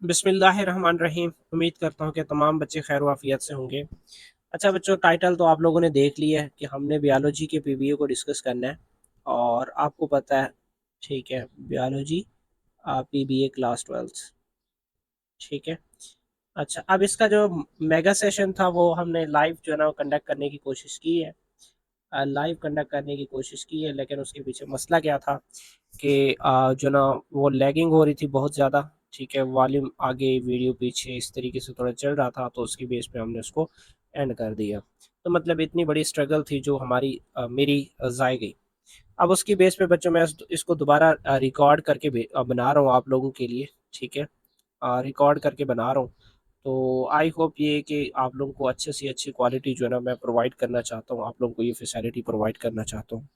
बिस्मिल्लाहिर्रहमानिर्रहीम। उम्मीद करता हूँ कि तमाम बच्चे खैर वाफियत से होंगे। अच्छा बच्चों, टाइटल तो आप लोगों ने देख लिया है कि हमने बायोलॉजी के पीबीए को डिस्कस करना है। और आपको पता है, ठीक है, बायोलॉजी पीबीए क्लास 12, ठीक है। अच्छा, अब इसका जो मेगा सेशन था वो हमने लाइव जो है ना कंडक्ट करने की कोशिश की है। लाइव कंडक्ट करने की कोशिश की है, लेकिन उसके पीछे मसला क्या था कि जो ना वो लैगिंग हो रही थी बहुत ज़्यादा। ठीक है, वॉल्यूम आगे वीडियो पीछे इस तरीके से थोड़ा चल रहा था, तो उसकी बेस पे हमने उसको एंड कर दिया। तो मतलब इतनी बड़ी स्ट्रगल थी जो हमारी मेरी ज़ाय गई। अब उसकी बेस पे बच्चों मैं इसको दोबारा रिकॉर्ड करके बना रहा हूँ आप लोगों के लिए। ठीक है, रिकॉर्ड करके बना रहा हूँ। तो आई होप ये कि आप लोगों को अच्छे से अच्छी क्वालिटी जो है ना मैं प्रोवाइड करना चाहता हूँ, आप लोगों को ये फैसिलिटी प्रोवाइड करना चाहता हूँ।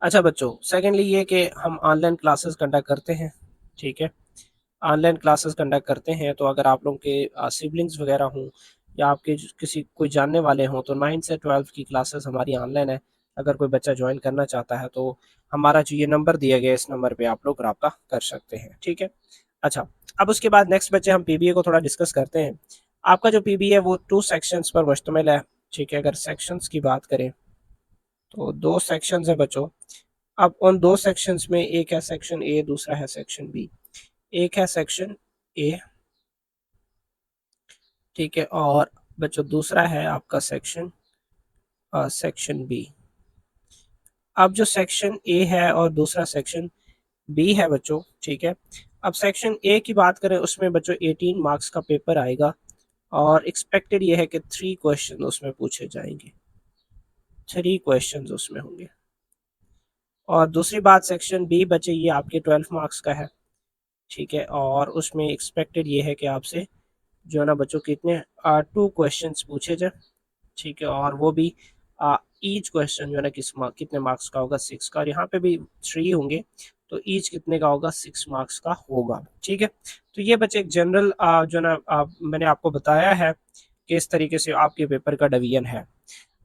अच्छा बच्चों, सेकेंडली ये कि हम ऑनलाइन क्लासेस कंडक्ट करते हैं। ठीक है, ऑनलाइन क्लासेस कंडक्ट करते हैं, तो अगर आप लोगों के सिबलिंग्स वगैरह हों या आपके किसी कोई जानने वाले हों, तो 9 से 12 की क्लासेस हमारी ऑनलाइन है। अगर कोई बच्चा ज्वाइन करना चाहता है तो हमारा जो ये नंबर दिया गया है, इस नंबर पे आप लोग रब्ता कर सकते हैं। ठीक है। अच्छा, अब उसके बाद नेक्स्ट बच्चे हम पीबीए को थोड़ा डिस्कस करते हैं। आपका जो पीबीए है वो 2 सेक्शंस पर मुश्तमिल है। ठीक है, अगर सेक्शंस की बात करें तो 2 सेक्शंस है बच्चों। अब उन 2 सेक्शंस में एक है सेक्शन ए, दूसरा है सेक्शन बी। एक है सेक्शन ए, ठीक है, और बच्चों दूसरा है आपका सेक्शन सेक्शन बी। अब जो सेक्शन ए है और दूसरा सेक्शन बी है बच्चों, ठीक है। अब सेक्शन ए की बात करें, उसमें बच्चों 18 मार्क्स का पेपर आएगा और एक्सपेक्टेड ये है कि 3 क्वेश्चन उसमें पूछे जाएंगे। 3 क्वेश्चन उसमें होंगे। और दूसरी बात, सेक्शन बी बच्चे ये आपके 12 मार्क्स का है। ठीक है, और उसमें एक्सपेक्टेड ये है कि आपसे जो है ना बच्चों कितने 2 क्वेश्चंस पूछे जाए। ठीक है, और वो भी ईच क्वेश्चन जो है ना कितने मार्क्स का होगा, 6 का। और यहाँ पे भी 3 होंगे, तो ईच कितने का होगा, 6 मार्क्स का होगा। ठीक है, तो ये बच्चे एक जनरल जो है ना मैंने आपको बताया है कि इस तरीके से आपके पेपर का डिवीजन है।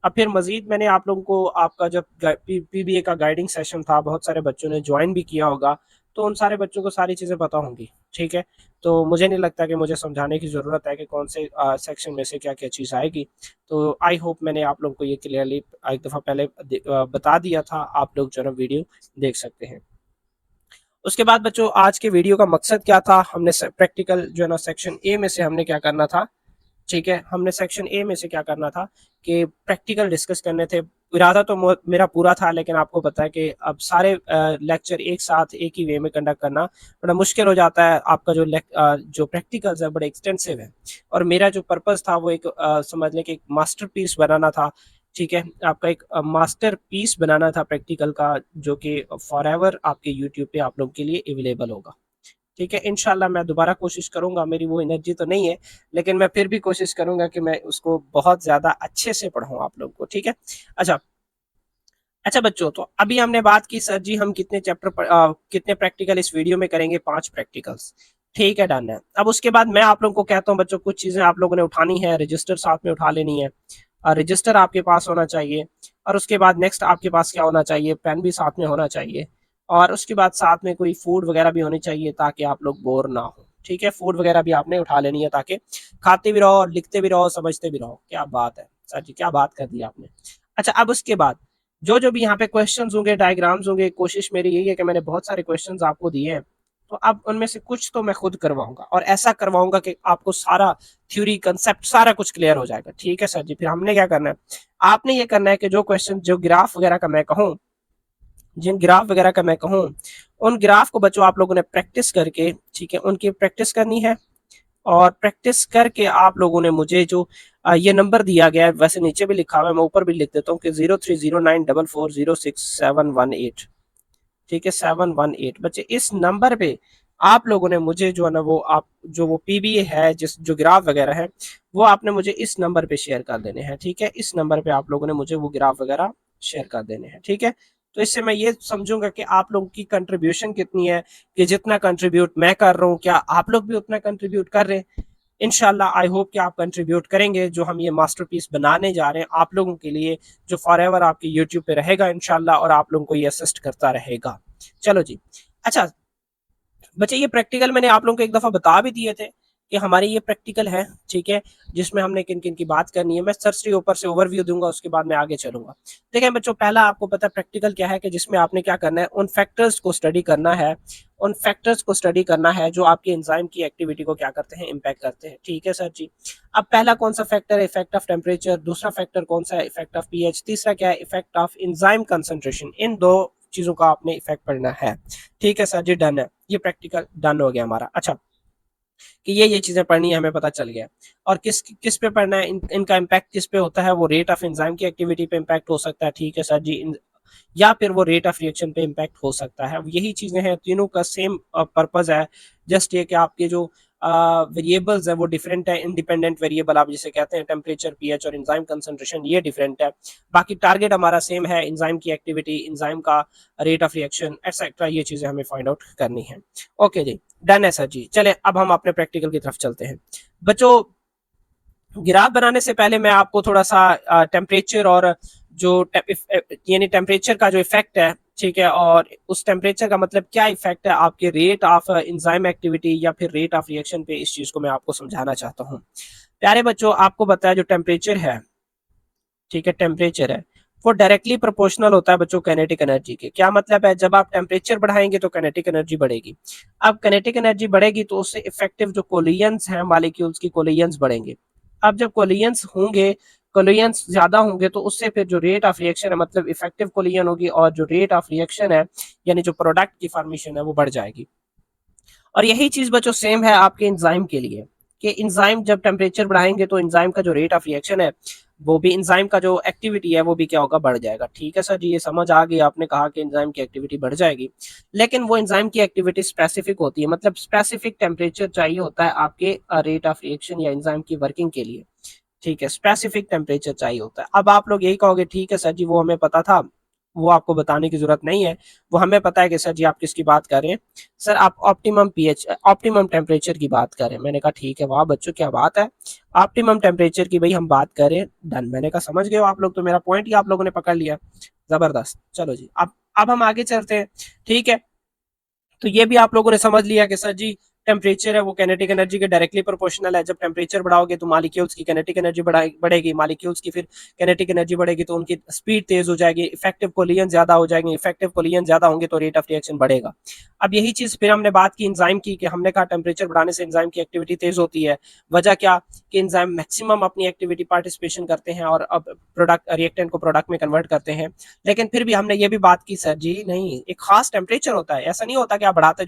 अब फिर मजीद मैंने आप लोगों को आपका जब पीबीए का गाइडिंग सेशन था, बहुत सारे बच्चों ने ज्वाइन भी किया होगा, तो उन सारे बच्चों को सारी चीज़ें पता होंगी। ठीक है, तो मुझे नहीं लगता कि मुझे समझाने की ज़रूरत है कि कौन से सेक्शन में से क्या क्या चीज़ आएगी। तो आई होप मैंने आप लोगों को ये क्लियरली एक दफ़ा पहले बता दिया था। आप लोग जो है वीडियो देख सकते हैं। उसके बाद बच्चों, आज के वीडियो का मकसद क्या था, हमने प्रैक्टिकल जो है ना सेक्शन ए में से हमने क्या करना था। ठीक है, हमने सेक्शन ए में से क्या करना था कि प्रैक्टिकल डिस्कस करने थे। इरादा तो मेरा पूरा था, लेकिन आपको पता है कि अब सारे लेक्चर एक साथ एक ही वे में कंडक्ट करना बड़ा मुश्किल हो जाता है। आपका जो प्रैक्टिकल्स है बड़े एक्सटेंसिव है, और मेरा जो पर्पस था वो एक समझ लें कि एक मास्टर पीस बनाना था। ठीक है, आपका एक मास्टर पीस बनाना था प्रैक्टिकल का, जो कि फॉर एवर आपके यूट्यूब पे आप लोग के लिए अवेलेबल होगा। ठीक है, इंशाल्लाह मैं दोबारा कोशिश करूंगा। मेरी वो एनर्जी तो नहीं है, लेकिन मैं फिर भी कोशिश करूंगा कि मैं उसको बहुत ज़्यादा अच्छे से पढ़ाऊँ आप लोग को। ठीक है। अच्छा, अच्छा बच्चों, तो अभी हमने बात की सर जी हम कितने प्रैक्टिकल इस वीडियो में करेंगे, 5 प्रैक्टिकल्स। ठीक है, डन है। अब उसके बाद मैं आप लोगों को कहता हूँ बच्चों, कुछ चीज़ें आप लोगों ने उठानी है, रजिस्टर साथ में उठा लेनी है। रजिस्टर आपके पास होना चाहिए, और उसके बाद नेक्स्ट आपके पास क्या होना चाहिए, पेन भी साथ में होना चाहिए। और उसके बाद साथ में कोई फूड वगैरह भी होनी चाहिए, ताकि आप लोग बोर ना हो। ठीक है, फूड वगैरह भी आपने उठा लेनी है, ताकि खाते भी रहो, लिखते भी रहो, समझते भी रहो। क्या बात है सर जी, क्या बात कर दी आपने। अच्छा, अब उसके बाद जो जो भी यहाँ पे क्वेश्चंस होंगे, डायग्राम्स होंगे, कोशिश मेरी यही है कि मैंने बहुत सारे क्वेश्चंस आपको दिए हैं, तो अब उनमें से कुछ तो मैं खुद करवाऊंगा, और ऐसा करवाऊंगा कि आपको सारा थ्योरी कंसेप्ट सारा कुछ क्लियर हो जाएगा। ठीक है सर जी, फिर हमने क्या करना है, आपने ये करना है कि जो क्वेश्चन, जो ग्राफ वगैरह का मैं कहूँ, जिन ग्राफ वगैरह का मैं कहूँ, उन ग्राफ को बच्चों आप लोगों ने प्रैक्टिस करके, ठीक है, उनकी प्रैक्टिस करनी है। और प्रैक्टिस करके आप लोगों ने मुझे जो ये नंबर दिया गया है, वैसे नीचे भी लिखा हुआ है, मैं ऊपर भी लिख देता हूँ कि 030944067118। ठीक है, 718 बच्चे, इस नंबर पे आप लोगों ने मुझे जो है ना वो आप जो वो पीबीए है, जिस जो ग्राफ वगैरह है, वो आपने मुझे इस नंबर पे शेयर कर देने हैं। ठीक है, इस नंबर पे आप लोगों ने मुझे वो ग्राफ वगैरह शेयर कर देने हैं। ठीक है, तो इससे मैं ये समझूंगा कि आप लोगों की कंट्रीब्यूशन कितनी है, कि जितना कंट्रीब्यूट मैं कर रहा हूँ, क्या आप लोग भी उतना कंट्रीब्यूट कर रहे हैं। इनशाला आई होप कि आप कंट्रीब्यूट करेंगे, जो हम ये मास्टरपीस बनाने जा रहे हैं आप लोगों के लिए, जो फॉर एवर आपके यूट्यूब पे रहेगा इनशाला, और आप लोगों को ये असिस्ट करता रहेगा। चलो जी। अच्छा, बच्चे ये प्रैक्टिकल मैंने आप लोगों को एक दफा बता भी दिए थे कि हमारे ये प्रैक्टिकल है, ठीक है, जिसमें हमने किन किन की बात करनी है। मैं सरसरी ऊपर से ओवरव्यू दूंगा, उसके बाद मैं आगे चलूंगा। देखिए बच्चों, पहला आपको पता है प्रैक्टिकल क्या है, कि जिसमें आपने क्या करना है, उन फैक्टर्स को स्टडी करना है, उन फैक्टर्स को स्टडी करना है जो आपकी एंजाइम की एक्टिविटी को क्या करते हैं, इम्पैक्ट करते हैं। ठीक है सर जी। अब पहला कौन सा फैक्टर है, इफेक्ट ऑफ टेम्परेचर। दूसरा फैक्टर कौन सा है, इफेक्ट ऑफ पीएच। तीसरा क्या है, इफेक्ट ऑफ एंजाइम कंसंट्रेशन। इन दो चीजों का आपने इफेक्ट पढ़ना है। ठीक है सर जी, डन है, ये प्रैक्टिकल डन हो गया हमारा। अच्छा, कि ये चीजें पढ़नी है, हमें पता चल गया। और किस किस पे पढ़ना है, इनका इम्पैक्ट किस पे होता है, वो रेट ऑफ एंजाइम की एक्टिविटी पे इम्पैक्ट हो सकता है। ठीक है सर जी, या फिर वो रेट ऑफ रिएक्शन पे इम्पैक्ट हो सकता है। यही चीजें हैं, तीनों का सेम पर्पज है। जस्ट ये कि आपके जो वेरिएबल्स है वो डिफरेंट है, इंडिपेंडेंट वेरिएबल आप जिसे कहते हैं, टेम्परेचर, पीएच और एंजाइम कंसंट्रेशन, ये डिफरेंट है। बाकी टारगेट हमारा सेम है, एंजाइम की एक्टिविटी, एंजाइम का रेट ऑफ रिएक्शन एटसेट्रा, ये चीजें हमें फाइंड आउट करनी है। ओके जी, डन है सर जी। चले अब हम अपने प्रैक्टिकल की तरफ चलते हैं। बच्चों, ग्राफ बनाने से पहले मैं आपको थोड़ा सा टेम्परेचर और जो यानी टेम्परेचर का जो इफेक्ट है, ठीक है, और उस टेम्परेचर का मतलब क्या इफेक्ट है आपके रेट ऑफ एंजाइम एक्टिविटी या फिर रेट ऑफ रिएक्शन पे, इस चीज को मैं आपको समझाना चाहता हूँ। प्यारे बच्चों, आपको बताया जो टेम्परेचर है, ठीक है, टेम्परेचर है, वो डायरेक्टली प्रोपोर्शनल होता है बच्चों काइनेटिक एनर्जी के। क्या मतलब है, जब आप टेम्परेचर बढ़ाएंगे तो काइनेटिक एनर्जी बढ़ेगी। अब काइनेटिक एनर्जी बढ़ेगी तो उससे इफेक्टिव जो कोलियंस हैं मॉलिक्यूल्स की, कोलियंस बढ़ेंगे। अब जब कोलियंस होंगे, कोलियंस ज्यादा होंगे, तो उससे फिर जो रेट ऑफ रिएक्शन है, मतलब इफेक्टिव कोलियन होगी, और जो रेट ऑफ रिएक्शन है यानी जो प्रोडक्ट की फॉर्मेशन है वो बढ़ जाएगी। और यही चीज बच्चों सेम है आपके एंजाइम के लिए, कि एंजाइम जब टेम्परेचर बढ़ाएंगे तो एंजाइम का जो रेट ऑफ रिएक्शन है, वो भी एंजाइम का जो एक्टिविटी है वो भी क्या होगा, बढ़ जाएगा। ठीक है सर जी, ये समझ आ गई। आपने कहा कि एंजाइम की एक्टिविटी बढ़ जाएगी, लेकिन वो एंजाइम की एक्टिविटी स्पेसिफिक होती है, मतलब स्पेसिफिक टेम्परेचर चाहिए होता है आपके रेट ऑफ रिएक्शन या एंजाइम की वर्किंग के लिए। ठीक है, स्पेसिफिक टेम्परेचर चाहिए होता है। अब आप लोग यही कहोगे, ठीक है सर जी, वो हमें पता था, वो आपको बताने की जरूरत नहीं है, वो हमें पता है कि सर जी आप किसकी बात कर रहे हैं। सर आप ऑप्टिमम पीएच, ऑप्टिमम टेम्परेचर की बात कर रहे हैं। मैंने कहा ठीक है, वाह बच्चों क्या बात है, ऑप्टिमम टेम्परेचर की भाई हम बात कर रहे हैं। डन, मैंने कहा समझ गए हो आप लोग, तो मेरा पॉइंट ही आप लोगों ने पकड़ लिया। जबरदस्त, चलो जी, अब हम आगे चलते हैं। ठीक है, तो ये भी आप लोगों ने समझ लिया कि सर जी टेम्परेचर है वो कैनेटिक एनर्जी के डायरेक्टली प्रोपोर्शनल है। जब टेम्परेचर बढ़ाओगे तो मॉलिक्यूल्स की कैनेटिक एनर्जी बढ़ेगी, मॉलिक्यूल्स की फिर कैनेटिक एनर्जी बढ़ेगी तो उनकी स्पीड तेज हो जाएगी, इफेक्टिव कोलियन ज्यादा हो जाएंगे, इफेक्टिव कोलियन ज्यादा होंगे तो रेट ऑफ रिएक्शन बढ़ेगा। अब यही चीज फिर हमने बात की एंजाइम की, कि हमने कहा टेम्परेचर बढ़ाने से एंजाइम की एक्टिविटी तेज होती है। वजह क्या, कि एंजाइम मैक्सिमम अपनी एक्टिविटी पार्टिसिपेशन करते हैं और अब प्रोडक्ट रिएक्टेंट को प्रोडक्ट में कन्वर्ट करते हैं। लेकिन फिर भी हमने ये भी बात की, सर जी नहीं, एक खास टेम्परेचर होता है, ऐसा नहीं होता कि आप बढ़ाते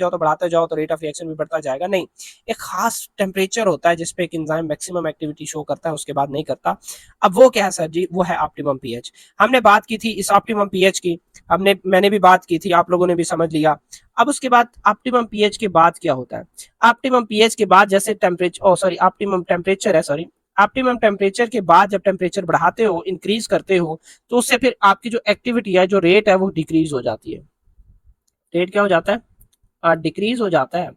जाओ तो रेट ऑफ रिएक्शन भी बढ़ता जाएगा, नहीं। एक खास टेम्परेचर होता है जिसपे एक एंजाइम मैक्सिमम एक्टिविटी शो करता है, उसके बाद नहीं करता। अब वो क्या है सर जी, वो है ऑप्टिमम पीएच। हमने बात की थी इस ऑप्टिमम पीएच की, मैंने भी बात की थी, आप लोगों ने भी समझ लिया। अब उसके बाद ऑप्टिमम पीएच के बाद क्या होता है, ऑप्टिमम पीएच के बाद जैसे टेम्परेचर, ओ सॉरी, ऑप्टिमम टेम्परेचर है, सॉरी, ऑप्टिमम टेम्परेचर के बाद जब टेम्परेचर बढ़ाते हो, इंक्रीज करते हो, तो उससे फिर आपकी जो एक्टिविटी है, जो रेट है, वो डिक्रीज हो जाती है। रेट क्या हो जाता है, डिक्रीज हो जाता है।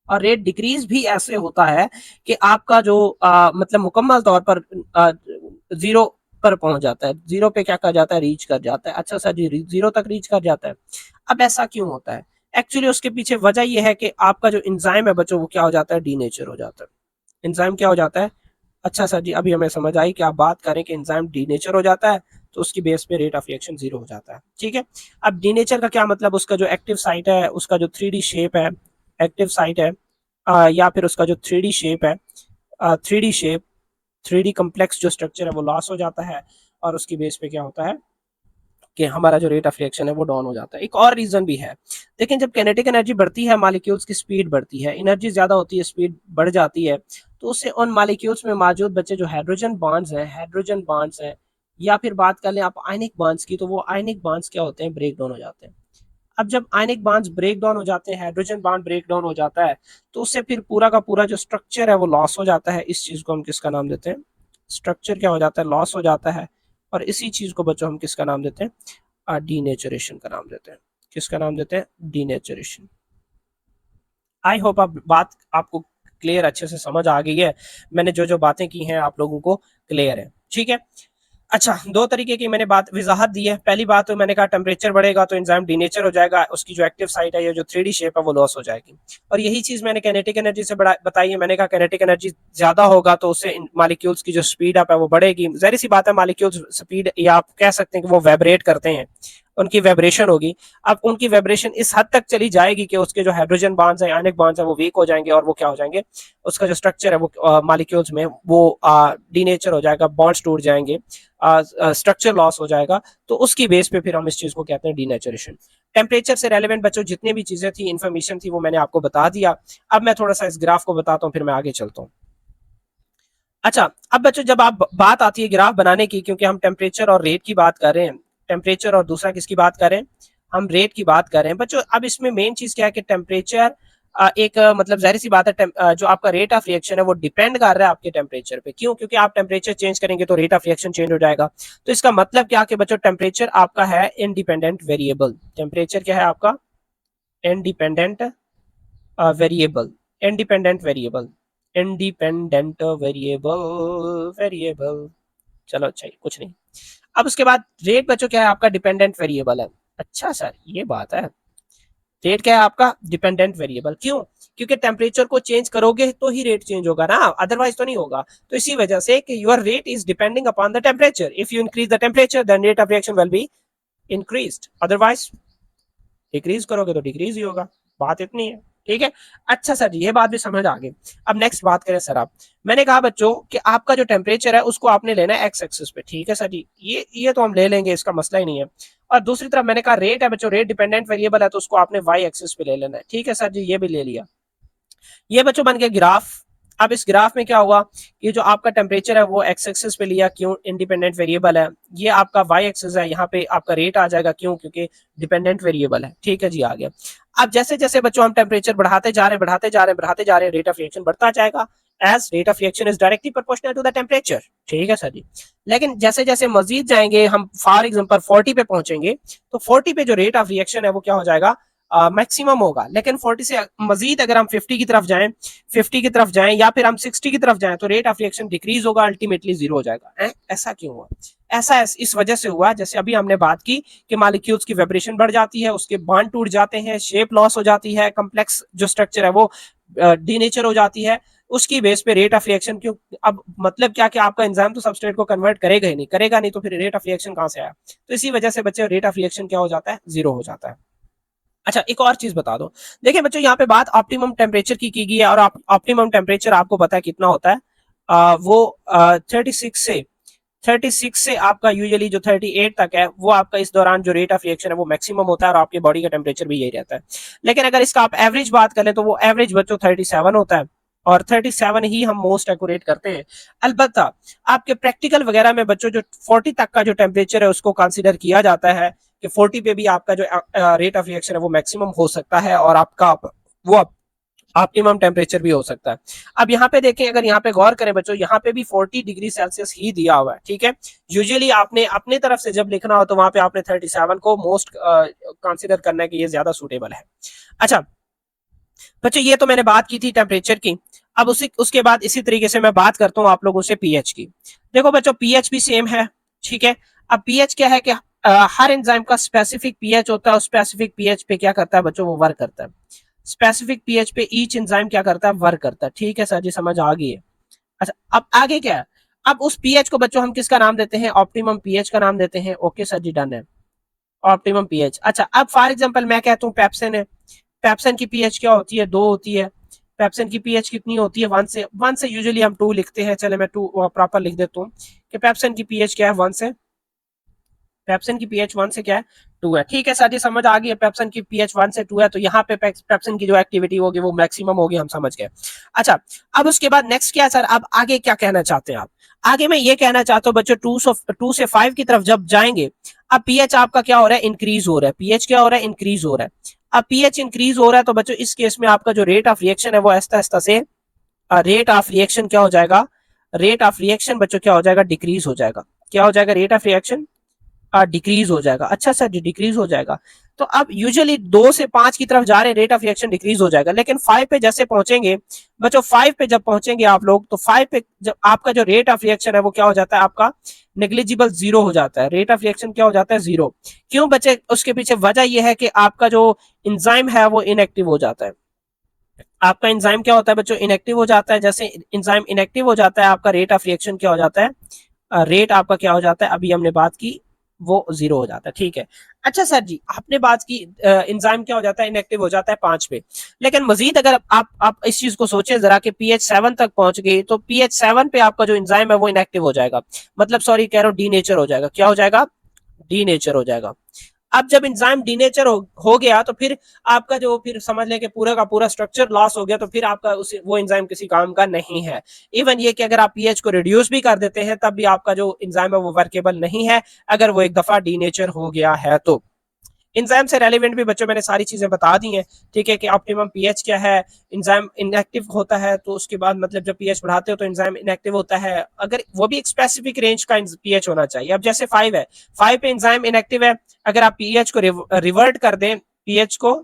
और रेट डिक्रीज भी ऐसे होता है कि आपका जो मतलब मुकम्मल तौर पर जीरो पर पहुंच जाता है, जीरो पे क्या कर जाता है, रीच कर जाता है। अच्छा सर जी, जीरो तक रीच कर जाता है। अब ऐसा क्यों होता है, एक्चुअली उसके पीछे वजह यह है कि आपका जो इंजाइम है बच्चों, वो क्या हो जाता है, डीनेचर हो जाता है। इंजाइम क्या हो जाता है, अच्छा सर जी, अभी हमें समझ आई कि आप बात करें कि एंजाइम डीनेचर हो जाता है, तो उसकी बेस पे रेट ऑफ रिएक्शन जीरो हो जाता है। ठीक है, अब डीनेचर का क्या मतलब, उसका जो एक्टिव साइट है, उसका जो 3D शेप है, एक्टिव साइट है, या फिर उसका जो 3D शेप है, 3D शेप, 3D कम्प्लेक्स जो स्ट्रक्चर है वो लॉस हो जाता है। और उसकी बेस पे क्या होता है कि हमारा जो रेट ऑफ रिएक्शन है वो डाउन हो जाता है। एक और रीजन भी है, लेकिन जब कैनेटिक एनर्जी बढ़ती है, मॉलिक्यूल्स की स्पीड बढ़ती है, एनर्जी ज्यादा होती है, स्पीड बढ़ जाती है, तो उससे उन मॉलिक्यूल्स में मौजूद बच्चे जो हाइड्रोजन बॉन्ड्स हैं, या फिर बात कर लें आप आयनिक बॉन्ड्स की, तो वो आयनिक बॉन्ड्स क्या होते हैं, ब्रेक डाउन हो जाते हैं। अब जब आयनिक बॉन्ड्स ब्रेक डाउन हो जाते हैं, हाइड्रोजन बॉन्ड ब्रेक डाउन हो जाता है, तो उससे फिर पूरा का पूरा जो स्ट्रक्चर है वो लॉस हो जाता है। इस चीज को हम किसका नाम देते हैं, स्ट्रक्चर क्या हो जाता है, लॉस हो जाता है। और इसी चीज को बच्चों हम किसका नाम देते हैं, डीनेचरेशन का नाम देते हैं। किसका नाम देते हैं, डीनेचरेशन। आई होप आप बात आपको क्लियर अच्छे से समझ आ गई है, मैंने जो जो बातें की हैं आप लोगों को क्लियर है। ठीक है, अच्छा, दो तरीके की मैंने बात वजाहत दी है। पहली बात तो मैंने कहा टेम्परेचर बढ़ेगा तो एंजाइम डीनेचर हो जाएगा, उसकी जो एक्टिव साइट है या जो 3D शेप है वो लॉस हो जाएगी। और यही चीज मैंने काइनेटिक एनर्जी से बताई है। मैंने कहा काइनेटिक एनर्जी ज्यादा होगा तो उससे मॉलिक्यूल्स की जो स्पीड अप है वो बढ़ेगी। जाहिर सी बात है, मॉलिक्यूल्स स्पीड या आप कह सकते हैं कि वो वाइब्रेट करते हैं, उनकी वाइब्रेशन होगी। अब उनकी वाइब्रेशन इस हद तक चली जाएगी कि उसके जो हाइड्रोजन बॉन्ड्स हैं, आयनिक बॉन्ड्स हैं, वो वीक हो जाएंगे और वो क्या हो जाएंगे, उसका जो स्ट्रक्चर है वो मॉलिक्यूल्स में वो डीनेचर हो जाएगा, बॉन्ड्स टूट जाएंगे, स्ट्रक्चर लॉस हो जाएगा। तो उसकी बेस पे फिर हम इस चीज को कहते हैं डीनेचरेशन। टेम्परेचर से रेलेवेंट बच्चों जितनी भी चीजें थी, इन्फॉर्मेशन थी, वो मैंने आपको बता दिया। अब मैं थोड़ा सा इस ग्राफ को बताता हूँ, फिर मैं आगे चलता हूँ। अच्छा, अब बच्चों जब आप बात आती है ग्राफ बनाने की, क्योंकि हम टेम्परेचर और रेट की बात कर रहे हैं, टेम्परेचर और दूसरा किसकी बात कर रहे हैं, हम रेट की बात कर रहे हैं बच्चों। अब इसमें मेन चीज क्या है कि टेम्परेचर एक मतलब जाहिर सी बात है, जो आपका रेट ऑफ रिएक्शन है वो डिपेंड कर रहा है आपके टेम्परेचर पे। क्यों? क्योंकि आप टेम्परेचर चेंज करेंगे तो रेट ऑफ रिएक्शन चेंज हो जाएगा। तो इसका मतलब क्या कि बच्चों टेम्परेचर आपका है इंडिपेंडेंट वेरिएबल। टेम्परेचर क्या है आपका? Independent variable. Independent variable, independent variable, variable. चलो अच्छा, कुछ नहीं। अब उसके बाद रेट बच्चों क्या है आपका? डिपेंडेंट वेरिएबल है। अच्छा सर, ये बात है। रेट क्या है आपका? Dependent variable. क्यों? क्योंकि टेम्परेचर को चेंज करोगे तो ही रेट चेंज होगा ना, अदरवाइज तो नहीं होगा। तो इसी वजह से कि your rate is depending upon the temperature. If you increase the temperature then rate of reaction will be increased, otherwise decrease करोगे तो डिक्रीज ही होगा। बात इतनी है, ठीक है। अच्छा सर, ये बात भी समझ आ गई। अब नेक्स्ट बात करें सर, आप मैंने कहा बच्चों कि आपका जो टेम्परेचर है उसको आपने लेना है एक्स एक्सिस पे, ठीक है सर जी, ये तो हम ले लेंगे, इसका मसला ही नहीं है। और दूसरी तरफ मैंने कहा रेट है बच्चों, रेट डिपेंडेंट वेरिएबल है तो उसको आपने वाई एक्सिस पे ले लेना है, ठीक है सर जी, ये भी ले लिया। ये बच्चों बन गया ग्राफ। अब इस ग्राफ में क्या हुआ, ये जो आपका टेम्परेचर है वो एक्स एक्सिस पे लिया, क्यों? इंडिपेंडेंट वेरिएबल है। ये आपका वाई एक्सिस है, यहाँ पे आपका रेट आ जाएगा, क्यों? क्योंकि डिपेंडेंट वेरिएबल है, ठीक है जी, आ गया। अब जैसे जैसे बच्चों हम टेम्परेचर बढ़ाते जा रहे हैं, बढ़ाते जा रहे हैं, बढ़ाते जा रहे हैं, रेट ऑफ रिएक्शन बढ़ता जाएगा, as rate of reaction is directly proportional to the temperature, ठीक है सर जी। लेकिन जैसे जैसे मजीद जाएंगे हम, फॉर एग्जांपल 40 पे पहुंचेंगे, तो 40 पे जो रेट ऑफ रिएक्शन है वो क्या हो जाएगा? मैक्सिमम होगा। लेकिन 40 से मजीद अगर हम 50 की तरफ जाएं, 50 की तरफ जाएं या फिर हम 60 की तरफ जाएं तो रेट ऑफ रिएक्शन डिक्रीज होगा, अल्टीमेटली जीरो हो जाएगा। ऐसा क्यों हुआ? ऐसा इस वजह से हुआ, जैसे अभी हमने बात की कि मॉलिक्यूल्स की वाइब्रेशन बढ़ जाती है, उसके बॉन्ड टूट जाते हैं, शेप लॉस हो जाती है, कॉम्प्लेक्स जो स्ट्रक्चर है वो डीनेचर हो जाती है, उसकी बेस पे रेट ऑफ रिएक्शन क्यों? अब मतलब क्या कि आपका एंजाइम तो सबस्ट्रेट को कन्वर्ट करेगा ही नहीं, करेगा नहीं तो फिर रेट ऑफ रिएक्शन कहां से आया? तो इसी वजह से बच्चे रेट ऑफ रिएक्शन क्या हो जाता है? जीरो हो जाता है। अच्छा, एक और चीज बता दो। देखिए बच्चों, यहाँ पे बात ऑप्टिमम टेम्परेचर की गई है, और ऑप्टिमम टेम्परेचर आपको पता है कितना होता है? वो 36 से आपका यूजुअली जो 38 तक है, वो आपका इस दौरान जो रेट ऑफ रिएक्शन है वो मैक्सिमम होता है, और आपके बॉडी का टेम्परेचर भी यही रहता है। लेकिन अगर इसका आप एवरेज बात करें तो वो एवरेज बच्चों 37 होता है, और 37 ही हम मोस्ट एक्यूरेट करते हैं। अलबत्ता आपके प्रैक्टिकल वगैरह में बच्चों जो 40 तक का जो टेम्परेचर है उसको कंसिडर किया जाता है कि 40 पे भी आपका जो रेट ऑफ रिएक्शन है वो मैक्सिमम हो सकता है, और आपका वो ऑप्टिमम टेम्परेचर भी हो सकता है। अब यहाँ पे देखें, अगर यहाँ पे गौर करें बच्चों, यहाँ पे भी 40 डिग्री सेल्सियस ही दिया हुआ है, ठीक है। यूजुअली आपने अपने तरफ से जब लिखना हो तो वहां पे आपने 37 को मोस्ट कंसीडर करना है कि ये ज्यादा सूटेबल है। अच्छा बच्चों, ये तो मैंने बात की थी टेम्परेचर की। अब उसके बाद इसी तरीके से मैं बात करता हूँ आप लोगों से पीएच की। देखो बच्चों, पीएच भी सेम है, ठीक है। अब पीएच क्या है कि हर एंजाइम का स्पेसिफिक पीएच होता है, स्पेसिफिक पीएच पे क्या करता है बच्चों? वो वर्क करता है। स्पेसिफिक पीएच पे ईच एंजाइम क्या करता है? वर्क करता है, ठीक है सर जी, समझ आ गई है। अच्छा, अब आगे क्या है? अब उस पीएच को बच्चों हम किसका नाम देते हैं? ऑप्टिमम पीएच का नाम देते हैं। ओके सर जी, डन है, ऑप्टिमम पीएच। अच्छा, अब फॉर एग्जांपल मैं कहता हूँ पेप्सिन है, पेप्सिन की पीएच क्या होती है? 2 होती है। पेप्सिन की पीएच कितनी होती है? 1 से यूजुअली हम 2 लिखते हैं, चले मैं 2 प्रॉपर लिख देता हूँ कि पेप्सिन की पीएच क्या है? 1 से, पेप्सिन की पीएच 1 से क्या है? 2 है, ठीक है सर जी, समझ आ गई है। पेप्सिन की पीएच 1 से 2 है, तो यहाँ पे पेप्सिन की जो एक्टिविटी होगी वो मैक्सिमम होगी, हम समझ गए। अच्छा, अब उसके बाद नेक्स्ट क्या है सर? अब आगे क्या कहना चाहते हैं आप? आगे मैं ये कहना चाहता हूँ बच्चों, 2 से 5 की तरफ जब जाएंगे, अब पीएच आपका क्या हो रहा है? इंक्रीज हो रहा है। पीएच क्या हो रहा है? इंक्रीज हो रहा है। अब पीएच इंक्रीज हो रहा है तो बच्चों इस केस में आपका जो रेट ऑफ रिएक्शन है वो आहिस्ता आहिस्ता से रेट ऑफ रिएक्शन क्या हो जाएगा? रेट ऑफ रिएक्शन बच्चों क्या हो जाएगा? डिक्रीज हो जाएगा। क्या हो जाएगा? रेट ऑफ रिएक्शन डिक्रीज हो जाएगा। अच्छा सर डिक्रीज हो जाएगा, तो अब यूजुअली 2 से 5 की तरफ जा रहे, रेट ऑफ रिएक्शन डिक्रीज हो जाएगा, लेकिन 5 पे जैसे पहुंचेंगे बच्चों, 5 पे जब पहुंचेंगे आप लोग, तो 5 पे जब आपका जो रेट ऑफ रिएक्शन है वो क्या हो जाता है, आपका नेग्लिजिबल जीरो हो जाता है। रेट ऑफ रिएक्शन क्या हो जाता है, जीरो। क्यों बच्चे, उसके पीछे वजह यह है कि आपका जो इंजाइम है वो इनएक्टिव हो जाता है। आपका इंजाइम क्या होता है बच्चों, इनएक्टिव हो जाता है। जैसे इंजाइम इनएक्टिव हो जाता है, आपका रेट ऑफ रिएक्शन क्या हो जाता है, रेट आपका क्या हो जाता है, अभी हमने बात की, वो जीरो हो जाता है। ठीक है। अच्छा सर जी, आपने बात की इंजाइम क्या हो जाता है, इनएक्टिव हो जाता है 5 पे, लेकिन मजीद अगर आप इस चीज को सोचें जरा कि पीएच 7 तक पहुंच गई, तो पीएच 7 पे आपका जो इंजाइम है वो इनएक्टिव हो जाएगा, मतलब सॉरी कह रहा हूं, डी नेचर हो जाएगा। क्या हो जाएगा, डी नेचर हो जाएगा। अब जब एंजाइम डीनेचर हो गया, तो फिर आपका जो, फिर समझ लें कि पूरा का पूरा स्ट्रक्चर लॉस हो गया, तो फिर आपका उस वो एंजाइम किसी काम का नहीं है। इवन ये कि अगर आप पीएच को रिड्यूस भी कर देते हैं, तब भी आपका जो एंजाइम है वो वर्केबल नहीं है, अगर वो एक दफा डीनेचर हो गया है तो। इंजाइम से रेलिवेंट भी बच्चों मैंने सारी चीजें बता दी हैं। ठीक है, कि ऑप्टिमम पीएच क्या है, इंजाइम इनएक्टिव होता है तो उसके बाद मतलब जब पीएच बढ़ाते हो तो इंजाइम इनएक्टिव होता है, अगर वो भी एक स्पेसिफिक रेंज का पीएच होना चाहिए। अब जैसे 5 है, 5 पे इंजाइम इनएक्टिव है, अगर आप पीएच को रिवर्ट कर दें, पीएच को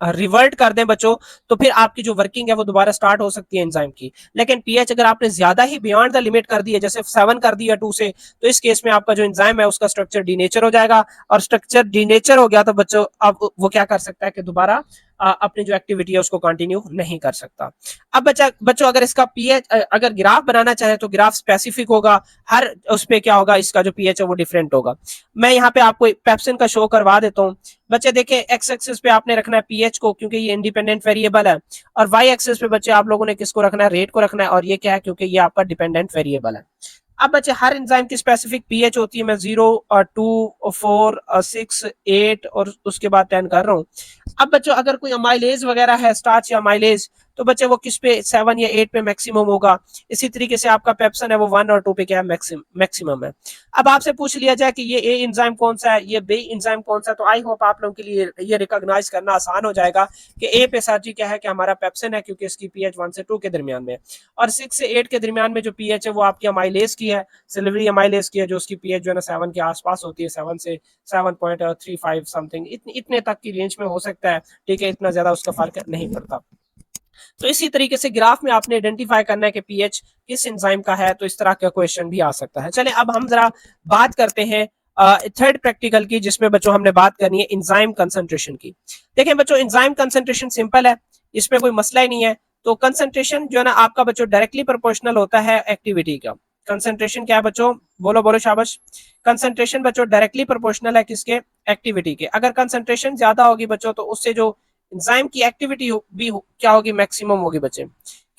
रिवर्ट कर दें बच्चों, तो फिर आपकी जो वर्किंग है वो दोबारा स्टार्ट हो सकती है एंजाइम की। लेकिन पीएच अगर आपने ज्यादा ही बियॉन्ड द लिमिट कर दी है, जैसे 7 कर दिया 2 से, तो इस केस में आपका जो एंजाइम है उसका स्ट्रक्चर डीनेचर हो जाएगा, और स्ट्रक्चर डीनेचर हो गया तो बच्चों अब वो क्या कर सकता है कि दोबारा अपनी जो एक्टिविटी है उसको कंटिन्यू नहीं कर सकता। अब बच्चों अगर इसका पीएच अगर ग्राफ बनाना चाहे तो ग्राफ स्पेसिफिक होगा, हर उस पे क्या होगा, इसका जो पीएच है वो डिफरेंट होगा। मैं यहाँ पे आपको पेप्सिन का शो करवा देता हूँ। बच्चे देखें, एक्स एक्सिस पे आपने रखना है पीएच को, क्योंकि ये इंडिपेंडेंट वेरिएबल है, और वाई एक्सिस पे बच्चे आप लोगों ने किसको रखना है, रेट को रखना है, और ये क्या है, क्योंकि ये आपका डिपेंडेंट वेरिएबल है। अब बच्चे हर एंजाइम की स्पेसिफिक पीएच होती है, मैं 0 और 2 और 4 और 6 8 और उसके बाद 10 कर रहा हूँ। अब बच्चों अगर कोई अमाइलेज वगैरह है, स्टार्च या अमाइलेज, तो बच्चे वो किस पे, 7 या 8 पे मैक्सिमम होगा। इसी तरीके से आपका पेप्सन है वो 1 और 2 पे क्या है, मैक्सिमम है। अब आपसे पूछ लिया जाए कि ये ए एंजाइम कौन सा है, ये बी एंजाइम कौन सा है, तो आई होप आप लोगों के लिए ये रिकॉग्नाइज करना आसान हो जाएगा कि ए पे सर जी क्या है, कि हमारा पेप्सन है, क्योंकि इसकी पीएच 1 से 2 के दरमियान में, और 6 से 8 के दरमियान में जो पीएच है वो आपकी अमाइलेज की है, सिल्वरी अमाइलेज की है, जो उसकी पीएच जो है ना 7 के आसपास होती है, 7 से 7.35 समथिंग, इतने तक की रेंज में हो सकता है। ठीक है, इतना ज्यादा उसका फर्क नहीं पड़ता। तो इसी तरीके से ग्राफ में आपने आइडेंटिफाई करना है कि पीएच किस एंजाइम का है, तो इस तरह का क्वेश्चन भी आ सकता है। चले अब हम जरा बात करते हैं थर्ड प्रैक्टिकल की, जिसमें बच्चों हमने बात करनी है एंजाइम कंसंट्रेशन की। देखें बच्चों, एंजाइम कंसंट्रेशन सिंपल है, इसमें कोई मसला ही नहीं है। तो कंसंट्रेशन जो है ना आपका बच्चों डायरेक्टली प्रोपोर्शनल होता है एक्टिविटी का। कंसंट्रेशन क्या है बच्चों, बोलो बोलो शाबाश। कंसंट्रेशन बच्चों डायरेक्टली प्रोपोर्शनल है किसके, एक्टिविटी के। अगर कंसंट्रेशन ज्यादा होगी बच्चों, तो उससे जो एंजाइम की एक्टिविटी क्या होगी, मैक्सिमम होगी बच्चे।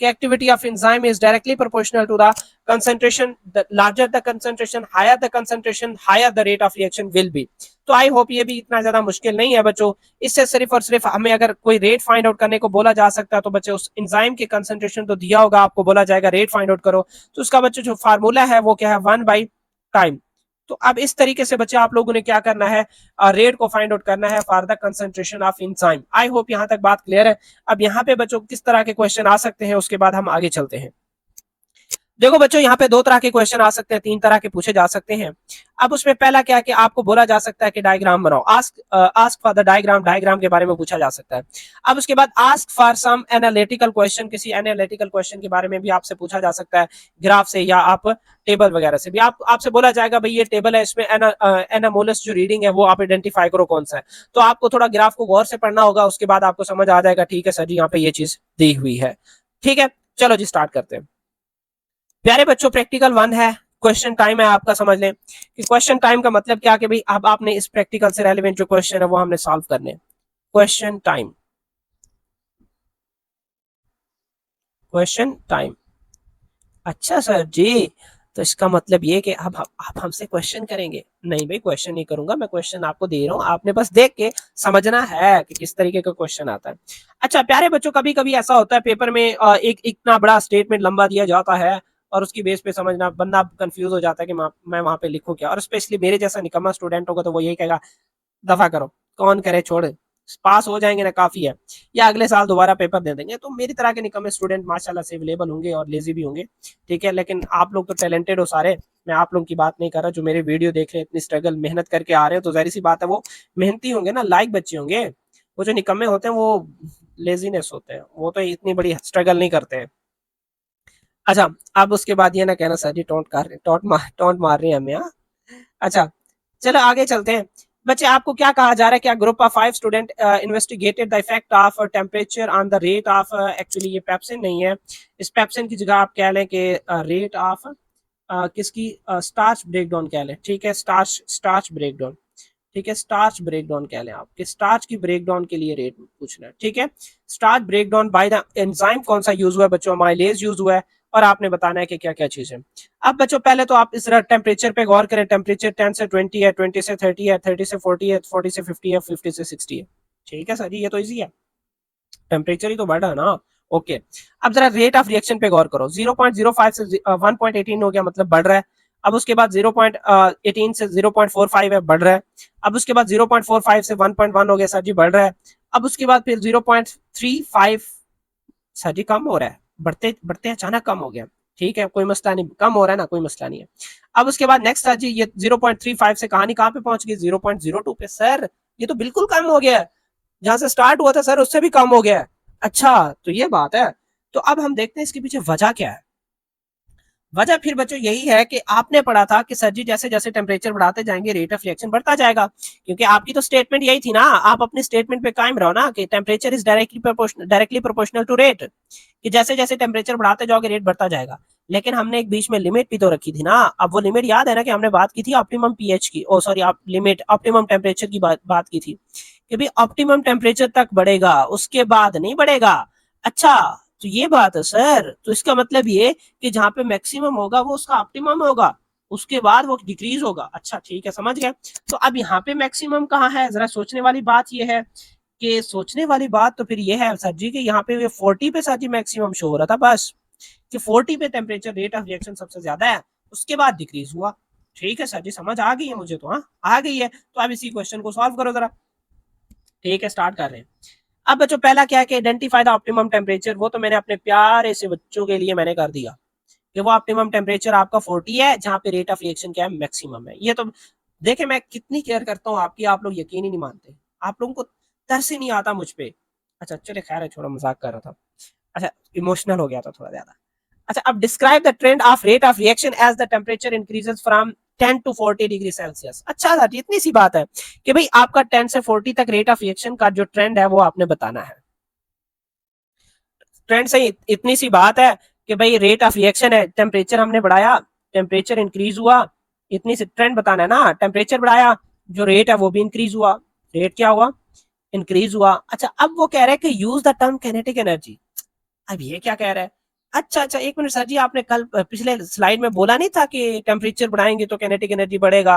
कि activity of enzyme is directly proportional to the concentration, the larger the concentration, higher the concentration, higher the rate of reaction will be. तो आई होप ये भी इतना ज्यादा मुश्किल नहीं है बच्चों। इससे सिर्फ और सिर्फ हमें अगर कोई रेट फाइंड आउट करने को बोला जा सकता है, तो बच्चे उस एंजाइम के कंसंट्रेशन तो दिया होगा, आपको बोला जाएगा रेट फाइंड आउट करो, तो उसका बच्चे जो फार्मूला है वो क्या है, 1/टाइम। तो अब इस तरीके से बच्चे आप लोगों ने क्या करना है, रेट को फाइंड आउट करना है for the concentration of enzyme. I hope यहां तक बात क्लियर है। अब यहाँ पे बच्चों किस तरह के क्वेश्चन आ सकते हैं, उसके बाद हम आगे चलते हैं। देखो बच्चों, यहाँ पे 2 तरह के क्वेश्चन आ सकते हैं, 3 तरह के पूछे जा सकते हैं। अब उसमें पहला क्या है कि आपको बोला जा सकता है कि डायग्राम बनाओ, ask for the diagram, diagram के बारे में पूछा जा सकता है। अब उसके बाद ask for some analytical question, किसी एनालिटिकल क्वेश्चन के बारे में भी आपसे पूछा जा सकता है, ग्राफ से या आप टेबल वगैरह से भी। आपसे बोला जाएगा भाई ये टेबल है, इसमें एनामोलस जो रीडिंग है वो आप आइडेंटिफाई करो कौन सा है। तो आपको थोड़ा ग्राफ को गौर से पढ़ना होगा, उसके बाद आपको समझ आ जाएगा, ठीक है सर जी यहाँ पे ये चीज दी हुई है। ठीक है, चलो जी स्टार्ट करते हैं। प्यारे बच्चों, प्रैक्टिकल 1 है, क्वेश्चन टाइम है आपका। समझ लें कि क्वेश्चन टाइम का मतलब क्या, कि भाई अब आपने इस प्रैक्टिकल से रेलेवेंट जो क्वेश्चन है वो हमने सॉल्व करने। Question time, question time. अच्छा सर जी, तो इसका मतलब ये कि अब आप हमसे क्वेश्चन करेंगे? नहीं भाई, क्वेश्चन नहीं करूंगा मैं, क्वेश्चन आपको दे रहा हूं, आपने बस देख के समझना है कि किस तरीके का क्वेश्चन आता है। अच्छा प्यारे बच्चों, कभी कभी ऐसा होता है पेपर में एक इतना बड़ा स्टेटमेंट लंबा दिया जाता है, और उसकी बेस पे समझना, बंदा कंफ्यूज हो जाता है कि मैं वहां पे लिखूं क्या। और स्पेशली मेरे जैसा निकम्मा स्टूडेंट होगा तो वो यही कहेगा, दफा करो, कौन करे, छोड़, पास हो जाएंगे ना काफी है, या अगले साल दोबारा पेपर दे देंगे। तो मेरी तरह के निकम्मे स्टूडेंट माशाल्लाह से अवेलेबल होंगे और लेजी भी होंगे। ठीक है, लेकिन आप लोग तो टैलेंटेड हो सारे, मैं आप लोगों की बात नहीं कर रहा, जो मेरे वीडियो देख रहे हैं, इतनी स्ट्रगल मेहनत करके आ रहे हो, तो जाहिर सी बात है वो मेहनती होंगे ना, लाइक बच्चे होंगे। वो जो निकम्मे होते हैं वो लेजीनेस होते हैं, वो तो इतनी बड़ी स्ट्रगल नहीं करते हैं। अच्छा, अब उसके बाद ये ना कहना सर जी टोंट मार रहे हैं हमें, हाँ। अच्छा, चलो आगे चलते हैं। बच्चे, आपको क्या कहा जा रहा है? क्या group of 5 student investigated the effect of temperature on the rate of, actually ये पेप्सिन नहीं है, इस पेप्सिन की जगह आप कह लें कि रेट ऑफ किसकी, स्टार्च ब्रेकडाउन कह लें, ठीक है, स्टार्च ब्रेकडाउन, ठीक है, स्टार्च ब्रेकडाउन कह लें आप, कि स्टार्च की ब्रेकडाउन के लिए रेट पूछना है, ठीक है। Starch breakdown by the enzyme कौन सा यूज हुआ है बच्चों? माइलेज यूज हुआ है, और आपने बताना है कि क्या क्या चीज है। अब बच्चों पहले तो आप इस टेम्परेचर पे गौर करें। टेम्परेचर 10 से 20 है, 20 से 30 है, 30 से 40 है, 40 से 50 है, 50 से 60 है। ठीक है सर जी, ये तो इजी है, टेम्परेचर ही तो बढ़ रहा है ना। ओके, अब जरा रेट ऑफ रिएक्शन पे गौर करो। 0.05 से 1.18 हो गया, मतलब बढ़ रहा है। अब उसके बाद 0.18 से 0.45 है, बढ़ रहा है। अब उसके बाद 0.45 से 1.1 हो गया, सर जी बढ़ रहा है। अब उसके बाद फिर 0.35, सर जी कम हो रहा है, बढ़ते बढ़ते अचानक कम हो गया। ठीक है, कोई मसला नहीं, कम हो रहा है ना, कोई मसला नहीं है। अब उसके बाद नेक्स्ट सर जी, ये 0.35 से कहानी कहाँ पे पहुंच गई? 0.02 पे। सर ये तो बिल्कुल कम हो गया है, जहां से स्टार्ट हुआ था सर उससे भी कम हो गया है। अच्छा, तो ये बात है। तो अब हम देखते हैं इसके पीछे वजह क्या है। वजह फिर बच्चों यही है कि आपने पढ़ा था कि सर जी जैसे जैसे टेम्परेचर बढ़ाते जाएंगे रेट ऑफ रिएक्शन बढ़ता जाएगा, क्योंकि आपकी तो स्टेटमेंट यही थी ना, आप अपने स्टेटमेंट पे कायम रहो ना, कि temperature is directly proportional to rate, कि जैसे जैसे टेम्परेचर बढ़ाते जाओगे रेट बढ़ता जाएगा। लेकिन हमने एक बीच में लिमिट भी तो रखी थी ना। अब वो लिमिट याद है ना, कि हमने बात की थी ऑप्टिमम पीएच की, ओ सॉरी, लिमिट ऑप्टिमम टेम्परेचर की बात की थी, कि भाई ऑप्टिमम टेम्परेचर तक बढ़ेगा, उसके बाद नहीं बढ़ेगा। अच्छा, तो ये बात है सर, तो इसका मतलब ये कि जहां पे मैक्सिमम होगा वो उसका ऑप्टिमम होगा, उसके बाद वो डिक्रीज होगा। अच्छा ठीक है, समझ गए। तो अब यहाँ पे मैक्सिमम कहाँ है? जरा सोचने वाली बात ये है, कि सोचने वाली बात तो फिर ये है सर जी, कि यहाँ पे 40 पे सर जी मैक्सिमम शो हो रहा था बस, कि 40 पे टेम्परेचर रेट ऑफ रिएक्शन सबसे ज्यादा है, उसके बाद डिक्रीज हुआ। ठीक है सर जी, समझ आ गई है मुझे तो, हाँ आ गई है। तो अब इसी क्वेश्चन को सॉल्व करो जरा। ठीक है, स्टार्ट कर रहे हैं। अब बच्चों पहला क्या है कि आइडेंटिफाई द ऑप्टिमम टेम्परेचर, वो तो मैंने अपने प्यारे से बच्चों के लिए मैंने कर दिया, कि वो ऑप्टिमम टेम्परेचर आपका 40 है, जहां पे रेट ऑफ रिएक्शन क्या है? मैक्सिमम है। ये तो देखे मैं कितनी केयर करता हूँ आपकी, आप लोग यकीन ही नहीं मानते, आप लोगों को तरस ही नहीं आता मुझ पे। अच्छा चले, खैर है, छोड़ो, मजाक कर रहा था। अच्छा, इमोशनल हो गया था थोड़ा ज्यादा। अच्छा, अब describe the trend of rate of reaction as the temperature increases from 10 to 40 degree Celsius. अच्छा सर, इतनी सी बात है कि भाई आपका 10 से 40 तक रेट ऑफ रिएक्शन का जो ट्रेंड है वो आपने बताना है। ट्रेंड से इतनी सी बात है कि भाई रेट ऑफ रिएक्शन है, टेम्परेचर हमने बढ़ाया, टेम्परेचर इंक्रीज हुआ, इतनी सी ट्रेंड बताना है ना। टेम्परेचर बढ़ाया, जो रेट है वो भी इंक्रीज हुआ, रेट क्या हुआ? इंक्रीज हुआ। अच्छा, अब वो कह रहे हैं कि use the term kinetic energy. अब ये क्या कह रहा है? अच्छा अच्छा, एक मिनट सर जी, आपने कल पिछले स्लाइड में बोला नहीं था कि टेम्परेचर बढ़ाएंगे तो काइनेटिक एनर्जी बढ़ेगा?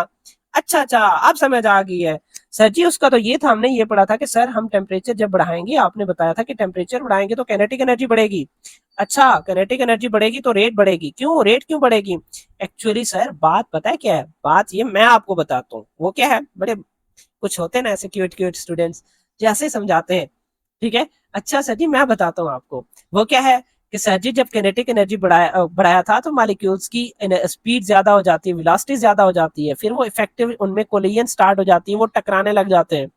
अच्छा अच्छा, अब समझ आ गई है। सर जी उसका तो ये था, हमने ये पढ़ा था कि सर हम टेम्परेचर जब बढ़ाएंगे, आपने बताया था कि टेम्परेचर बढ़ाएंगे तो काइनेटिक एनर्जी बढ़ेगी। अच्छा, काइनेटिक एनर्जी बढ़ेगी तो रेट बढ़ेगी, क्यों रेट क्यों बढ़ेगी? एक्चुअली सर बात पता है क्या है? बात ये मैं आपको बताता हूँ, वो क्या है, बड़े कुछ होते हैं ना ऐसे क्यूट क्यूट स्टूडेंट्स, जैसे समझाते हैं। ठीक है, अच्छा सर जी मैं बताता हूँ आपको, वो क्या है, कि सर जी जब काइनेटिक एनर्जी बढ़ाया था तो मॉलिक्यूल्स की स्पीड ज्यादा हो जाती है, वेलोसिटी ज्यादा हो जाती है, फिर वो इफेक्टिव उनमें कोलिजन स्टार्ट हो जाती है, वो टकराने लग जाते हैं।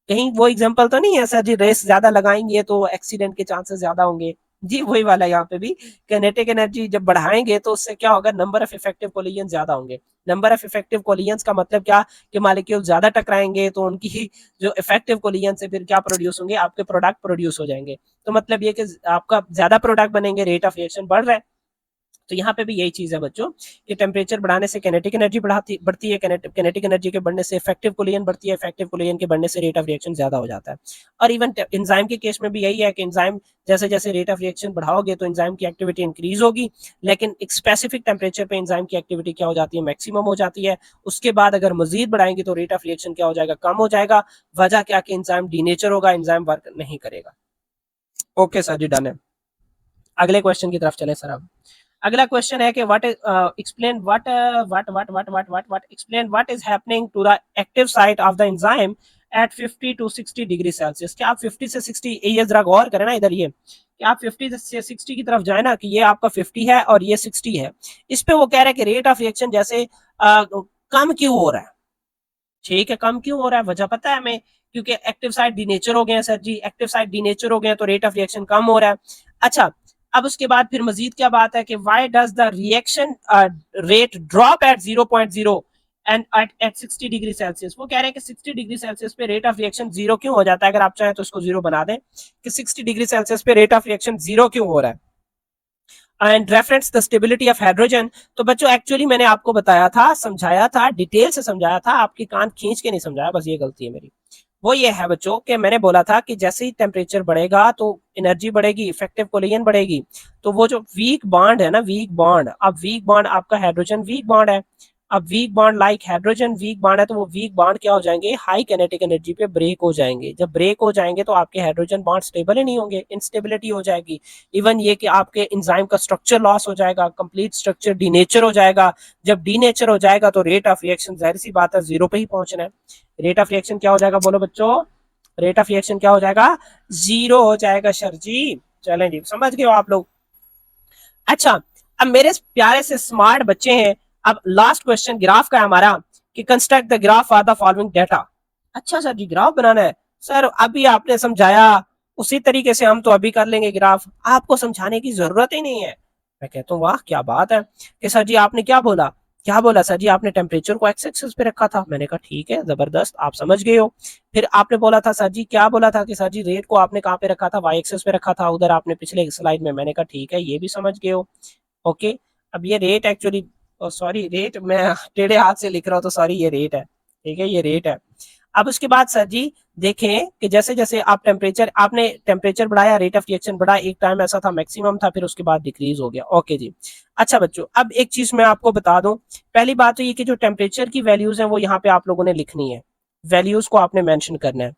कहीं वो एग्जांपल तो नहीं है सर जी, रेस ज्यादा लगाएंगे तो एक्सीडेंट के चांसेस ज्यादा होंगे? जी वही वाला यहाँ पे भी, काइनेटिक एनर्जी जब बढ़ाएंगे तो उससे क्या होगा? नंबर ऑफ इफेक्टिव कोलिजन ज्यादा होंगे। नंबर ऑफ इफेक्टिव कोलिजन का मतलब क्या, कि मॉलिक्यूल ज्यादा टकराएंगे तो उनकी जो इफेक्टिव कोलिजन से फिर क्या प्रोड्यूस होंगे? आपके प्रोडक्ट प्रोड्यूस हो जाएंगे। तो मतलब ये कि आपका ज्यादा प्रोडक्ट बनेंगे, रेट ऑफ रिएक्शन बढ़ रहा है। तो यहाँ पे भी यही चीज है बच्चों, कि टेम्परेचर बढ़ाने से काइनेटिक एनर्जी बढ़ती है, काइनेटिक एनर्जी के बढ़ने से इफेक्टिव कोलिजन बढ़ती है, इफेक्टिव कोलिजन के बढ़ने से रेट ऑफ रिएक्शन ज्यादा हो जाता है। और इवन एंजाइम के केस में भी यही है, कि एंजाइम जैसे जैसे रेट ऑफ रिएक्शन बढ़ाओगे तो एंजाइम की एक्टिविटी इंक्रीज होगी, लेकिन एक स्पेसिफिक टेम्परेचर पे एंजाइम की एक्टिविटी क्या हो जाती है? मैक्सिमम हो जाती है। उसके बाद अगर मजीद बढ़ाएंगे तो रेट ऑफ रिएक्शन क्या हो जाएगा? कम हो जाएगा। वजह क्या, कि एंजाइम डीनेचर होगा, एंजाइम वर्क नहीं करेगा। ओके सर जी, डन है। अगले क्वेश्चन की तरफ चले सर। अब अगला क्वेश्चन है कि what is explain what what what what what what what explain what is happening to the active site of the enzyme at 50 to 60 degree Celsius. क्या आप 50 से 60, ये जरा गौर करें ना इधर, ये कि आप 50 से 60 की तरफ जाए ना, कि ये आपका 50 है और ये 60 है। इस पे वो कह रहे हैं कि रेट ऑफ रिएक्शन जैसे कम क्यों हो रहा है, ठीक है, कम क्यों हो रहा है, वजह पता है हमें, क्योंकि एक्टिव साइट डीनेचर हो गए हैं सर जी, एक्टिव साइट डीनेचर हो गए हैं तो रेट ऑफ रिएक्शन कम हो रहा है। अच्छा, अब उसके बाद फिर मजीद क्या बात है कि why does the reaction rate drop at 0.0 and at 60 degree Celsius. वो कह रहे हैं कि 60 डिग्री सेल्सियस पे रेट ऑफ रिएक्शन जीरो क्यों हो जाता है। अगर आप चाहें तो उसको जीरो बना दें कि 60 डिग्री सेल्सियस पे रेट ऑफ रिएक्शन जीरो क्यों हो रहा है। And reference the stability of hydrogen. तो बच्चों एक्चुअली मैंने आपको बताया था, समझाया था, डिटेल से समझाया था, आपके कान खींच के नहीं समझाया, बस ये गलती है मेरी। वो ये है बच्चों कि मैंने बोला था कि जैसे ही टेम्परेचर बढ़ेगा तो एनर्जी बढ़ेगी, इफेक्टिव कोलिजन बढ़ेगी। तो वो जो वीक बॉन्ड है ना, वीक बॉन्ड, अब वीक बॉन्ड आपका हाइड्रोजन वीक बॉन्ड है, अब weak bond like hydrogen weak bond है, तो वो वीक बॉन्ड क्या हो जाएंगे, हाई काइनेटिक एनर्जी पे ब्रेक हो जाएंगे। जब ब्रेक हो जाएंगे तो आपके हाइड्रोजन बॉन्ड स्टेबल ही नहीं होंगे, इंस्टेबिलिटी हो जाएगी। इवन ये कि आपके एंजाइम का स्ट्रक्चर लॉस हो जाएगा, कंप्लीट स्ट्रक्चर डीनेचर हो जाएगा। जब डीनेचर हो जाएगा तो रेट ऑफ रिएक्शन जाहिर सी बात है जीरो पे ही पहुंचना है। रेट ऑफ रिएक्शन क्या हो जाएगा, बोलो बच्चों, रेट ऑफ रिएक्शन क्या हो जाएगा, जीरो हो जाएगा सर जी। चलें जी, समझ गए हो आप लोग। अच्छा, अब मेरे प्यारे से स्मार्ट बच्चे हैं, अब लास्ट क्वेश्चन ग्राफ का है हमारा, कि construct the graph for the following data. अच्छा सर जी, ग्राफ बनाना है सर, अभी आपने समझाया उसी तरीके से हम तो अभी कर लेंगे ग्राफ, आपको समझाने की जरूरत ही नहीं है। मैं कहता हूँ वाह क्या बात है, कि सर जी आपने क्या बोला, क्या बोला सर जी, आपने टेम्परेचर को एक्स एक्सिस पे रखा था। मैंने कहा ठीक है, जबरदस्त, आप समझ गए हो। फिर आपने बोला था सर जी, क्या बोला था कि सर जी रेट को आपने कहाँ पे रखा था, वाई एक्सिस पे रखा था उधर आपने पिछले स्लाइड में। मैंने कहा ठीक है, ये भी समझ गए हो। ओके, अब ये रेट एक्चुअली, सॉरी रेट मैं टेढ़े हाथ से लिख रहा हूँ तो सॉरी, ये रेट है, ठीक है, ये रेट है। अब उसके बाद सर जी देखें कि जैसे जैसे आप टेम्परेचर, आपने टेम्परेचर बढ़ाया, रेट ऑफ रिएक्शन बढ़ा, एक टाइम ऐसा था मैक्सिमम था, फिर उसके बाद डिक्रीज हो गया। ओके जी। अच्छा बच्चों, अब एक चीज मैं आपको बता दूं, पहली बात तो ये कि जो टेम्परेचर की वैल्यूज है वो यहाँ पे आप लोगों ने लिखनी है, वैल्यूज को आपने मेंशन करना है।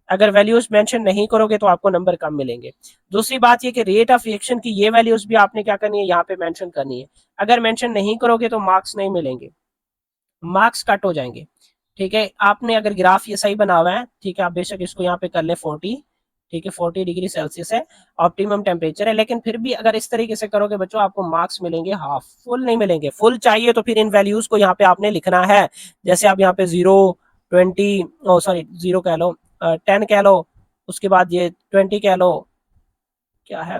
अगर वैल्यूज मेंशन नहीं करोगे तो आपको नंबर कम मिलेंगे। दूसरी बात ये कि रेट ऑफ रिएक्शन की ये वैल्यूज भी आपने क्या करनी है, यहाँ पे मेंशन करनी है। अगर मेंशन नहीं करोगे तो मार्क्स नहीं मिलेंगे, मार्क्स कट हो जाएंगे। ठीक है, आपने अगर ग्राफ ये सही बना हुआ है, ठीक है, आप बेशक इसको यहाँ पे कर ले 40, ठीक है, 40 डिग्री सेल्सियस है, ऑप्टिमम टेम्परेचर है, लेकिन फिर भी अगर इस तरीके से करोगे बच्चों आपको मार्क्स मिलेंगे हाफ, फुल नहीं मिलेंगे। फुल चाहिए तो फिर इन वैल्यूज को यहाँ पे आपने लिखना है, जैसे आप यहाँ पे 0, 20, ओ सॉरी 0 कह लो, 10 कह लो, उसके बाद ये 20 कह लो, क्या है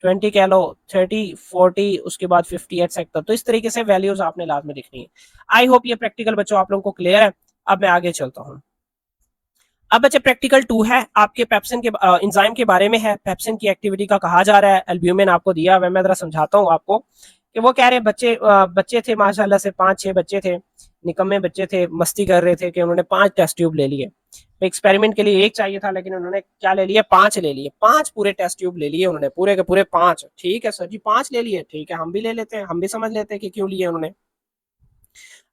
20 कह लो, 30, 40, उसके बाद 50 एटसेट्रा। तो इस तरीके से वैल्यूज आपने लास्ट में लिखनी है। आई होप ये प्रैक्टिकल बच्चों आप लोगों को क्लियर है। अब मैं आगे चलता हूँ। अब बच्चे प्रैक्टिकल 2 है आपके पेप्सिन के एंजाइम के बारे में है, पेप्सिन की एक्टिविटी का कहा जा रहा है, एल्ब्यूमिन आपको दिया हुआ है। मैं जरा समझाता हूँ आपको कि वो कह रहे बच्चे बच्चे थे माशाल्लाह से 5-6 बच्चे थे, निकम्मे बच्चे थे, मस्ती कर रहे थे कि उन्होंने 5 टेस्ट ट्यूब ले लिए। एक्सपेरिमेंट के लिए एक चाहिए था लेकिन उन्होंने क्या ले लिए, 5 ले लिए, 5 पूरे टेस्ट ट्यूब ले लिए उन्होंने, पूरे के पूरे 5। ठीक है सर जी 5 ले लिए, ठीक है, हम भी ले लेते हैं, हम भी समझ लेते हैं कि क्यों लिए उन्होंने।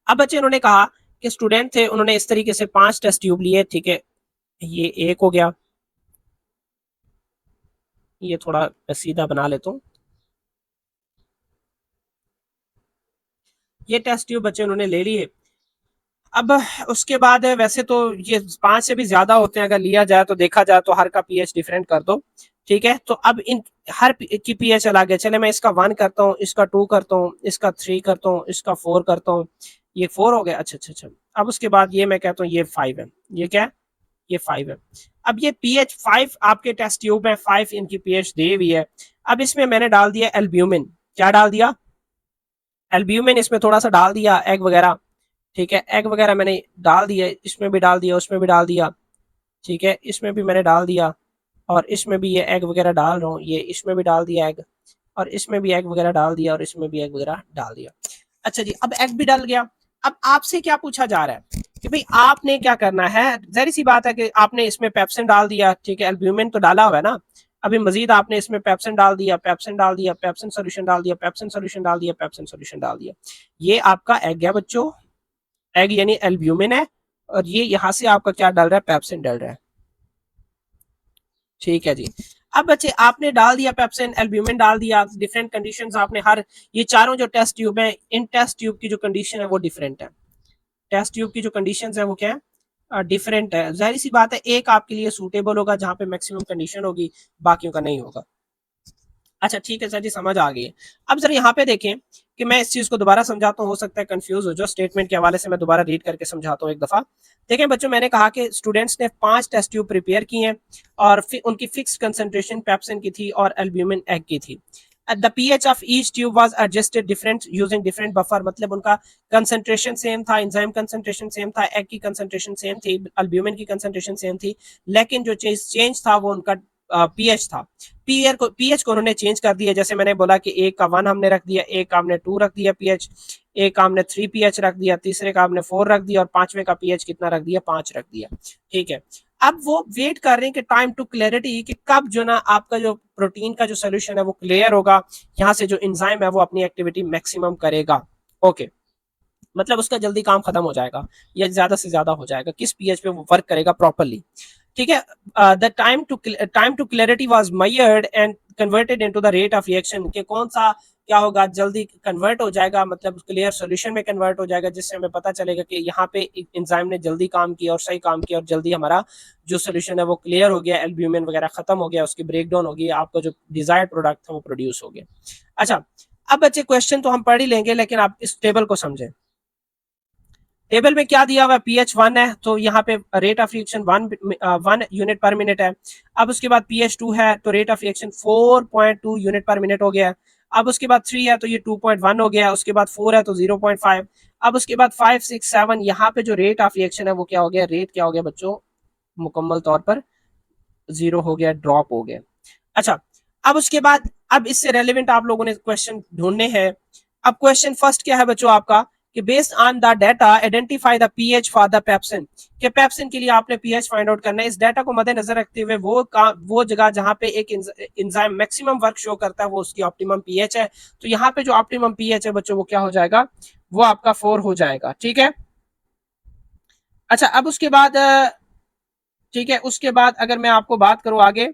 अब बच्चे उन्होंने कहा कि स्टूडेंट थे, उन्होंने इस तरीके से 5 टेस्ट ट्यूब लिए, ठीक है, ये एक हो गया, ये थोड़ा सीधा बना लेता हूँ, ये टेस्ट ट्यूब बच्चे उन्होंने ले लिए। अब उसके बाद वैसे तो ये 5 से भी ज्यादा होते हैं, अगर लिया जाए तो, देखा जाए तो हर का पीएच डिफरेंट कर दो, ठीक है। तो अब इन हर की पीएच अलग है, चले मैं इसका 1 करता हूँ, इसका 2 करता हूँ, इसका 3 करता हूँ, इसका 4 करता हूँ, ये 4 हो गया। अच्छा अच्छा अच्छा, अब उसके बाद ये मैं कहता हूँ ये 5 है, ये क्या है, ये 5 है। अब ये पीएच 5 आपके टेस्ट ट्यूब में 5 इनकी पीएच दी हुई है। अब इसमें मैंने डाल दिया एल्ब्यूमिन, क्या डाल दिया, एल्ब्यूमिन इसमें थोड़ा सा डाल दिया, एग वगैरह, ठीक है, एग वगैरह मैंने डाल दिया, इसमें भी डाल दिया, उसमें भी डाल दिया, ठीक है, इसमें भी मैंने डाल दिया, और इसमें भी ये एग वगैरह डाल रहा हूँ, ये इसमें भी डाल दिया एग, और इसमें भी एग वगैरह डाल दिया, और इसमें भी एग वगैरह डाल दिया। अच्छा जी, अब एग भी डल गया। अब आपसे क्या पूछा जा रहा है कि भाई आपने क्या करना है, जाहिर सी बात है कि आपने इसमें पेप्सिन डाल दिया, ठीक है, एल्ब्यूमिन तो डाला हुआ है ना, अभी मजीद आपने इसमें पेप्सिन डाल दिया, पेप्सिन डाल दिया, पेप्सिन सोल्यूशन डाल दिया, पेप्सिन सोल्यूशन डाल दिया, पेप्सिन सोल्यूशन डाल दिया। ये आपका एग है बच्चों, एग यानी एल्ब्यूमिन है, और ये यहाँ से आपका क्या डल रहा है, पेप्सिन डल रहा है, ठीक है जी। अब बच्चे आपने डाल दिया पेप्सिन, एल्ब्यूमिन डाल दिया, डिफरेंट कंडीशंस आपने हर, ये चारों जो टेस्ट ट्यूब है, इन टेस्ट ट्यूब की जो कंडीशन है वो डिफरेंट है। टेस्ट ट्यूब की जो कंडीशंस है वो क्या है, डिफरेंट है, जाहिर सी बात है एक आपके लिए सूटेबल होगा जहां पे मैक्सिमम कंडीशन होगी, बाकियों का नहीं होगा। अच्छा ठीक है सर जी, समझ आ गई है। अब सर यहाँ पे देखें कि मैं इस चीज को दोबारा समझाता हूँ, हो सकता है कंफ्यूज हो जो स्टेटमेंट के हवाले से, मैं दोबारा रीड करके समझाता हूँ एक दफा। देखें बच्चों, मैंने कहा कि स्टूडेंट्स ने 5 टेस्ट ट्यूब प्रिपेयर किए हैं और उनकी फिक्स कंसंट्रेशन पेप्सिन की थी और एल्ब्यूमिन एग की थी। The pH of each tube was adjusted different using different buffer, मतलब उनका कंसंट्रेशन सेम था, एंजाइम कंसंट्रेशन सेम था, एग की कंसंट्रेशन सेम थी, एल्ब्यूमिन की कंसंट्रेशन सेम थी, लेकिन जो चीज चेंज था वो उनका पीएच था। पीएच को उन्होंने चेंज कर दिया, जैसे मैंने बोला कि एक का 1 हमने रख दिया, एक का हमने 2 रख दिया पीएच, एक का हमने 3 पीएच रख दिया, तीसरे का हमने 4 रख दिया और पांचवे का पीएच कितना रख दिया, 5 रख दिया। ठीक है, अब वो वेट कर रहे हैं कि टाइम टू क्लैरिटी, कि कब जो ना आपका जो प्रोटीन का जो सोल्यूशन है वो क्लियर होगा, यहाँ से जो एंजाइम है वो अपनी एक्टिविटी मैक्सिमम करेगा। ओके, मतलब उसका जल्दी काम खत्म हो जाएगा या ज्यादा से ज्यादा हो जाएगा, किस पीएच पे वो वर्क करेगा प्रॉपरली। ठीक है, the time to clarity was measured and converted into the rate of reaction, कि कौन सा क्या होगा, जल्दी कन्वर्ट हो जाएगा, मतलब क्लियर सॉल्यूशन में कन्वर्ट हो जाएगा, जिससे हमें पता चलेगा कि यहाँ पे एंजाइम ने जल्दी काम किया और सही काम किया और जल्दी हमारा जो सोल्यूशन है वो क्लियर हो गया, एल्ब्यूमिन वगैरह खत्म हो गया, उसकी ब्रेक डाउन हो गई, आपका जो डिजायर्ड प्रोडक्ट था वो प्रोड्यूस हो गया। अच्छा, अब बच्चे क्वेश्चन तो हम पढ़ ही लेंगे, लेकिन आप इस टेबल को समझें। टेबल में क्या दिया हुआ है, पीएच 1 है तो यहाँ पे रेट ऑफ रिएक्शन 1 यूनिट पर मिनट है। अब उसके बाद पीएच 2 है तो रेट ऑफ रिएक्शन 4.2 यूनिट पर मिनट हो गया है। अब उसके बाद 3 है तो ये 2.1 हो गया, उसके बाद 4 है तो 0.5। अब उसके बाद 5 6 7 यहाँ पे जो रेट ऑफ रिएक्शन है वो क्या हो गया, रेट क्या हो गया बच्चों, मुकम्मल तौर पर 0 हो गया, ड्रॉप हो गया। अच्छा, अब उसके बाद अब इससे रेलिवेंट आप लोगों ने क्वेश्चन ढूंढने हैं। अब क्वेश्चन फर्स्ट क्या है बच्चों आपका, कि based on the data identify the pH for the pepsin, कि पेप्सिन के लिए आपने पीएच फाइंड आउट करना है। इस डाटा को मद्देनजर रखते हुए वो जगह जहां पे एक एंजाइम मैक्सिमम वर्क शो करता है वो उसकी ऑप्टिमम पीएच है। तो यहाँ पे जो ऑप्टिमम पीएच है बच्चों वो क्या हो जाएगा, वो आपका 4 हो जाएगा। ठीक है, अच्छा अब उसके बाद ठीक है, उसके बाद अगर मैं आपको बात करूं आगे,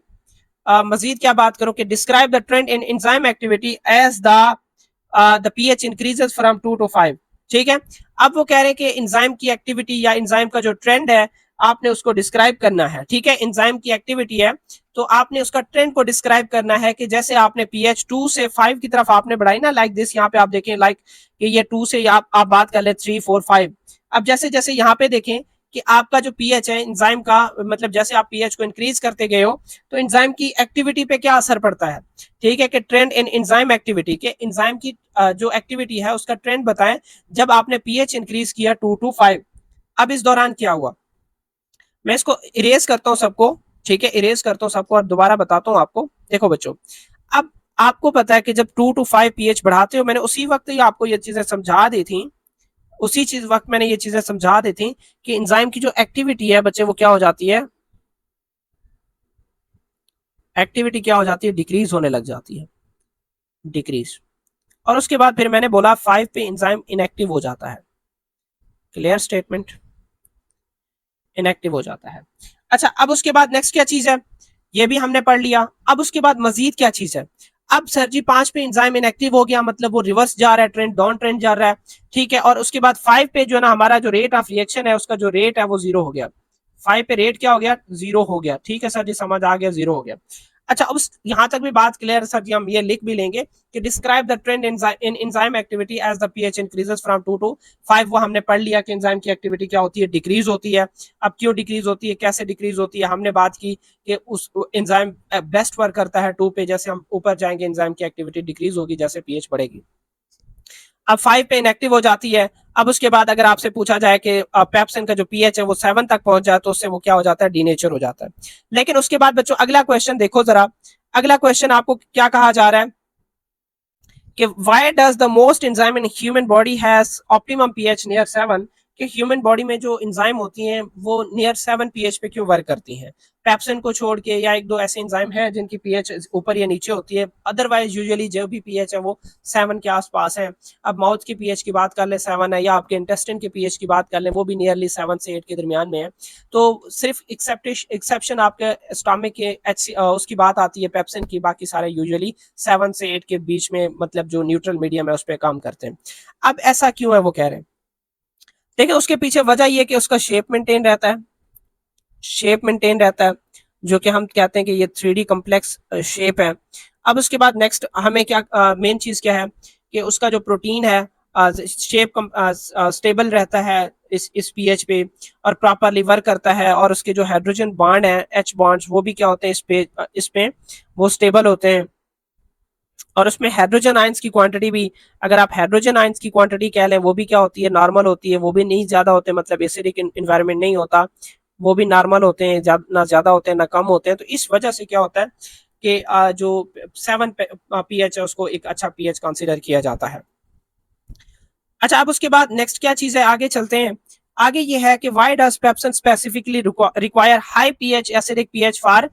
मजीद क्या बात करूं कि describe the trend in enzyme activity as the pH increases from 2 to 5। ठीक है, अब वो कह रहे हैं कि एंजाइम की एक्टिविटी या एंजाइम का जो ट्रेंड है आपने उसको डिस्क्राइब करना है। ठीक है, एंजाइम की एक्टिविटी है तो आपने उसका ट्रेंड को डिस्क्राइब करना है, कि जैसे आपने पीएच 2 से 5 की तरफ आपने बढ़ाई ना, लाइक दिस, यहाँ पे आप देखें लाइक कि ये 2 से आप बात कर ले 3 4 5। अब जैसे जैसे यहाँ पे देखें कि आपका जो पीएच है एंजाइम का, मतलब जैसे आप पीएच को इंक्रीज करते गए हो तो एंजाइम की एक्टिविटी पे क्या असर पड़ता है। ठीक है, कि ट्रेंड इन एंजाइम एक्टिविटी, के एंजाइम की जो एक्टिविटी है उसका ट्रेंड बताएं जब आपने पीएच इंक्रीज किया 2 to 5। अब इस दौरान क्या हुआ, मैं इसको इरेज करता हूं सबको। ठीक है, इरेज करता हूं सबको और दोबारा बताता हूं आपको। देखो बच्चों, अब आपको पता है कि जब 2 to 5 पीएच बढ़ाते हो, मैंने उसी वक्त ही आपको ये चीजें समझा दी थी, उसी चीज वक्त मैंने ये चीजें समझा दी थी कि एंजाइम की जो एक्टिविटी है बच्चे वो क्या हो जाती है, एक्टिविटी क्या हो जाती है, डिक्रीज होने लग जाती है, डिक्रीज। और उसके बाद फिर मैंने बोला 5 पे एंजाइम इनएक्टिव हो जाता है, क्लियर स्टेटमेंट, इनएक्टिव हो जाता है। अच्छा, अब उसके बाद नेक्स्ट क्या चीज है, ये भी हमने पढ़ लिया। अब उसके बाद मजीद क्या चीज है, अब सर जी 5 पे एंजाइम इनएक्टिव हो गया, मतलब वो रिवर्स जा रहा है, ट्रेंड डाउन ट्रेंड जा रहा है। ठीक है, और उसके बाद 5 पे जो है ना हमारा जो रेट ऑफ रिएक्शन है उसका जो रेट है वो 0 हो गया। 5 पे रेट क्या हो गया, 0 हो गया। ठीक है सर जी, समझ आ गया, 0 हो गया। अच्छा, अब यहां तक भी बात क्लियर सर जी, हम ये लिख भी लेंगे कि describe the trend in enzyme activity as the pH increases from 2 to 5। वो हमने पढ़ लिया कि एंजाइम की एक्टिविटी क्या होती है, डिक्रीज होती है। अब क्यों डिक्रीज होती है, कैसे डिक्रीज होती है, हमने बात की कि उस एंजाइम बेस्ट वर्क करता है 2 पे, जैसे हम ऊपर जाएंगे एंजाइम की एक्टिविटी डिक्रीज होगी जैसे पीएच बढ़ेगी। अब 5 पे इनएक्टिव हो जाती है। अब उसके बाद अगर आपसे पूछा जाए कि पेप्सिन का जो पीएच है वो 7 तक पहुंच जाए तो उससे वो क्या हो जाता है, डीनेचर हो जाता है। लेकिन उसके बाद बच्चों अगला क्वेश्चन देखो जरा, अगला क्वेश्चन आपको क्या कहा जा रहा है कि why does the most enzyme in human body has optimum pH near 7, कि ह्यूमन बॉडी में जो एंजाइम होती हैं वो नियर 7 पीएच पे क्यों वर्क करती हैं, पेप्सिन को छोड़ के, या एक दो ऐसे एंजाइम हैं जिनकी पीएच ऊपर या नीचे होती है, अदरवाइज यूजुअली जो भी पीएच है वो 7 के आसपास है। अब माउथ की पीएच की बात कर ले 7 है, या आपके इंटेस्टाइन के पीएच की बात कर ले वो भी नियरली 7 से 8 के दरमियान में है। तो सिर्फ एक्सेप्शन आपके स्टमक के उसकी बात आती है पेप्सिन की, बाकी सारे यूजुअली 7 से 8 के बीच में, मतलब जो न्यूट्रल मीडियम है उस पर काम करते हैं। अब ऐसा क्यों है वो कह रहे हैं, देखिए उसके पीछे वजह ये कि उसका शेप मेंटेन रहता है। शेप मेंटेन रहता है, जो कि हम कहते हैं कि ये 3D कॉम्प्लेक्स शेप है। अब उसके बाद नेक्स्ट हमें क्या मेन चीज क्या है कि उसका जो प्रोटीन है शेप स्टेबल रहता है इस पीएच पे और प्रॉपरली वर्क करता है, और उसके जो हाइड्रोजन बॉन्ड है एच बॉन्ड्स वो भी क्या होते हैं इस पे वो स्टेबल होते हैं। और उसमें हाइड्रोजन आयंस की क्वांटिटी भी, अगर आप हाइड्रोजन आयंस की क्वांटिटी कह लें, वो भी क्या होती है, नॉर्मल होती है, वो भी नहीं ज्यादा होते, मतलब एसिडिक इन्वायरमेंट नहीं होता, वो भी नॉर्मल होते हैं, ना ज्यादा होते हैं ना कम होते हैं। तो इस वजह से क्या होता है कि जो 7 पीएच है उसको एक अच्छा पीएच कंसिडर किया जाता है। अच्छा, अब उसके बाद नेक्स्ट क्या चीज है, आगे चलते हैं। आगे ये है कि why does pepsin specifically require high pH acidic pH for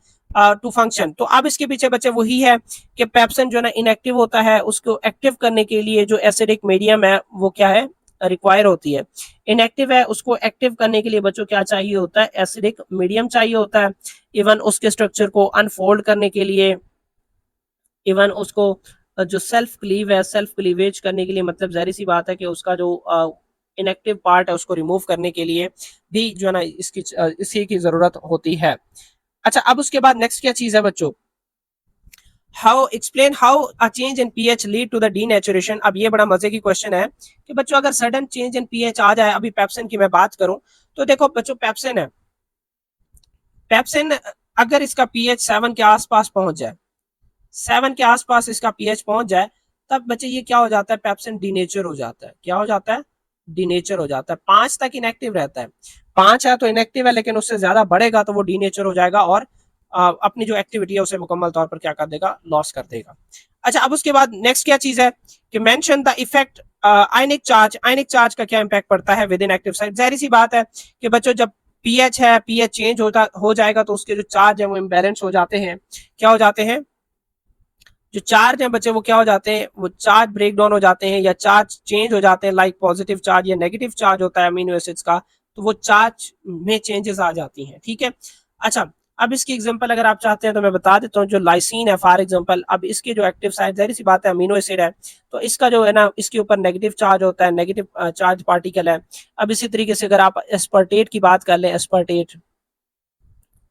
to function. तो अब इसके पीछे बच्चे वही है कि पेप्सन जो है ना इनएक्टिव होता है, उसको एक्टिव करने के लिए जो एसिडिक मीडियम है वो क्या है, रिक्वायर होती है। इनएक्टिव है, उसको एक्टिव करने के लिए बच्चों क्या चाहिए होता है, एसिडिक मीडियम चाहिए होता है। इवन उसके स्ट्रक्चर को अनफोल्ड करने के लिए, इवन उसको जो सेल्फ क्लीव है, सेल्फ क्लीवेज करने के लिए, मतलब जाहिर सी बात है कि उसका जो इनएक्टिव पार्ट है उसको रिमूव करने के लिए भी जो है ना इसी की जरूरत होती है। अच्छा, अब उसके बाद नेक्स्ट क्या चीज है बच्चों, how explain how a change in pH lead to the denaturation. अब ये बड़ा मजे की क्वेश्चन है कि बच्चों अगर सडन चेंज इन पीएच आ जाए, अभी पेप्सिन की मैं बात करूं तो देखो बच्चों, पेप्सिन है, पेप्सिन अगर इसका पीएच 7 के आसपास पहुंच जाए, 7 के आसपास इसका पीएच पहुंच जाए, तब बच्चे ये क्या हो जाता है, पेप्सिन डीनेचर हो जाता है। क्या हो जाता है, डीनेचर हो जाता है। 5 तक इनएक्टिव रहता है, 5 है तो इनएक्टिव है, लेकिन उससे ज्यादा बढ़ेगा तो वो डीनेचर हो जाएगा और अपनी जो एक्टिविटी है उसे मुकम्मल तौर पर क्या कर देगा, लॉस कर देगा। अच्छा, अब उसके बाद नेक्स्ट क्या चीज है कि mention the effect ionic charge. Ionic charge का क्या इंपैक्ट पड़ता है विद इन एक्टिव साइट। जाहिर सी बात है कि बच्चों जब पीएच है, पीएच चेंज हो जाएगा तो उसके जो चार्ज है वो इम्बेलेंस हो जाते हैं। क्या हो जाते हैं, जो चार्ज है बच्चे वो क्या हो जाते हैं, वो चार्ज ब्रेक डाउन हो जाते हैं या चार्ज चेंज हो जाते हैं, लाइक पॉजिटिव चार्ज या नेगेटिव चार्ज होता है अमीनो एसिड्स का, तो वो चार्ज में चेंजेस आ जाती हैं। ठीक है। अच्छा, अब इसकी एग्जांपल अगर आप चाहते हैं तो मैं बता देता हूँ, जो लाइसिन है फॉर एग्जांपल, अब इसके जो एक्टिव साइट, जाहिर सी बात है अमीनो एसिड है, तो इसका जो है ना इसके ऊपर नेगेटिव चार्ज होता है, नेगेटिव चार्ज पार्टिकल है। अब इसी तरीके से अगर आप एस्पर्टेट की बात कर लें,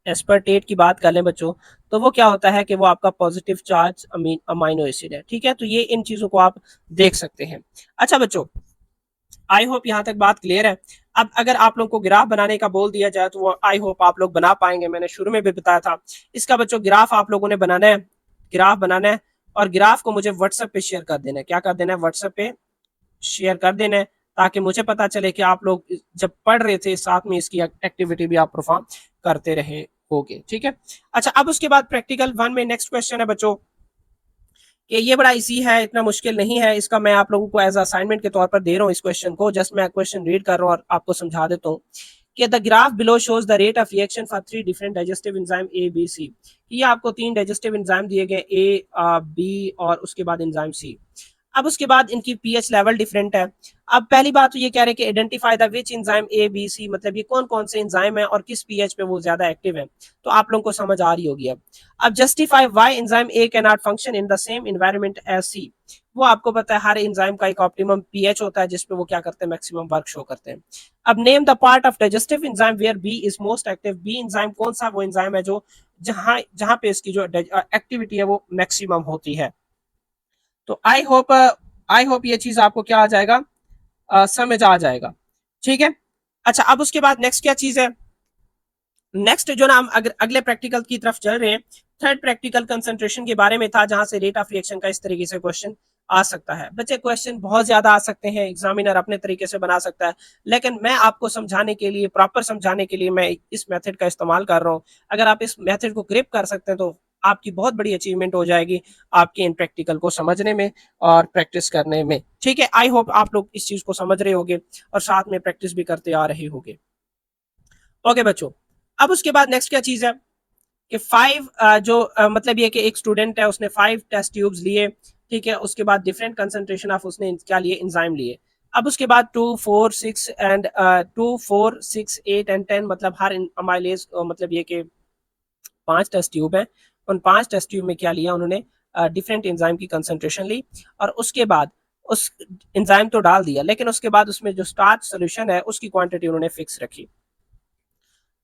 एस्पर्टेट की बात कर लें बच्चों, तो वो क्या होता है कि वो आपका पॉजिटिव चार्ज अमाइनो एसिड है। ठीक है, तो ये इन चीजों को आप देख सकते हैं। अच्छा बच्चों, आई होप यहाँ तक बात क्लियर है। अब अगर आप लोग को ग्राफ बनाने का बोल दिया जाए तो वो आई होप आप लोग बना पाएंगे। मैंने शुरू में भी बताया था इसका बच्चों, ग्राफ आप लोगों ने बनाना है, ग्राफ बनाना है, और ग्राफ को मुझे व्हाट्सएप पे शेयर कर देना है। क्या कर देना है, व्हाट्सएप पे शेयर कर देना है, ताकि मुझे पता चले कि आप लोग जब पढ़ रहे थे साथ में इसकी एक्टिविटी भी आप परफॉर्म करते रहे होगे। ठीक है। अच्छा, अब उसके बाद प्रैक्टिकल 1 में नेक्स्ट क्वेश्चन है बच्चों कि ये बड़ा इजी है, इतना मुश्किल नहीं है, इसका मैं आप लोगों को एज असाइनमेंट के तौर पर दे रहा हूँ। इस क्वेश्चन को जस्ट मैं क्वेश्चन रीड कर रहा हूँ और आपको समझा देता हूँ कि the graph below shows the rate of reaction for 3 different digestive enzyme A B C. ये आपको 3 डाइजेस्टिव एंजाइम दिए गए, ए बी और उसके बाद एंजाइम सी। अब उसके बाद इनकी पीएच लेवल डिफरेंट है। अब पहली बात तो ये कह रहे हैं कि identify the which enzyme A B C, मतलब ये कौन कौन से एंजाइम है और किस पीएच पे वो ज्यादा एक्टिव है। तो आप लोगों को समझ आ रही होगी। अब justify why enzyme A can not function in the same environment as C. वो आपको पता है हर एंजाइम का एक ऑप्टिमम पीएच होता है जिसपे वो क्या करते हैं, मैक्सिमम वर्क शो करते हैं। अब name the part of digestive enzyme where B is most active. B enzyme कौन सा वो एंजाइम है जो जहां जहां पे इसकी जो एक्टिविटी है वो मैक्सिमम होती है। तो आई होप ये चीज आपको क्या आ जाएगा, समझ आ जाएगा। ठीक है। अच्छा, अब उसके बाद नेक्स्ट क्या चीज है, नेक्स्ट जो ना हम अगर अगले प्रैक्टिकल की तरफ चल रहे हैं, थर्ड प्रैक्टिकल कंसंट्रेशन के बारे में था, जहां से रेट ऑफ रिएक्शन का इस तरीके से क्वेश्चन आ सकता है। बच्चे क्वेश्चन बहुत ज्यादा आ सकते हैं, एग्जामिनर अपने तरीके से बना सकता है, लेकिन मैं आपको समझाने के लिए, प्रॉपर समझाने के लिए मैं इस मेथड का इस्तेमाल कर रहा हूँ। अगर आप इस मेथड को ग्रिप कर सकते हैं तो आपकी बहुत बड़ी अचीवमेंट हो जाएगी आपके इन प्रैक्टिकल को समझने में और प्रैक्टिस करने में। ठीक है, आई होप आप लोग इस चीज को समझ रहे होंगे और साथ में प्रैक्टिस भी करते आ रहे होंगे। ओके बच्चों, अब उसके बाद नेक्स्ट क्या चीज है कि 5 जो मतलब ये कि एक स्टूडेंट है, उसने 5 टेस्ट ट्यूब्स लिए। ठीक है, उसके बाद डिफरेंट कंसंट्रेशन ऑफ उसने क्या लिए, एंजाइम लिए। अब उसके बाद 2 4 6 एंड 2 4 6 8 एंड 10, मतलब हर अमाइलेज मतलब ये कि 5 टेस्ट ट्यूब है, उन 5 टेस्ट ट्यूब में क्या लिया उन्होंने, डिफरेंट एंजाइम की कंसंट्रेशन ली, और उसके बाद उस एंजाइम तो डाल दिया, लेकिन उसके बाद उसमें जो स्टार्च सोल्यूशन है उसकी क्वांटिटी उन्होंने फिक्स रखी।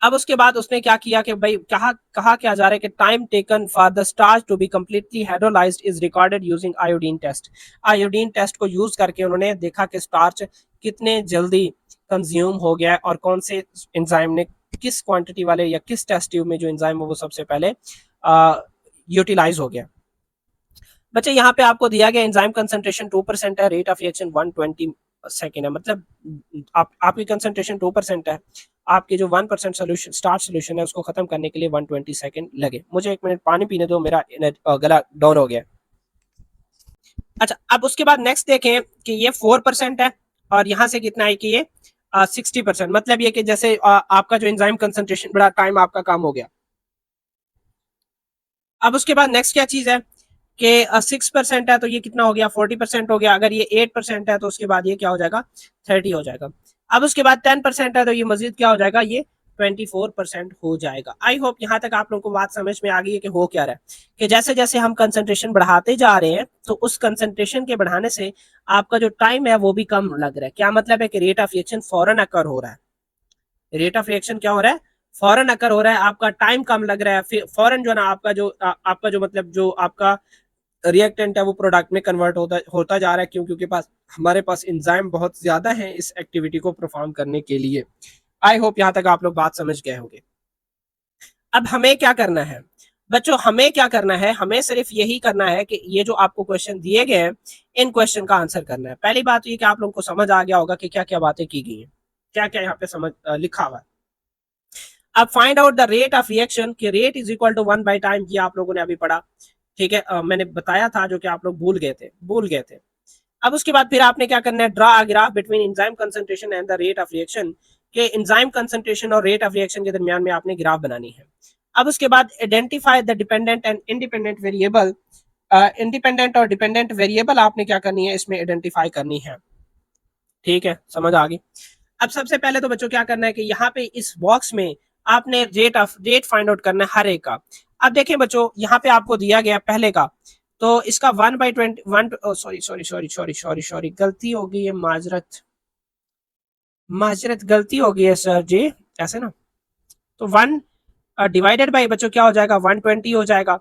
अब उसके बाद उसने क्या किया कि भाई कहा क्या जा रहा है कि time taken for the starch to be completely hydrolyzed is recorded using iodine test. Iodine test को यूज करके उन्होंने देखा कि स्टार्च कितने जल्दी कंज्यूम हो गया और कौन से एंजाइम ने किस क्वांटिटी वाले या किस टेस्ट ट्यूब में जो एंजाइम है वो सबसे पहले यूटिलाइज हो गया। बच्चे यहाँ पे आपको दिया गया एंजाइम कंसंट्रेशन 2% है, रेट ऑफ रिएक्शन 120 सेकेंड है, मतलब आपकी कंसंट्रेशन 2% है, आपके जो 1% सोल्यूशन स्टार्च सोल्यूशन है उसको खत्म करने के लिए 120 सेकेंड लगे। मुझे 1 मिनट पानी पीने दो, मेरा गला डाउन हो गया। अच्छा, अब उसके बाद नेक्स्ट देखें कि ये 4% है और यहाँ से कितना है कि ये 60%, मतलब ये कि जैसे आपका जो एंजाइम कंसंट्रेशन बड़ा टाइम आपका काम हो गया। अब उसके बाद नेक्स्ट क्या चीज है कि 6% है तो ये कितना हो गया 40% हो गया। अगर ये 8% है तो उसके बाद ये क्या हो जाएगा 30 हो जाएगा। अब उसके बाद 10% है तो ये मजीद क्या हो जाएगा ये 24% हो जाएगा। आई होप यहाँ तक आप लोगों को बात समझ में आ गई है कि हो क्या रहा है कि जैसे जैसे हम कंसंट्रेशन बढ़ाते जा रहे हैं तो उस कंसंट्रेशन के बढ़ाने से आपका जो टाइम है वो भी कम लग रहा है। क्या मतलब है कि रेट ऑफ रिएक्शन फौरन अकर हो रहा है। रेट ऑफ रिएक्शन क्या हो रहा है फौरन अकर हो रहा है, आपका टाइम कम लग रहा है, फिर फौरन जो है ना आपका जो मतलब जो आपका रिएक्टेंट है वो प्रोडक्ट में कन्वर्ट होता जा रहा है। क्यों? क्योंकि पास हमारे पास एंजाइम बहुत ज्यादा है इस एक्टिविटी को परफॉर्म करने के लिए। आई होप यहाँ तक आप लोग बात समझ गए होंगे। अब हमें क्या करना है बच्चों, हमें क्या करना है, हमें सिर्फ यही करना है कि ये जो आपको क्वेश्चन दिए गए हैं इन क्वेश्चन का आंसर करना है। पहली बात तो ये कि आप लोगों को समझ आ गया होगा कि क्या क्या बातें की गई हैं, क्या क्या यहाँ पे समझ लिखा हुआ है। अब find out the rate of reaction कि रेट इज इक्वल टू 1/टाइम, ये आप लोगों ने अभी पढ़ा, ठीक है। मैंने बताया था जो कि आप लोग भूल गए थे। अब उसके बाद फिर आपने क्या करना है, draw a graph between enzyme concentration and the rate of reaction, के एंजाइम कंसंट्रेशन और रेट ऑफ रिएक्शन के दरमियान में आपने ग्राफ बनानी है। अब उसके बाद identify the dependent and independent variable, independent और डिपेंडेंट वेरिएबल आपने क्या करनी है इसमें आइडेंटिफाई करनी है। ठीक है, समझ आ गई। अब सबसे पहले तो बच्चों क्या करना है कि यहाँ पे इस बॉक्स में आपने रेट फाइंड आउट करना है हर एक का। अब देखें बच्चों, यहाँ पे आपको दिया गया पहले का, तो इसका 1/21, sorry sorry sorry sorry sorry sorry गलती हो गई है, माजरत माजरत गलती हो गई है सर जी, ऐसे ना। तो 1 डिवाइडेड बाई बच्चों क्या हो जाएगा 120 हो जाएगा।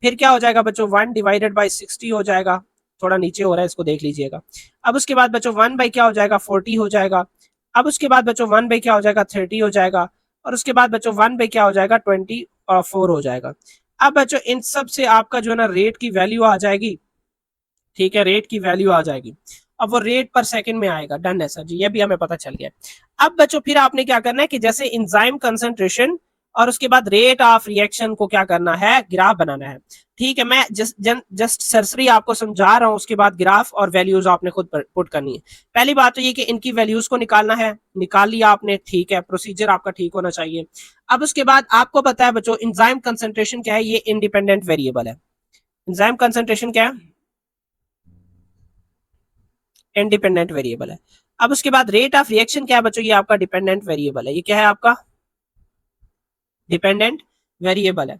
फिर क्या हो जाएगा बच्चों 1 डिवाइडेड बाई 60 हो जाएगा, थोड़ा नीचे हो रहा है इसको देख लीजिएगा। अब उसके बाद बच्चों 1 बाई क्या हो जाएगा 40 हो जाएगा। अब उसके बाद बच्चों 1 बाई क्या हो जाएगा 30 हो जाएगा। और उसके बाद बच्चों 1 बाई क्या हो जाएगा 24 हो जाएगा। अब बच्चों इन सब से आपका जो है ना रेट की वैल्यू आ जाएगी, ठीक है, रेट की वैल्यू आ जाएगी। अब वो रेट पर सेकंड में आएगा। डन है सर जी, ये भी हमें पता चल गया। अब बच्चों फिर आपने क्या करना है कि जैसे एंजाइम कंसंट्रेशन और उसके बाद रेट ऑफ रिएक्शन को क्या करना है, ग्राफ बनाना है। ठीक है, मैं जस्ट सरसरी आपको समझा रहा हूं, उसके बाद ग्राफ और वैल्यूज आपने खुद पुट करनी है। पहली बात तो ये कि इनकी वैल्यूज को निकालना है, निकाल लिया आपने, ठीक है, प्रोसीजर आपका ठीक होना चाहिए। अब उसके बाद आपको पता है बच्चों एंजाइम कंसंट्रेशन क्या है, ये इंडिपेंडेंट वेरिएबल है। एंजाइम कंसंट्रेशन क्या है, इंडिपेंडेंट वेरिएबल है। अब उसके बाद रेट ऑफ रिएक्शन क्या है बच्चों, ये आपका डिपेंडेंट वेरिएबल है। ये क्या है आपका डिपेंडेंट वेरिएबल है।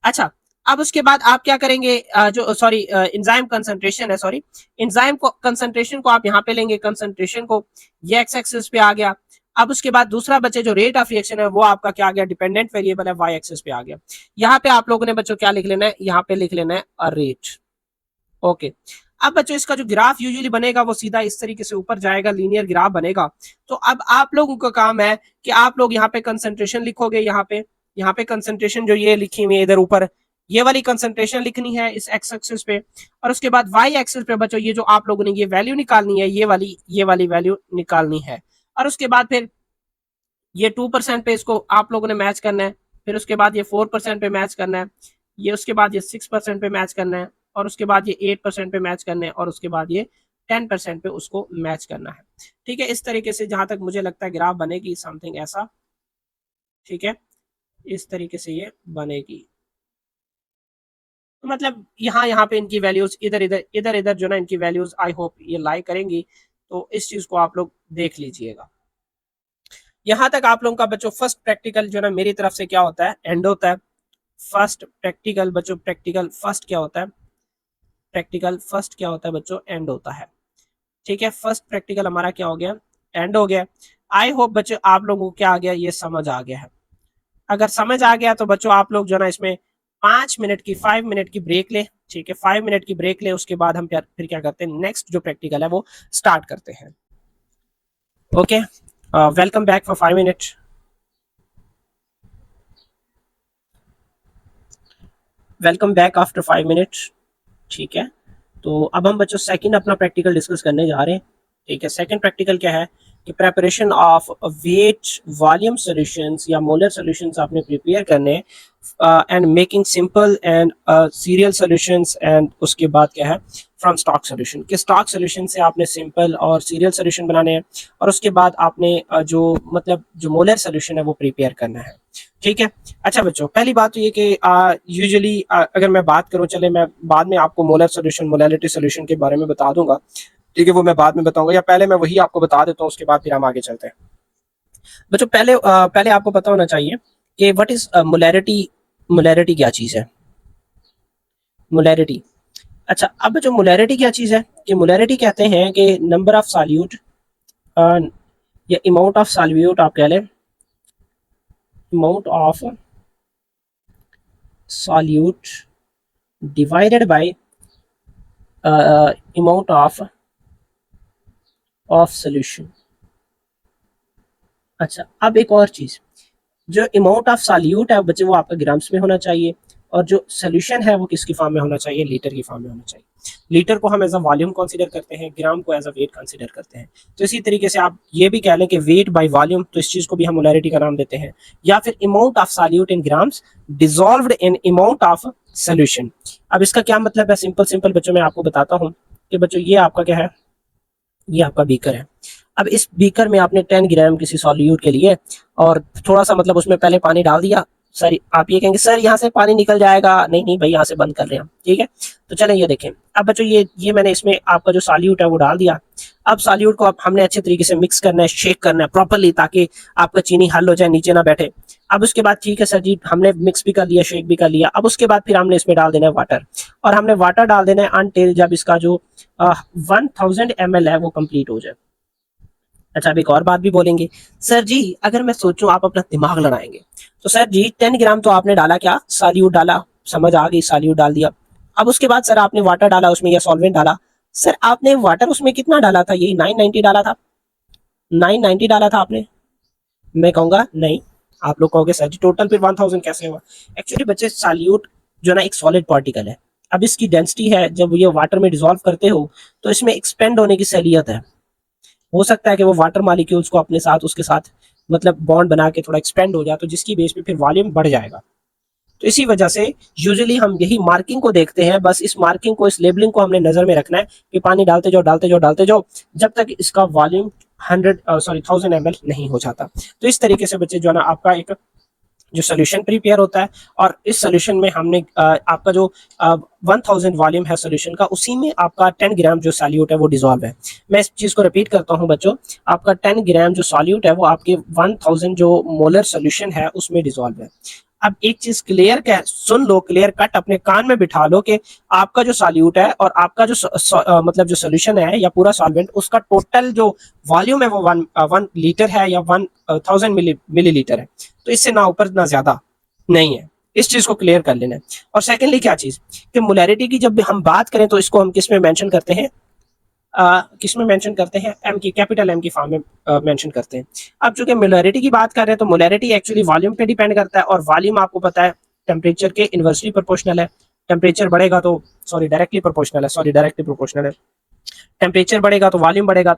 अच्छा, अब उसके बाद आप क्या करेंगे, जो सॉरी एंजाइम कंसंट्रेशन है, सॉरी एंजाइम को कंसंट्रेशन को आप यहाँ पे लेंगे, कंसंट्रेशन को, ये एक्स एक्सिस पे आ गया। अब उसके बाद दूसरा बच्चे जो रेट ऑफ रिएक्शन है वो आपका क्या आ गया, डिपेंडेंट वेरिएबल है, वाई एक्सिस पे आ गया। यहाँ पे आप लोगों ने बच्चों क्या लिख लेना है, यहाँ पे लिख लेना है रेट। ओके, अब बच्चों इसका जो ग्राफ यूजुअली बनेगा वो सीधा इस तरीके से ऊपर जाएगा, लीनियर ग्राफ बनेगा। तो अब आप लोगों का काम है कि आप लोग यहाँ पे कंसंट्रेशन लिखोगे, यहाँ पे कंसंट्रेशन जो ये लिखी हुई है इधर ऊपर, ये वाली कंसंट्रेशन लिखनी है इस एक्स एक्सिस पे। और उसके बाद वाई एक्सिस पे बच्चों ये जो आप लोगों ने ये वैल्यू निकालनी है, ये वाली वैल्यू निकालनी है। और उसके बाद फिर ये 2% पे इसको आप लोगों ने मैच करना है, फिर उसके बाद ये 4% पे मैच करना है, ये उसके बाद ये 6% पे मैच करना है, और उसके बाद ये 8% पे मैच करना है, और उसके बाद ये 10% पे उसको मैच करना है। ठीक है, इस तरीके से जहां तक मुझे लगता है ग्राफ बनेगी समथिंग ऐसा। ठीक है, इस तरीके से ये बनेगी। तो मतलब यहाँ पे इनकी वैल्यूज इधर जो ना इनकी वैल्यूज आई होप ये लाई करेंगी। तो इस चीज को आप लोग देख लीजिएगा। यहाँ तक आप लोगों का बच्चों फर्स्ट प्रैक्टिकल जो ना मेरी तरफ से क्या होता है, एंड होता है। फर्स्ट प्रैक्टिकल बच्चों, प्रैक्टिकल फर्स्ट क्या होता है, प्रैक्टिकल फर्स्ट क्या होता है बच्चों, एंड होता है। ठीक है, फर्स्ट प्रैक्टिकल हमारा क्या हो गया, एंड हो गया। आई होप बच्चों आप लोगों को क्या आ गया, ये समझ आ गया है। अगर समझ आ गया तो बच्चों आप लोग जो ना इसमें 5 मिनट की 5 मिनट की ब्रेक ले, ठीक है, 5 मिनट की ब्रेक ले, उसके बाद हम फिर क्या करते हैं, नेक्स्ट जो प्रैक्टिकल है वो स्टार्ट करते हैं। Okay, welcome back for 5 minute. Welcome back after 5 minute. ठीक है, तो अब हम बच्चों सेकंड अपना प्रैक्टिकल डिस्कस करने जा रहे हैं। ठीक है, सेकंड प्रैक्टिकल क्या है कि preparation of weight volume solutions या मोलर सॉल्यूशंस आपने प्रिपेयर करने and making simple and serial solutions, and उसके बाद क्या है फ्रॉम स्टॉक सॉल्यूशन, कि स्टॉक सॉल्यूशन से आपने सिंपल और सीरियल सॉल्यूशन बनाने हैं, और उसके बाद आपने जो मतलब जो मोलर सॉल्यूशन है वो प्रिपेयर करना है। ठीक है, अच्छा बच्चों, पहली बात तो ये कि यूजुअली अगर मैं बात करूं, चले मैं बाद में आपको मोलर सॉल्यूशन मोलैरिटी सॉल्यूशन के बारे में बता दूंगा, ठीक है, वो मैं बाद में बताऊंगा, या पहले मैं वही आपको बता देता हूँ, उसके बाद फिर हम आगे चलते हैं। बच्चों पहले आपको पता होना चाहिए कि व्हाट इज मोलैरिटी। मोलैरिटी क्या चीज है? मोलैरिटी, अच्छा, अब जो मोलैरिटी क्या चीज है कि मोलैरिटी कहते हैं कि नंबर ऑफ सॉल्यूट या अमाउंट ऑफ सॉल्यूट आप कह लें, amount of solute divided by amount of solution. अच्छा, अब एक और चीज, जो अमाउंट ऑफ सॉल्यूट है बच्चे वो आपका ग्राम्स में होना चाहिए, और जो सोल्यूशन है वो किसकी फॉर्म में होना चाहिए? लीटर की फॉर्म में होना चाहिए। लीटर को हम एज अ वॉल्यूम कंसीडर करते हैं, ग्राम को एज अ वेट कंसीडर करते हैं। तो इसी तरीके से आप ये भी कह लें कि वेट बाय वॉल्यूम, तो इस चीज को भी हम मोलैरिटी का नाम देते हैं, या फिर amount of solute in grams dissolved in amount of solution. अब इसका क्या मतलब है? सिंपल सिंपल बच्चों मैं आपको बताता हूँ कि बच्चों ये आपका क्या है, ये आपका बीकर है। अब इस बीकर में आपने 10 ग्राम किसी सॉल्यूट के लिए और थोड़ा सा मतलब उसमें पहले पानी डाल दिया। सर आप ये कहेंगे सर यहाँ से पानी निकल जाएगा, नहीं नहीं भाई, यहाँ से बंद कर रहे हैं हम, ठीक है। तो चलें ये देखें, अब बच्चों ये मैंने इसमें आपका जो सॉल्यूट है वो डाल दिया। अब सॉल्यूट को अब हमने अच्छे तरीके से मिक्स करना है, शेक करना है प्रॉपरली, ताकि आपका चीनी हल हो जाए, नीचे ना बैठे। अब उसके बाद ठीक है सर जी, हमने मिक्स भी कर लिया, शेक भी कर लिया। अब उसके बाद फिर हमने इसमें डाल देना है वाटर, और हमने वाटर डाल देना है अनटिल जब इसका जो 1000 ml है वो कंप्लीट हो जाए। अच्छा, अब एक और बात भी बोलेंगे, सर जी अगर मैं सोचूं आप अपना दिमाग लड़ाएंगे, तो सर जी 10 ग्राम तो आपने डाला, क्या सॉल्यूट डाला, समझ आ गई, सॉल्यूट डाल दिया। अब उसके बाद सर आपने वाटर डाला उसमें, या सॉल्वेंट डाला। सर आपने वाटर उसमें कितना डाला था? यही 990 डाला था, 990 डाला था आपने। मैं कहूंगा नहीं, आप लोग कहोगे सर जी टोटल फिर 1000 कैसे हुआ? एक्चुअली बच्चे सॉल्यूट जो ना एक सॉलिड पार्टिकल है, अब इसकी डेंसिटी है, जब ये वाटर में डिसॉल्व करते हो तो इसमें एक्सपेंड होने की सहूलियत है। हो सकता है कि वो वाटर मालिक्यूल्स को अपने साथ उसके साथ मतलब बॉन्ड बना के थोड़ा एक्सपेंड हो जाए, तो जिसकी बेस पे फिर वॉल्यूम बढ़ जाएगा। तो इसी वजह से यूजुअली हम यही मार्किंग को देखते हैं, बस इस मार्किंग को, इस लेबलिंग को हमने नजर में रखना है कि पानी डालते जाओ डालते जाओ डालते जाओ, जब तक इसका वॉल्यूम 1000 ml नहीं हो जाता। तो इस तरीके से बच्चे जो है ना आपका एक जो सोल्यूशन प्रिपेयर होता है, और इस सोल्यूशन में हमने आपका जो 1000 वॉल्यूम है सोल्यूशन का, उसी में आपका 10 ग्राम जो सॉल्यूट है वो डिसॉल्व है। मैं इस चीज को रिपीट करता हूं बच्चों, आपका 10 ग्राम जो सॉल्यूट है वो आपके 1000 जो मोलर सोल्यूशन है उसमें डिसॉल्व है। अब एक चीज क्लियर सुन लो, क्लियर कट अपने कान में बिठा लो कि आपका जो सॉल्यूट है और आपका जो मतलब जो सोल्यूशन है या पूरा सॉल्वेंट, उसका टोटल जो वॉल्यूम है वो 1 लीटर है या 1000 मिलीलीटर है। तो इससे ना ऊपर ना ज्यादा नहीं है, इस चीज को क्लियर कर लेना है। और सेकेंडली क्या चीज कि मोलैरिटी की जब हम बात करें तो इसको हम किस में मेंशन करते हैं? किस में मेंशन करते हैं? एम की, कैपिटल एम की फॉर्म में मेंशन करते हैं। अब चूंकि मोलैरिटी की बात कर रहे हैं तो मोलैरिटी एक्चुअली वॉल्यूम पे डिपेंड करता है, और वॉल्यूम आपको पता है टेम्परेचर के इनवर्सली प्रोपोर्शनल है। टेम्परेचर बढ़ेगा तो डायरेक्टली प्रोपोर्शनल है, डायरेक्टली प्रोपोर्शनल है। टेम्परेचर बढ़ेगा तो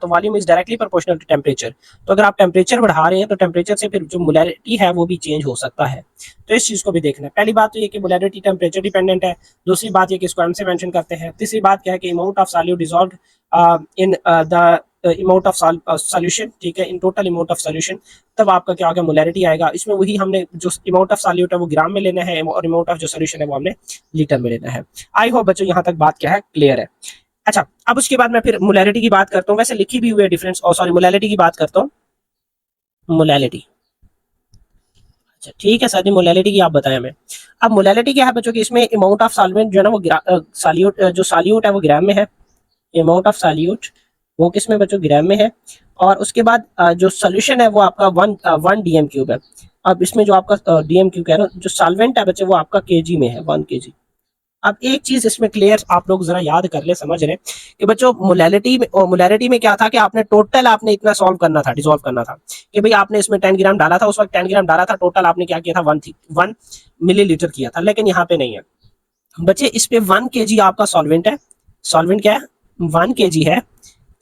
volume is directly proportional to temperature. तो अगर आप टेम्परेचर बढ़ा रहे हैं तो टेम्परेचर से फिर जो मोलैरिटी है वो भी चेंज हो सकता है। तो इस चीज को भी देखना है। पहली बात तो ये कि मोलैरिटी टेम्परेचर डिपेंडेंट है। दूसरी बात ये कि इसको एम से मेंशन करते हैं। तीसरी बात क्या है कि amount of solute dissolved in the amount of solution, ठीक है, in total amount of solution. तब आपका क्या होगा? मोलैरिटी आएगा। इसमें वही हमने जो अमाउंट ऑफ सॉल्यूट है वो ग्राम में लेना है, और अमाउंट ऑफ जो सॉल्यूशन है वो हमने लीटर में लेना है। आई होप बच्चों यहाँ तक बात क्या है, क्लियर है। अच्छा, अब उसके बाद मैं फिर मोलैरिटी की बात करता हूँ, वैसे लिखी भी हुई है डिफरेंस, और सॉरी मोलैलिटी की बात करता हूँ। मोलैलिटी, अच्छा ठीक है सर जी, मोलैलिटी की आप बताएं हमें। अब मोलैलिटी क्या है बच्चों की? इसमें अमाउंट ऑफ सॉल्वेंट जो है ना वो सॉल्यूट जो सॉल्यूट है वो ग्राम में है। अमाउंट ऑफ सॉल्यूट वो किस में बच्चों? ग्राम में है। और उसके बाद जो सोल्यूशन है वो आपका 1 DM³ है। अब इसमें जो आपका DMQ कह रहा हूँ, जो सॉल्वेंट है बच्चे वो आपका केजी में है, 1 kg। अब एक चीज इसमें क्लियर आप लोग जरा याद कर ले, समझ रहे कि बच्चों मोलैरिटी में क्या था कि आपने टोटल आपने इतना सॉल्व करना था, डिसॉल्व करना था कि भाई आपने इसमें 10 ग्राम डाला था, उस वक्त 10 ग्राम डाला था, टोटल आपने क्या किया था, 1 मिलीलीटर किया था। लेकिन यहाँ पे नहीं है बच्चे, इस पे 1 kg आपका सॉल्वेंट है। सॉल्वेंट क्या है, 1 kg है।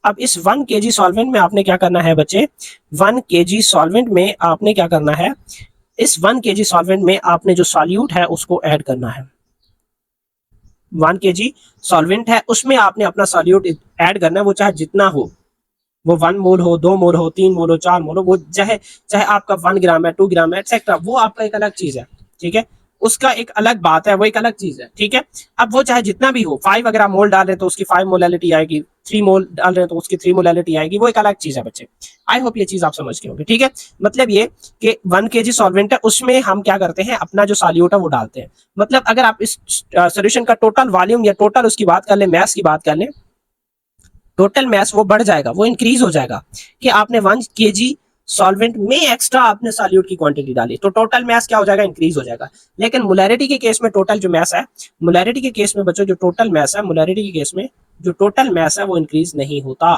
अब इस 1 kg सॉल्वेंट में आपने क्या करना है बच्चे, 1 kg सॉल्वेंट में आपने क्या करना है, इस 1 kg सॉल्वेंट में आपने जो सॉल्यूट है उसको ऐड करना है। 1 kg सॉल्वेंट है, उसमें आपने अपना सॉल्यूट ऐड करना है, वो चाहे जितना हो, वो 1 मोल हो, 2 मोल हो, 3 मोल हो, 4 मोल हो, वो चाहे चाहे आपका 1 ग्राम है, 2 ग्राम है, एक्सेट्रा, वो आपका एक अलग चीज है। ठीक है, उसका एक अलग बात है, वो एक अलग चीज है। ठीक है, अब वो चाहे जितना भी हो, 5 अगर आप मोल डाल रहे हैं तो उसकी 5 मोलैलिटी आएगी, 3 मोल डाल रहे हैं तो उसकी 3 मोलैलिटी आएगी, वो एक अलग चीज है बच्चे। आई होप ये चीज आप समझ गए होंगे। ठीक है, मतलब ये कि 1 kg सॉल्वेंट है, उसमें हम क्या करते हैं, अपना जो सॉल्यूट है वो डालते हैं। मतलब अगर आप इस सोल्यूशन का टोटल वॉल्यूम या टोटल उसकी बात कर ले, मैस की बात कर ले, टोटल मैस वो बढ़ जाएगा, वो इंक्रीज हो जाएगा कि आपने 1 kg सॉल्वेंट में एक्स्ट्रा आपने सॉल्यूट की क्वांटिटी डाली, तो टोटल मैस क्या हो जाएगा, इंक्रीज हो जाएगा। लेकिन मोलैरिटी के केस में टोटल जो मैस है, मोलैरिटी के केस में बच्चों जो टोटल मैस है, मोलैरिटी के केस में जो टोटल मैस है वो इंक्रीज नहीं होता।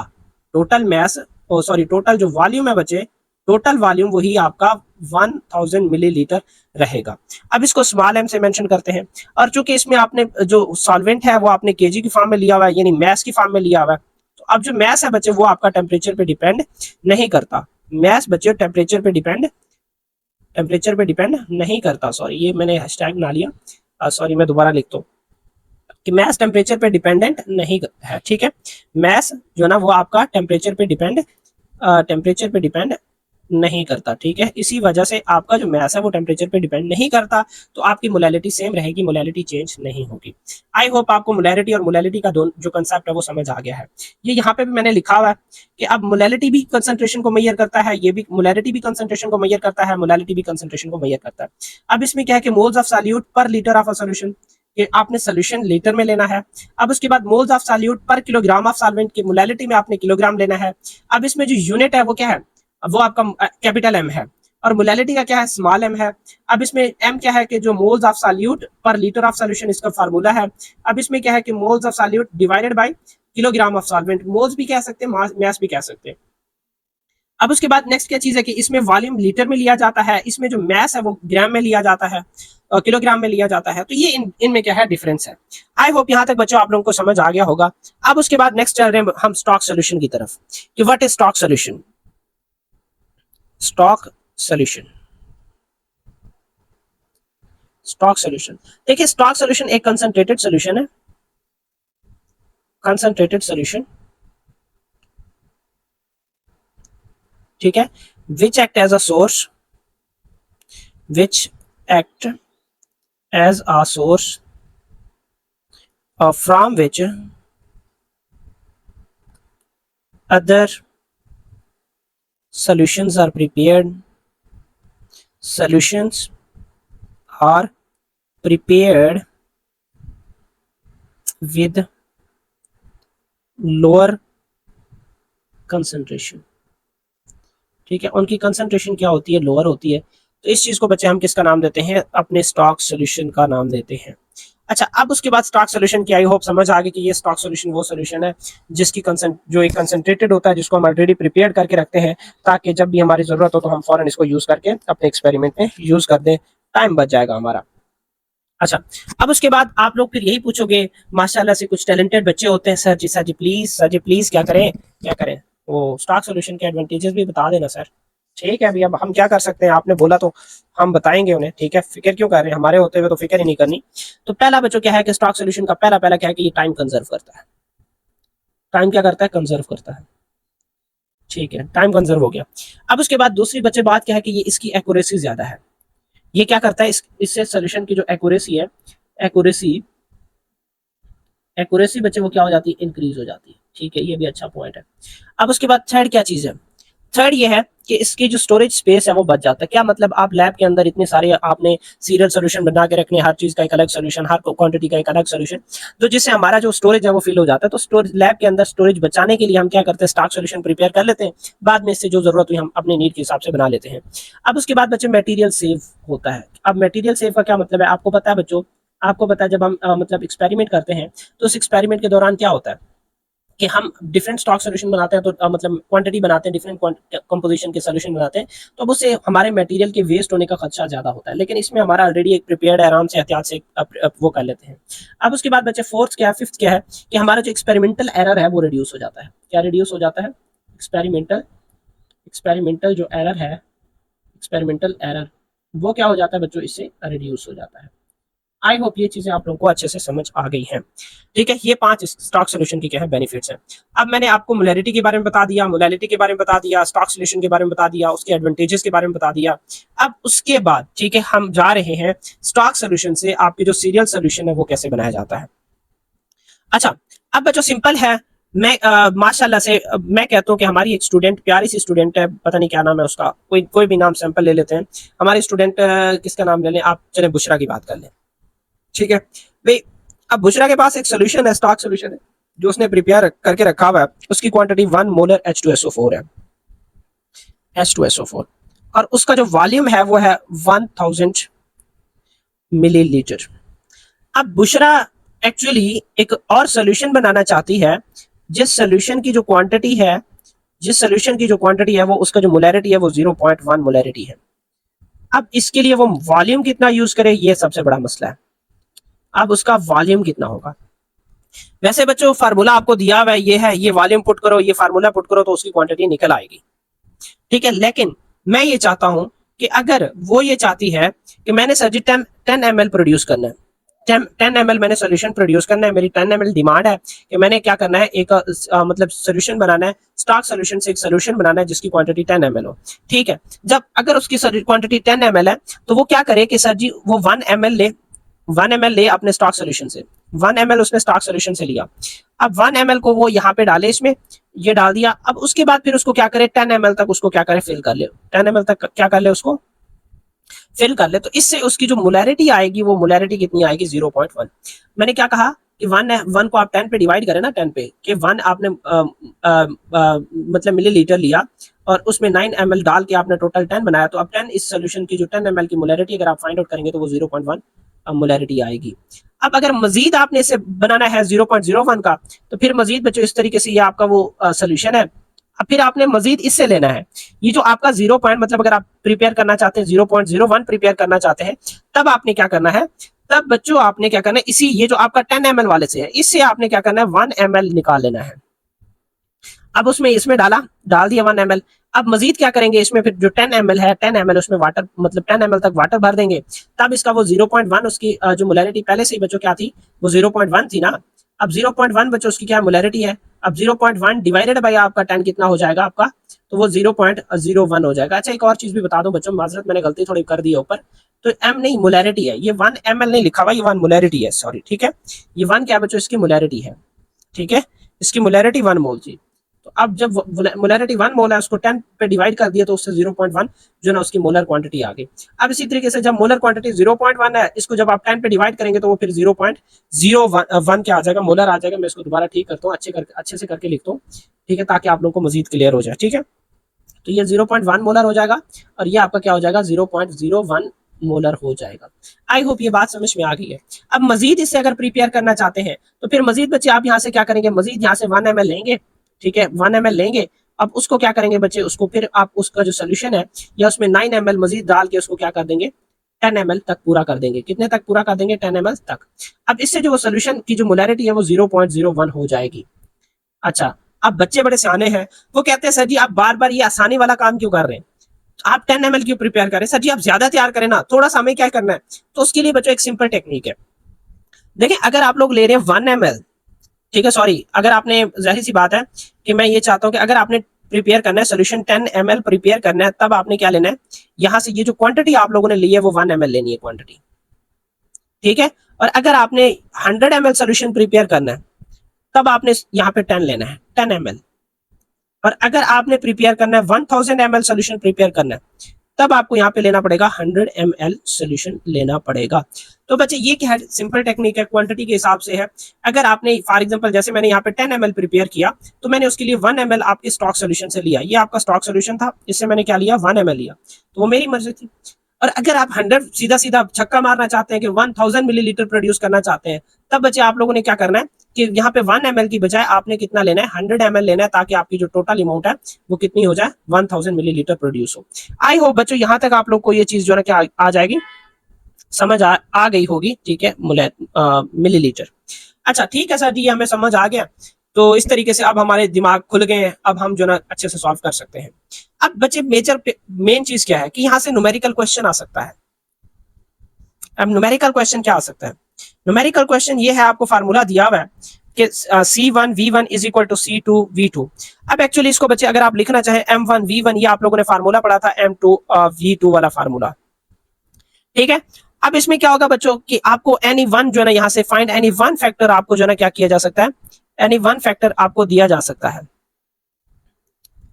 टोटल मैस, सॉरी, टोटल जो वॉल्यूम है बच्चे, टोटल वॉल्यूम वही आपका 1000 मिलीलीटर रहेगा। अब इसको स्मॉल एम से मेंशन करते हैं, और चूंकि इसमें आपने जो सॉल्वेंट है वो आपने केजी की फॉर्म में लिया हुआ है, यानी मैस की फॉर्म में लिया हुआ है। तो अब जो मैस है बच्चे वो आपका टेम्परेचर पे डिपेंड नहीं करता। मैस बच्चे टेम्परेचर पे डिपेंड नहीं करता। सॉरी, ये मैंने हैशटैग ना लिया, सॉरी, मैं दोबारा लिखता हूँ कि मैस टेम्परेचर पे डिपेंडेंट नहीं है। ठीक है, मैस जो ना वो आपका टेम्परेचर पे डिपेंड नहीं करता। ठीक है, इसी वजह से आपका जो मैस है वो टेम्परेचर पे डिपेंड नहीं करता, तो आपकी मोलैलिटी सेम रहेगी, मोलैलिटी चेंज नहीं होगी। आई होप आपको मोलैलिटी और मोलैलिटी का दोनों जो कंसेप्ट है वो समझ आ गया है। ये यहाँ पे भी मैंने लिखा हुआ है कि अब मोलैलिटी भी कंसंट्रेशन को मेजर करता है, ये भी मोलैलिटी भी कंसंट्रेशन को मेजर करता है, मोलैलिटी भी कंसंट्रेशन को मेजर करता है। अब इसमें क्या है कि मोल्स ऑफ सॉल्यूट पर लीटर ऑफ अ सॉल्यूशन, कि आपने सोल्यूशन लीटर में लेना है। अब उसके बाद मोल्स ऑफ सॉल्यूट पर किलोग्राम ऑफ सॉल्वेंट की मोलैलिटी में आपने किलोग्राम लेना है। अब इसमें जो यूनिट है वो क्या है, वो आपका कैपिटल एम है, और मोलैलिटी का क्या है, स्मॉल एम है। अब इसमें एम क्या है कि जो मोल्स ऑफ सॉल्यूट पर लीटर ऑफ सॉल्यूशन, इसका फार्मूला है। अब इसमें क्या है कि moles of solute divided by kilogram of solvent, moles भी कह सकते हैं, मास भी कह सकते हैं। अब उसके बाद नेक्स्ट क्या चीज है कि इसमें वॉल्यूम लीटर में लिया जाता है, इसमें जो मैस है वो ग्राम में लिया जाता है और किलोग्राम में लिया जाता है। तो ये इनमें क्या है, डिफरेंस है। आई होप यहाँ तक बच्चों आप लोगों को समझ आ गया होगा। अब उसके बाद नेक्स्ट चल रहे हैं हम स्टॉक सोल्यूशन की तरफ, कि what is stock solution. Stock solution, stock solution, देखिए स्टॉक सोल्यूशन एक कंसंट्रेटेड सोल्यूशन है, कंसंट्रेटेड सोल्यूशन। ठीक है, which act as a source, which act as a source from which other solutions are prepared, solutions are prepared with lower concentration। ठीक है, उनकी concentration क्या होती है, लोअर होती है। तो इस चीज को बच्चे हम किसका नाम देते हैं, अपने स्टॉक सोल्यूशन का नाम देते हैं। अच्छा, अब उसके बाद स्टॉक सोल्यूशन की आई होप समझ आ गई कि ये स्टॉक सोल्यूशन वो सोल्यूशन है जिसकी जो एक कंसंट्रेटेड होता है, जिसको हम ऑलरेडी प्रिपेयर करके रखते हैं, ताकि जब भी हमारी जरूरत हो तो हम फौरन इसको यूज करके अपने एक्सपेरिमेंट में यूज कर दें, टाइम बच जाएगा हमारा। अच्छा, अब उसके बाद आप लोग फिर यही पूछोगे, माशाल्लाह से कुछ टैलेंटेड बच्चे होते हैं, sir ji sir ji please क्या करें क्या करें, वो स्टॉक सोल्यूशन के एडवांटेजेस भी बता देना सर। ठीक है भैया, अब हम क्या कर सकते हैं, आपने बोला तो हम बताएंगे उन्हें। ठीक है, फिक्र क्यों कर रहे हैं, हमारे होते हुए तो फिक्र ही नहीं करनी। तो पहला बच्चों क्या है कि स्टॉक सोल्यूशन का पहला पहला क्या है कि ये टाइम कंजर्व करता है। टाइम क्या करता है, कंजर्व करता है। ठीक है, टाइम कंजर्व हो गया। अब उसके बाद दूसरी बच्चे बात क्या है कि ये इसकी एक्यूरेसी ज्यादा है। ये क्या करता है, इससे सोल्यूशन की जो एक्यूरेसी है, एक्यूरेसी एक्यूरेसी बच्चे वो क्या हो जाती है, इंक्रीज हो जाती है। ठीक है, ये भी अच्छा पॉइंट है। अब उसके बाद थर्ड क्या चीज है, थर्ड ये है कि इसकी जो स्टोरेज स्पेस है वो बच जाता है। क्या मतलब, आप लैब के अंदर इतने सारे आपने सीरियल सोल्यूशन बना के रखने, हर चीज का एक अलग सोल्यूशन, हर क्वांटिटी का एक अलग सोल्यूशन, तो जिससे हमारा जो स्टोरेज है वो फिल हो जाता है। तो स्टोरेज लैब के अंदर स्टोरेज बचाने के लिए हम क्या करते हैं, स्टॉक सोल्यूशन प्रिपेयर कर लेते हैं, बाद में इससे जो जरूरत हुई हम अपने नीड के हिसाब से बना लेते हैं। अब उसके बाद बच्चे मटेरियल सेव होता है। अब मटेरियल सेव का क्या मतलब है, आपको पता है बच्चों, आपको पता है जब हम मतलब एक्सपेरिमेंट करते हैं तो उस एक्सपेरिमेंट के दौरान क्या होता है कि हम डिफरेंट स्टॉक सोल्यूशन बनाते हैं, तो मतलब क्वांटिटी बनाते हैं, डिफरेंट कंपोजिशन के सोल्यूशन बनाते हैं, तो अब उससे हमारे मटेरियल के वेस्ट होने का खदशा ज्यादा होता है। लेकिन इसमें हमारा ऑलरेडी एक प्रिपेयर्ड है, आराम से एहतियात से वो कर लेते हैं। अब उसके बाद बच्चे फोर्थ क्या है, फिफ्थ क्या है कि हमारा जो एक्सपेरिमेंटल एरर है वो रिड्यूस हो जाता है। क्या रिड्यूस हो जाता है, एक्सपेरिमेंटल एक्सपेरिमेंटल जो एरर है, एक्सपेरिमेंटल एरर वो क्या हो जाता है बच्चों, इससे रिड्यूस हो जाता है। आई होप ये चीजें आप लोगों को अच्छे से समझ आ गई हैं। ठीक है, ये 5 स्टॉक सोल्यूशन की क्या है बेनिफिट्स हैं। अब मैंने आपको मोलैलिटी के बारे में बता दिया, मोलैलिटी के बारे में बता दिया, स्टॉक सोल्यूशन के बारे में बता दिया, उसके एडवांटेजेस के बारे में बता दिया। अब उसके बाद ठीक है हम जा रहे हैं स्टॉक सोल्यूशन से आपके जो सीरियल सोल्यूशन है वो कैसे बनाया जाता है। अच्छा, अब बच्चों सिंपल है, मैं माशाल्लाह से मैं कहता हूँ कि हमारी एक स्टूडेंट, प्यारी सी स्टूडेंट है, पता नहीं क्या नाम है उसका, कोई कोई भी नाम सैंपल ले लेते हैं। हमारी स्टूडेंट किसका नाम ले लें आप, चले बुशरा की बात कर लें। ठीक है भाई, अब बुशरा के पास एक सोल्यूशन है, स्टॉक सोल्यूशन है, जो उसने प्रिपेयर करके रखा हुआ है। उसकी क्वांटिटी 1 मोलर H2SO4 है, H2SO4, और उसका जो वॉल्यूम है वो है 1000 मिलीलीटर। अब बुशरा एक्चुअली एक और सोल्यूशन बनाना चाहती है, जिस सोल्यूशन की जो क्वांटिटी है, जिस सोल्यूशन की जो क्वांटिटी है वो, उसका जो मोलैरिटी है वो 0.1 मोलैरिटी है। अब इसके लिए वो वॉल्यूम कितना यूज करे, ये सबसे बड़ा मसला है। अब उसका वॉल्यूम कितना होगा, वैसे बच्चों फार्मूला आपको दिया हुआ है, ये है, ये वॉल्यूम पुट करो, ये फार्मूला पुट करो तो उसकी क्वांटिटी निकल आएगी। ठीक है, लेकिन मैं ये चाहता हूं कि अगर वो ये चाहती है कि मैंने सर जी 10 ml प्रोड्यूस करना है, 10 ml मैंने सोल्यूशन प्रोड्यूस करना है, मेरी 10 ml डिमांड है कि मैंने क्या करना है, एक मतलब सोल्यूशन बनाना है, स्टॉक सोल्यूशन से एक सोल्यूशन बनाना है जिसकी क्वांटिटी 10 ml हो। ठीक है, जब अगर उसकी क्वांटिटी 10 ml है तो वो क्या करे कि सर जी वो 1 ml ले, 1 ml ले अपने स्टॉक सोल्यूशन से, 1 ml उसने स्टॉक सोल्यूशन से लिया। अब 1 ml को वो यहाँ पे डाले, इसमें ये डाल दिया। अब उसके बाद फिर उसको क्या करे, 10 ml तक उसको क्या करे, फिल कर ले, 10 ml तक क्या कर ले, उसको फिल कर ले। तो इससे उसकी जो मोलैरिटी आएगी वो मोलैरिटी कितनी आएगी, 0.1। मैंने क्या कहा कि 1 को आप 10 पे डिवाइड करें ना, 10 पे, कि 1 आपने मतलब मिलीलीटर लिया और उसमें 9 ml डाल के आपने टोटल 10 बनाया, तो अब 10 इस सोल्यूशन की जो 10 ml की मोलैरिटी अगर आप फाइंड आउट करेंगे तो वो 0.1 मोलैरिटी आएगी। अब अगर मजीद आपने इसे बनाना है 0.01 का, तो फिर मजीद बच्चों इस तरीके से ये आपका वो सोल्यूशन है। अब फिर आपने मजीद इससे लेना है, ये जो आपका 0 पॉइंट, मतलब अगर आप प्रिपेयर करना चाहते हैं 0.01 प्रिपेयर करना चाहते हैं, तब आपने क्या करना है, तब बच्चों आपने क्या करना है, इसी ये जो आपका 10 ml वाले से है, इससे आपने क्या करना है, 1 ml निकाल लेना है। अब उसमें इसमें डाल दिया 1 ml। अब मजीद क्या करेंगे, इसमें फिर जो 10 ml है, 10 ml उसमें वाटर, मतलब 10 ml तक वाटर भर देंगे, तब इसका वो 0.1, उसकी जो मोलैरिटी पहले से ही बच्चों क्या थी, वो 0.1 थी ना। अब 0.1 बच्चों उसकी क्या मोलैरिटी है, अब 0.1 डिवाइडेड बाय आपका 10 कितना हो जाएगा आपका, तो वो 0.01 हो जाएगा। अच्छा, एक और चीज भी बता दूं बच्चों, माजरत मैंने गलती थोड़ी कर दी है ऊपर, तो एम नहीं मोलैरिटी है, ये 1 ml नहीं लिखा हुआ, ये 1 मोलैरिटी है, सॉरी। ठीक है, ये 1 क्या बच्चों, इसकी मोलैरिटी है। ठीक है, इसकी मोलैरिटी 1 मोल थी। तो अब जब मोलैरिटी 1 मोल है, उसको 10 पे डिवाइड कर दिया तो उससे 0.1 जो ना उसकी मोलर क्वांटिटी आ गई। अब इसी तरीके से जब मोलर क्वांटिटी 0.1 है, इसको जब आप 10 पे डिवाइड करेंगे तो वो फिर 0.01 क्या आ जाएगा, मोलर आ जाएगा। मैं इसको दोबारा ठीक करता हूँ, अच्छे से करके लिखता हूँ, ठीक है, ताकि आप लोगों को मजीद क्लियर हो जाए। ठीक है, तो ये 0.1 मोलर हो जाएगा और ये आपका क्या हो जाएगा, 0.01 मोलर हो जाएगा। आई होप ये बात समझ में आ गई है। अब मजीद इससे अगर प्रिपेयर करना चाहते हैं तो फिर मजीद बच्चे आप यहाँ से क्या करेंगे, मजीद यहाँ से 1 ml लेंगे। ठीक है, 1 ml लेंगे। अब उसको क्या करेंगे बच्चे, उसको फिर आप उसका जो सोल्यूशन है या उसमें 9 ml मजीद डाल के उसको क्या कर देंगे, 10 ml तक पूरा कर देंगे। कितने तक पूरा कर देंगे, 10 ml तक। अब इससे जो सोल्यूशन की जो मोलैरिटी है वो 0.01 हो जाएगी। अच्छा, अब बच्चे बड़े सियाने हैं, वो कहते हैं सर जी आप बार बार ये आसानी वाला काम क्यों कर रहे हैं, आप 10 ml क्यों प्रिपेयर करें, सर जी आप ज्यादा तैयार करें ना, थोड़ा सा हमें क्या करना है। तो उसके लिए बच्चों एक सिंपल टेक्निक है। देखिए, अगर आप लोग ले रहे हैं 1 ml, ठीक है, सॉरी, अगर आपने, जाहिर सी बात है कि मैं ये चाहता हूं कि अगर आपने प्रिपेयर करना है सोल्यूशन 10 ml प्रिपेयर करना है, तब आपने क्या लेना है, यहां से ये जो क्वांटिटी आप लोगों ने ली है वो 1 ml लेनी है क्वांटिटी। ठीक है, और अगर आपने 100 ml सोल्यूशन प्रिपेयर करना है, तब आपने यहाँ पे 10 लेना है, 10 ml। और अगर आपने प्रिपेयर करना है 1000 ml सोल्यूशन प्रिपेयर करना है, तब आपको यहाँ पे लेना पड़ेगा 100 ml सोल्यूशन लेना पड़ेगा। तो बच्चे ये क्या है, सिंपल टेक्निक है, क्वांटिटी के हिसाब से है। अगर आपने फॉर एग्जांपल जैसे मैंने यहाँ पे 10 ml प्रिपेयर किया, तो मैंने उसके लिए 1 ml आपके स्टॉक सोल्यूशन से लिया, ये आपका स्टॉक सोल्यूशन था, इससे मैंने क्या लिया 1 ml लिया, तो वो मेरी मर्जी थी। और अगर आप 100 सीधा सीधा छक्का मारना चाहते हैं कि 1000 मिलीलीटर प्रोड्यूस करना चाहते हैं, तब बच्चे आप लोगों ने क्या करना है कि यहाँ पे 1 ml की बजाय आपने कितना लेना है 100 ml लेना है, ताकि आपकी जो टोटल अमाउंट है वो कितनी हो जाए 1000 मिलीलीटर प्रोड्यूस हो। आई होप बच्चों यहाँ तक आप लोग को ये चीज जो है ना क्या आ जाएगी, समझ आ गई होगी, ठीक है, मिलीलीटर। अच्छा ठीक है सर, जी हमें समझ आ गया। तो इस तरीके से अब हमारे दिमाग खुल गए हैं, अब हम जो ना अच्छे से सॉल्व कर सकते हैं। अब बच्चे मेन चीज क्या है कि यहाँ से न्यूमेरिकल क्वेश्चन आ सकता है। अब न्यूमेरिकल क्वेश्चन क्या आ सकता है, न्यूमेरिकल क्वेश्चन ये है, आपको फार्मूला दिया हुआ है कि C1 V1 is equal to C2 V2। अब एक्चुअली इसको बच्चे अगर आप लिखना चाहें M1 V1, ये आप लोगों ने फार्मूला पढ़ा था M2 V2 वाला फार्मूला, ठीक है। अब इसमें क्या होगा बच्चों कि आपको एनी वन जो है ना यहाँ से फाइंड एनी वन फैक्टर आपको जो है ना क्या किया जा सकता है, एनी वन फैक्टर आपको दिया जा सकता है,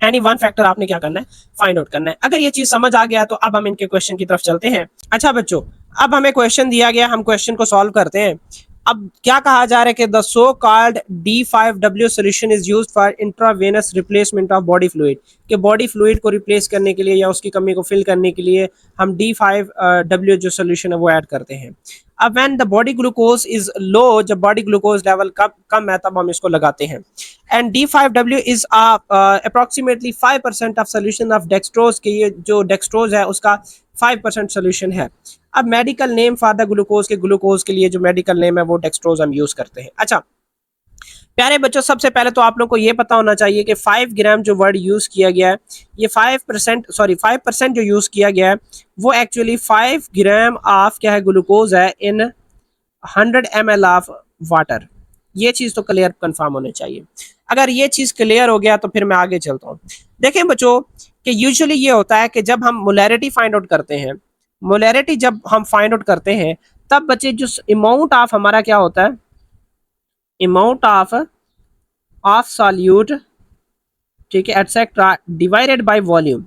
एनी वन फैक्टर आपने क्या करना है फाइंड आउट करना है। अगर ये चीज समझ आ गया तो अब हम इनके क्वेश्चन की तरफ चलते हैं। अच्छा बच्चों, अब हमें क्वेश्चन दिया गया, हम क्वेश्चन को सॉल्व करते हैं। अब क्या कहा जा रहा है कि the so called D5W solution is used for intravenous replacement of body fluid, कि बॉडी फ्लूइड को रिप्लेस करने के लिए या उसकी कमी को फिल करने के लिए हम D5W जो सोल्यूशन है वो ऐड करते हैं। अब when the body glucose is low, जब बॉडी ग्लूकोज लेवल कम है तब हम इसको लगाते हैं। And D5W is approximately 5% of solution of dextrose, के ये जो डेक्सट्रोज है उसका 5% सोल्यूशन है। अब medical name for the glucose, के ग्लूकोज के लिए जो मेडिकल नेम है वो डेक्सट्रोज हम यूज करते हैं। अच्छा प्यारे बच्चों, सबसे पहले तो आप लोगों को ये पता होना चाहिए कि 5 ग्राम जो वर्ड यूज किया गया है, ये 5% जो यूज किया गया है वो एक्चुअली 5 ग्राम ऑफ क्या है ग्लूकोज है इन 100 ml ऑफ वाटर। ये चीज तो क्लियर कंफर्म होनी चाहिए। अगर ये चीज क्लियर हो गया तो फिर मैं आगे चलता हूँ। देखें बच्चों कि यूजुअली ये होता है कि जब हम मोलैरिटी फाइंड आउट करते हैं, मोलैरिटी जब हम फाइंड आउट करते हैं तब बच्चे जो अमाउंट ऑफ हमारा क्या होता है, अमाउंट ऑफ सॉल्यूट, ठीक है, एटसेट्रा डिवाइडेड बाय वॉल्यूम।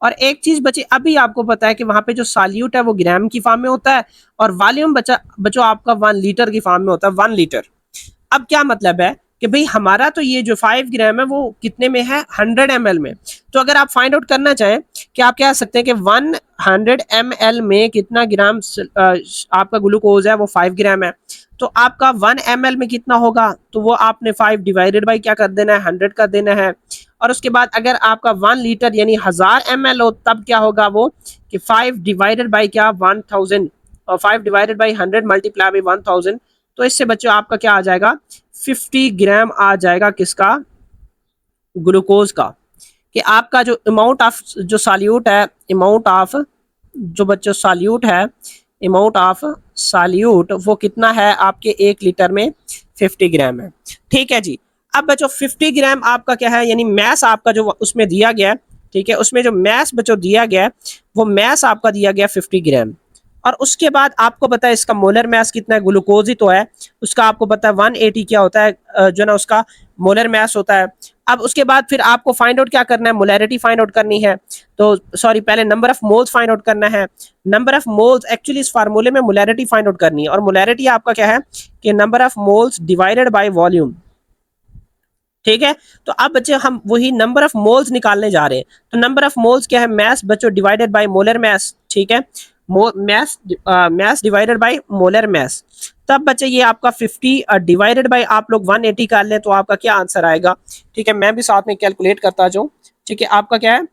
और एक चीज बच्चे अभी आपको पता है कि वहां पे जो सॉल्यूट है वो ग्राम की फॉर्म में होता है और वॉल्यूम बच्चों आपका 1 लीटर की फॉर्म में होता है, 1 लीटर। अब क्या मतलब है कि भाई हमारा तो ये जो 5 ग्राम है वो कितने में है 100 ml में। तो अगर आप फाइंड आउट करना चाहें कि आप कह सकते हैं कि 100 ml में कितना ग्राम आपका ग्लूकोज है वो 5 ग्राम है, तो आपका 1 ml में कितना होगा, तो वो आपने 5 डिवाइडेड बाई क्या कर देना है 100 कर देना है। और उसके बाद अगर आपका 1 लीटर यानी 1000 ml हो तब क्या होगा वो कि 5 डिवाइडेड बाई क्या 1000 और 5 डिवाइडेड बाई 100 मल्टीप्लाई बाई 1000। तो इससे बच्चों आपका क्या आ जाएगा 50 ग्राम आ जाएगा किसका, ग्लूकोज का। कि आपका जो अमाउंट ऑफ जो सॉल्यूट है, अमाउंट ऑफ जो बच्चों सॉल्यूट है, अमाउंट ऑफ सॉल्यूट वो कितना है आपके 1 लीटर में 50 ग्राम है। ठीक है जी। अब बच्चों 50 ग्राम आपका क्या है यानी मैस आपका जो उसमें दिया गया है, ठीक है, उसमें जो मैस बच्चों दिया गया है वो मैस आपका दिया गया 50 ग्राम। और उसके बाद आपको पता है इसका मोलर मैस कितना है, ग्लूकोज ही तो है, उसका आपको पता है 180 क्या होता है जो ना उसका मोलर मैस होता है। अब उसके बाद फिर आपको फाइंड आउट क्या करना है, मोलैरिटी फाइंड आउट करनी है। तो सॉरी पहले number of moles find out करना है। नंबर ऑफ मोल्स एक्चुअली इस फार्मूले में मोलैरिटी फाइंड आउट करनी है और मोलैरिटी आपका क्या है कि number of moles divided by volume. ठीक है, तो अब बच्चे हम वही नंबर ऑफ मोल्स निकालने जा रहे हैं। तो नंबर ऑफ मोल्स क्या है मैस बच्चों डिवाइडेड बाय मोलर मैस। ठीक है, mess divided by molar mass. तब बच्चे ये आपका 50 डिवाइडेड बाय आप लोग 180 कर लें तो आपका क्या आंसर आएगा। ठीक है, मैं भी साथ में कैलकुलेट करता जाऊँ। ठीक है, आपका क्या है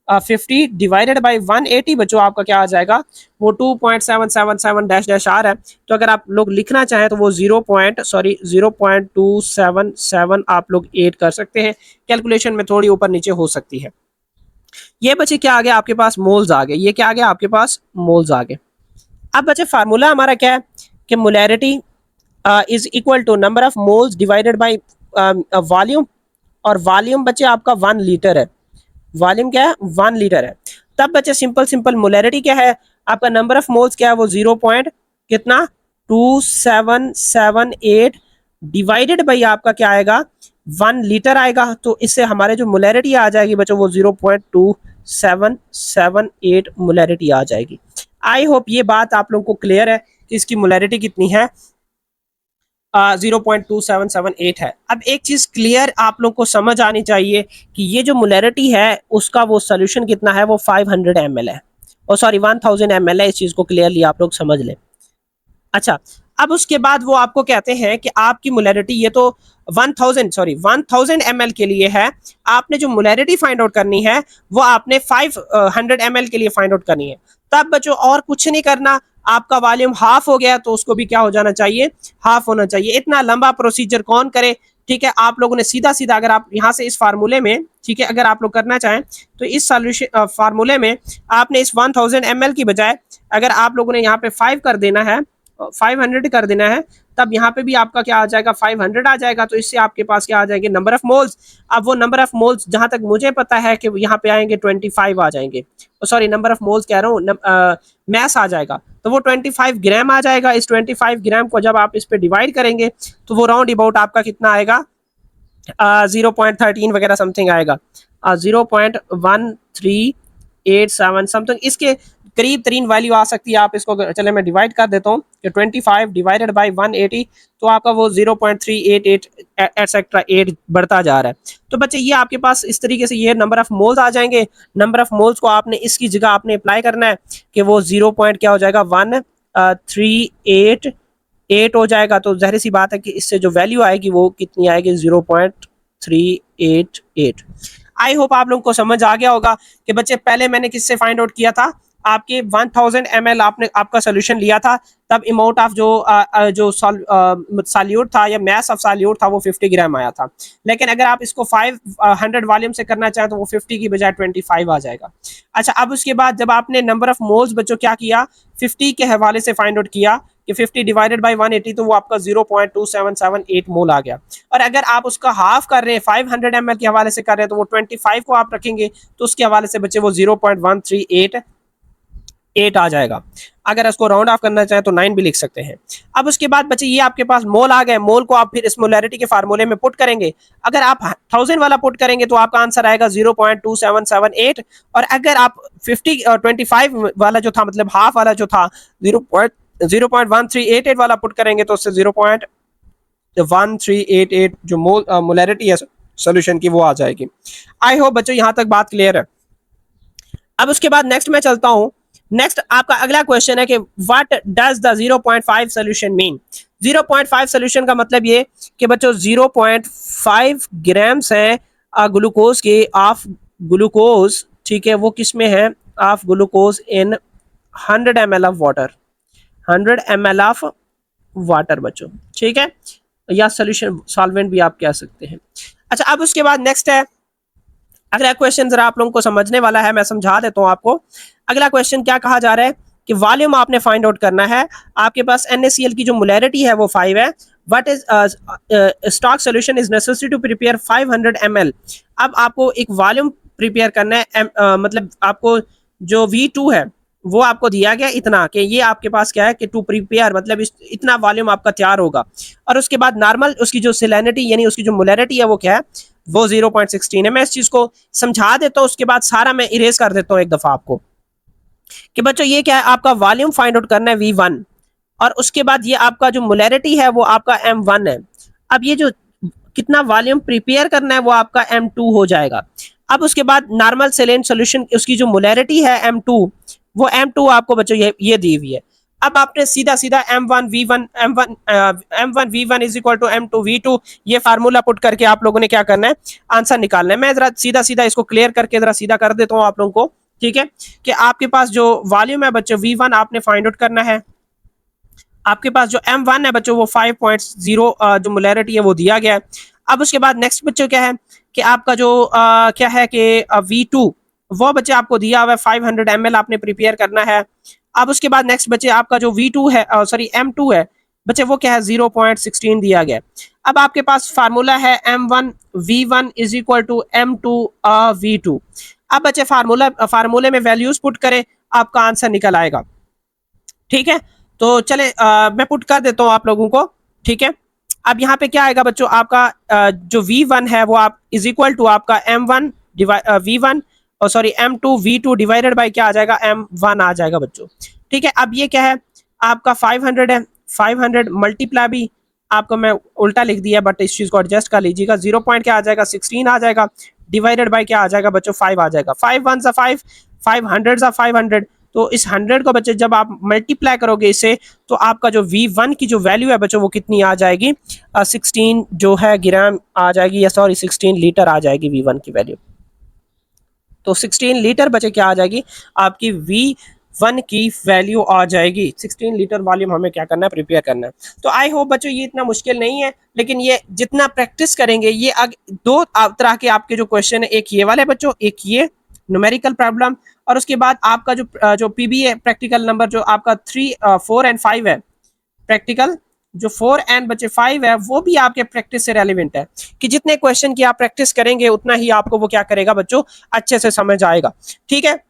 50 डिवाइडेड बाय 180 बच्चों आपका क्या आ जाएगा वो 2.777 डैश डैश आर है। तो अगर आप लोग लिखना चाहें तो वो 0.277 आप लोग ऐड कर सकते हैं। कैलकुलेशन में थोड़ी ऊपर नीचे हो सकती है। ये बच्चे क्या आ गया आपके पास मोल्स आ गए, ये क्या आ गया आपके पास मोल्स आ गए। अब बच्चे फार्मूला हमारा क्या है कि molarity is equal to number of moles divided by volume. और वॉल्यूम बच्चे आपका 1 लीटर है, वॉल्यूम क्या है 1 लीटर है। तब बच्चे सिंपल मोलैरिटी क्या है आपका नंबर ऑफ मोल्स क्या है वो 0. कितना 2778 डिवाइडेड बाई आपका क्या आएगा 1 लीटर आएगा, तो इससे हमारे जो मोलैरिटी आ जाएगी बच्चों वो 0.2778 मोलैरिटी आ जाएगी। आई होप ये बात आप लोगों को क्लियर है कि इसकी मोलैरिटी कितनी है, 0.2778 है। अब एक चीज क्लियर आप लोग को समझ आनी चाहिए कि ये जो मोलैरिटी है उसका वो सोल्यूशन कितना है, वो 500 ml है, और सॉरी 1000 ml है। इस चीज को क्लियरली आप लोग समझ लें। अच्छा, अब उसके बाद वो आपको कहते हैं कि आपकी मोलैरिटी ये तो 1000 ml के लिए है, आपने जो मोलैरिटी फाइंड आउट करनी है वो आपने 500 ml के लिए फाइंड आउट करनी है। तब बच्चों और कुछ नहीं करना, आपका वॉल्यूम हाफ हो गया तो उसको भी क्या हो जाना चाहिए, हाफ होना चाहिए। इतना लंबा प्रोसीजर कौन करे, ठीक है। आप लोगों ने सीधा सीधा अगर आप यहाँ से इस फार्मूले में, ठीक है, अगर आप लोग करना चाहें तो इस सॉल्यूशन फार्मूले में आपने इस 1000 ml की बजाय अगर आप लोगों ने यहाँ पे 5 कर देना है, 500 कर देना है, तब यहाँ पे भी आपका क्या आ जाएगा, 500 आ जाएगा। तो इससे आपके पास क्या आ जाएंगे, नंबर ऑफ मोल्स। अब वो नंबर ऑफ मोल्स जहां तक मुझे पता है कि यहाँ पे आएंगे 25 आ जाएंगे, सॉरी नंबर ऑफ मोल्स कह रहा हूँ, मैस आ जाएगा, तो वो 25 ग्राम आ जाएगा। इस 25 ग्राम को जब आप इस पे डिवाइड करेंगे तो वो राउंड अबाउट आपका कितना आएगा, 0.13 वगैरह समथिंग आएगा, 0.1387 समथिंग, इसके करीब तरीन वैल्यू आ सकती है। आप इसको चले मैं डिवाइड कर देता हूँ कि 25 डिवाइडेड बाई 180, तो आपका वो 0.388 एटसेट्रा 8 बढ़ता जा रहा है। तो बच्चे ये आपके पास इस तरीके से ये नंबर ऑफ मोल्स आ जाएंगे। नंबर ऑफ मोल्स को आपने इसकी जगह आपने अप्लाई करना है कि वो 0. क्या हो जाएगा, 1388 हो जाएगा। तो जाहिर सी बात है कि इससे जो वैल्यू आएगी वो कितनी आएगी, 0.388। आई होप आप लोगों को समझ आ गया होगा कि बच्चे पहले मैंने किससे फाइंड आउट किया था, आपके 1000 ml आपने आपका सोल्यूशन लिया था, तब अमाउंट ऑफ जो सॉल्यूट था या मैस ऑफ सॉल्यूट था वो 50 ग्राम आया था। लेकिन अगर आप इसको 500 वॉल्यूम से करना चाहें तो वो 50 की बजाय 25 आ जाएगा। अच्छा, अब उसके बाद जब आपने नंबर ऑफ मोल्स बच्चों क्या किया, 50 के हवाले से फाइंड आउट किया कि 50 डिवाइडेड बाई 180, तो वो आपका 0.2778 मोल आ गया। और अगर आप उसका हाफ कर रहे हैं 500 ml के हवाले से कर रहे हैं तो वो 25 को आप रखेंगे तो उसके हवाले से बच्चे वो 0.138 आ जाएगा। अगर इसको राउंड ऑफ करना चाहे तो 9 भी लिख सकते हैं। अब उसके बाद बच्चे ये आपके पास मोल आ गए, मोल को आप फिर इस मोलैरिटी के फार्मूले में पुट करेंगे। अगर आप 1000 वाला पुट करेंगे तो आपका आंसर आएगा 0.2778, और अगर आप 25 वाला जो था मतलब हाफ वाला जो था 0.1388 वाला पुट करेंगे तो उससे 0.1388 जो मोलैरिटी है सोल्यूशन की वो आ जाएगी। आई होप बच्चों यहाँ तक बात क्लियर है। अब उसके बाद नेक्स्ट मैं चलता हूँ। नेक्स्ट आपका अगला क्वेश्चन है कि what does the 0.5 solution mean. 0.5 solution का मतलब ये कि बच्चों 0.5 ग्राम्स है ग्लूकोज के ऑफ ग्लूकोज, ठीक है, वो किस में है, of glucose in 100 ml of water, 100 ml of water बच्चों, ठीक है, या सोल्यूशन सॉल्वेंट भी आप कह सकते हैं। अच्छा, अब उसके बाद नेक्स्ट है अगला क्वेश्चन, जरा आप लोगों को समझने वाला है, मैं समझा देता हूं आपको। अगला क्वेश्चन क्या कहा जा रहा है कि वॉल्यूम आपने फाइंड आउट करना है। आपके पास NaCl की जो मोलैरिटी है वो 5 है। What is stock solution is necessary to prepare 500 ml। अब आपको एक वॉल्यूम प्रिपेयर करना है, मतलब आपको जो V2 है वो आपको दिया गया इतना कि ये आपके पास क्या है कि टू प्रिपेयर मतलब इतना वॉल्यूम आपका तैयार होगा। और उसके बाद नॉर्मल उसकी जो सैलिनिटी यानी उसकी जो मोलैरिटी है वो क्या है, वो 0.16 है। मैं इस चीज को समझा देता हूँ, उसके बाद सारा मैं इरेज कर देता हूँ एक दफा आपको कि बच्चों ये क्या है, आपका वॉल्यूम फाइंड आउट करना है V1, और उसके बाद ये आपका जो मोलैरिटी है वो आपका M1 है। अब ये जो कितना वॉल्यूम प्रिपेयर करना है वो आपका M2 हो जाएगा। अब उसके बाद नॉर्मल सेलेन सोल्यूशन उसकी जो मोलैरिटी है M2, वो M2 आपको बच्चों ये दी हुई है। अब आपने सीधा सीधा M1 V1 is equal to M2 V2 ये फार्मूला पुट करके आप लोगों ने क्या करना है, आंसर निकालना है। मैं जरा सीधा सीधा इसको क्लियर करके जरा सीधा कर देता हूँ आप लोगों को, ठीक है, कि आपके पास जो वॉल्यूम है बच्चों V1 आपने फाइंड आउट करना है। आपके पास जो M1 है बच्चों वो 5.0 जो मोलैरिटी है वो दिया गया है। अब उसके बाद नेक्स्ट बच्चों क्या है कि आपका जो क्या है कि V2 वो बच्चे आपको दिया हुआ है 500 ml आपने प्रिपेयर करना है। अब उसके बाद नेक्स्ट बच्चे आपका जो V2 है सॉरी M2 है बच्चे वो क्या है 0.16 दिया गया। अब आपके पास फार्मूला है M1 V1 is equal to M2 V2। अब बच्चे फार्मूले में वैल्यूज पुट करें, आपका आंसर निकल आएगा, ठीक है। तो चले मैं पुट कर देता हूँ आप लोगों को, ठीक है। अब यहाँ पे क्या आएगा बच्चों, आपका जो V1 है वो आप इज इक्वल टू आपका M1 V1 और sorry M2 V2 divided by क्या आ जाएगा, M1 आ जाएगा बच्चों। ठीक है, अब ये क्या है आपका 500 है, 500 मल्टीप्लाई भी आपको मैं उल्टा लिख दिया बट इस चीज को एडजस्ट कर लीजिएगा। 0 पॉइंट क्या आ जाएगा 16 आ जाएगा, डिवाइडेड बाय क्या आ जाएगा बच्चों 5 आ जाएगा। 5 1 सा 5, 5 100 सा 500, तो इस 100 को बच्चे जब आप मल्टीप्लाई करोगे इससे तो आपका जो V1 की जो वैल्यू है बच्चों वो कितनी आ जाएगी, 16 जो है ग्राम आ जाएगी, या सॉरी 16 लीटर आ जाएगी V1 की वैल्यू। तो 16 लीटर बचे क्या आ जाएगी आपकी V1 की वैल्यू आ जाएगी। 16 लीटर वॉल्यूम हमें क्या करना है, प्रिपेयर करना है। तो आई होप बच्चों ये इतना मुश्किल नहीं है, लेकिन ये जितना प्रैक्टिस करेंगे ये दो तरह के आपके जो क्वेश्चन है, एक ये वाले बच्चों, एक ये न्यूमेरिकल प्रॉब्लम, और उसके बाद आपका जो पीबी है प्रैक्टिकल नंबर जो आपका 3 4 एंड 5 है प्रैक्टिकल, जो 4 एंड बचे 5 है वो भी आपके प्रैक्टिस से रेलिवेंट है कि जितने क्वेश्चन की आप प्रैक्टिस करेंगे उतना ही आपको वो क्या करेगा बच्चों, अच्छे से समझ आएगा। ठीक है,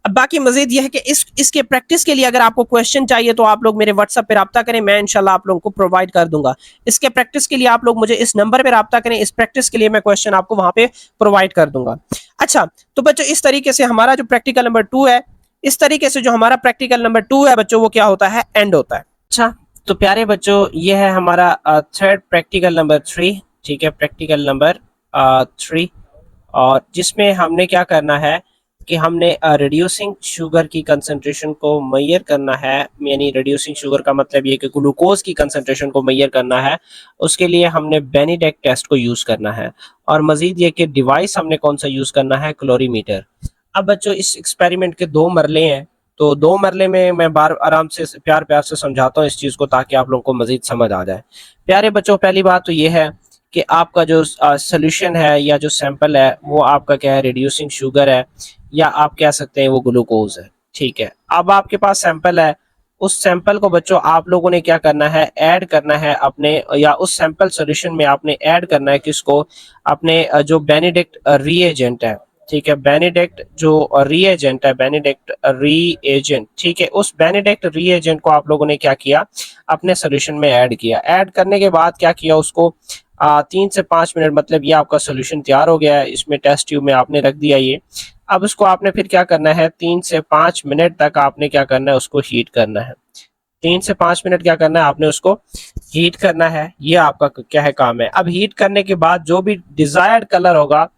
अब बाकी मजीद ये है कि इसके प्रैक्टिस के लिए अगर आपको क्वेश्चन चाहिए तो आप लोग मेरे व्हाट्सएप पे रब्ता करें, मैं इंशाल्लाह आप लोगों को प्रोवाइड कर दूंगा। इसके प्रैक्टिस के लिए आप लोग मुझे इस नंबर पे रब्ता करें, इस प्रैक्टिस के लिए मैं क्वेश्चन आपको वहां पे प्रोवाइड कर दूंगा। अच्छा, तो बच्चों इस तरीके से हमारा जो प्रैक्टिकल नंबर 2 है, इस तरीके से जो हमारा प्रैक्टिकल नंबर 2 है बच्चों वो क्या होता है, एंड होता है। अच्छा, तो प्यारे बच्चों ये है हमारा थर्ड प्रैक्टिकल नंबर 3। ठीक है, प्रैक्टिकल नंबर 3, और जिसमें हमने क्या करना है कि हमने रिड्यूसिंग शुगर की कंसंट्रेशन को मेजर करना है, यानी रिड्यूसिंग शुगर का मतलब ये कि ग्लूकोज की कंसंट्रेशन को मेजर करना है। उसके लिए हमने बेनेडिक्ट टेस्ट को यूज करना है, और मजीद ये कि डिवाइस हमने कौन सा यूज करना है, कैलोरीमीटर। अब बच्चों इस एक्सपेरिमेंट के 2 मरले हैं, तो 2 मरले में मैं बार आराम से प्यार प्यार से समझाता हूँ इस चीज को ताकि आप लोगों को मजीद समझ आ जाए। प्यारे बच्चों पहली बात तो ये है कि आपका जो सोल्यूशन है या जो सैंपल है वो आपका क्या है, रिड्यूसिंग शुगर है, या आप कह सकते हैं वो ग्लूकोज है। ठीक है, अब आपके पास सैंपल है, उस सैंपल को बच्चों आप लोगों ने क्या करना है, ऐड करना है अपने, या उस सैंपल सॉल्यूशन में आपने ऐड करना है किसको, अपने जो बेनेडिक्ट रीएजेंट है। ठीक है, बेनेडिक्ट जो रीएजेंट है, बेनेडिक्ट रीएजेंट, ठीक है, उस बेनेडिक्ट रीएजेंट को आप लोगों ने क्या किया, अपने सॉल्यूशन में ऐड किया। ऐड करने के बाद क्या किया, उसको 3 से 5 मिनट, मतलब ये आपका सॉल्यूशन तैयार हो गया है, इसमें टेस्ट ट्यूब में आपने रख दिया ये। अब उसको आपने फिर क्या करना है, 3 से 5 मिनट तक आपने क्या करना है, उसको हीट करना है। 3 से 5 मिनट क्या करना है, आपने उसको हीट करना है, ये आपका क्या है काम है। अब हीट करने के बाद जो भी डिजायर्ड कलर होगा,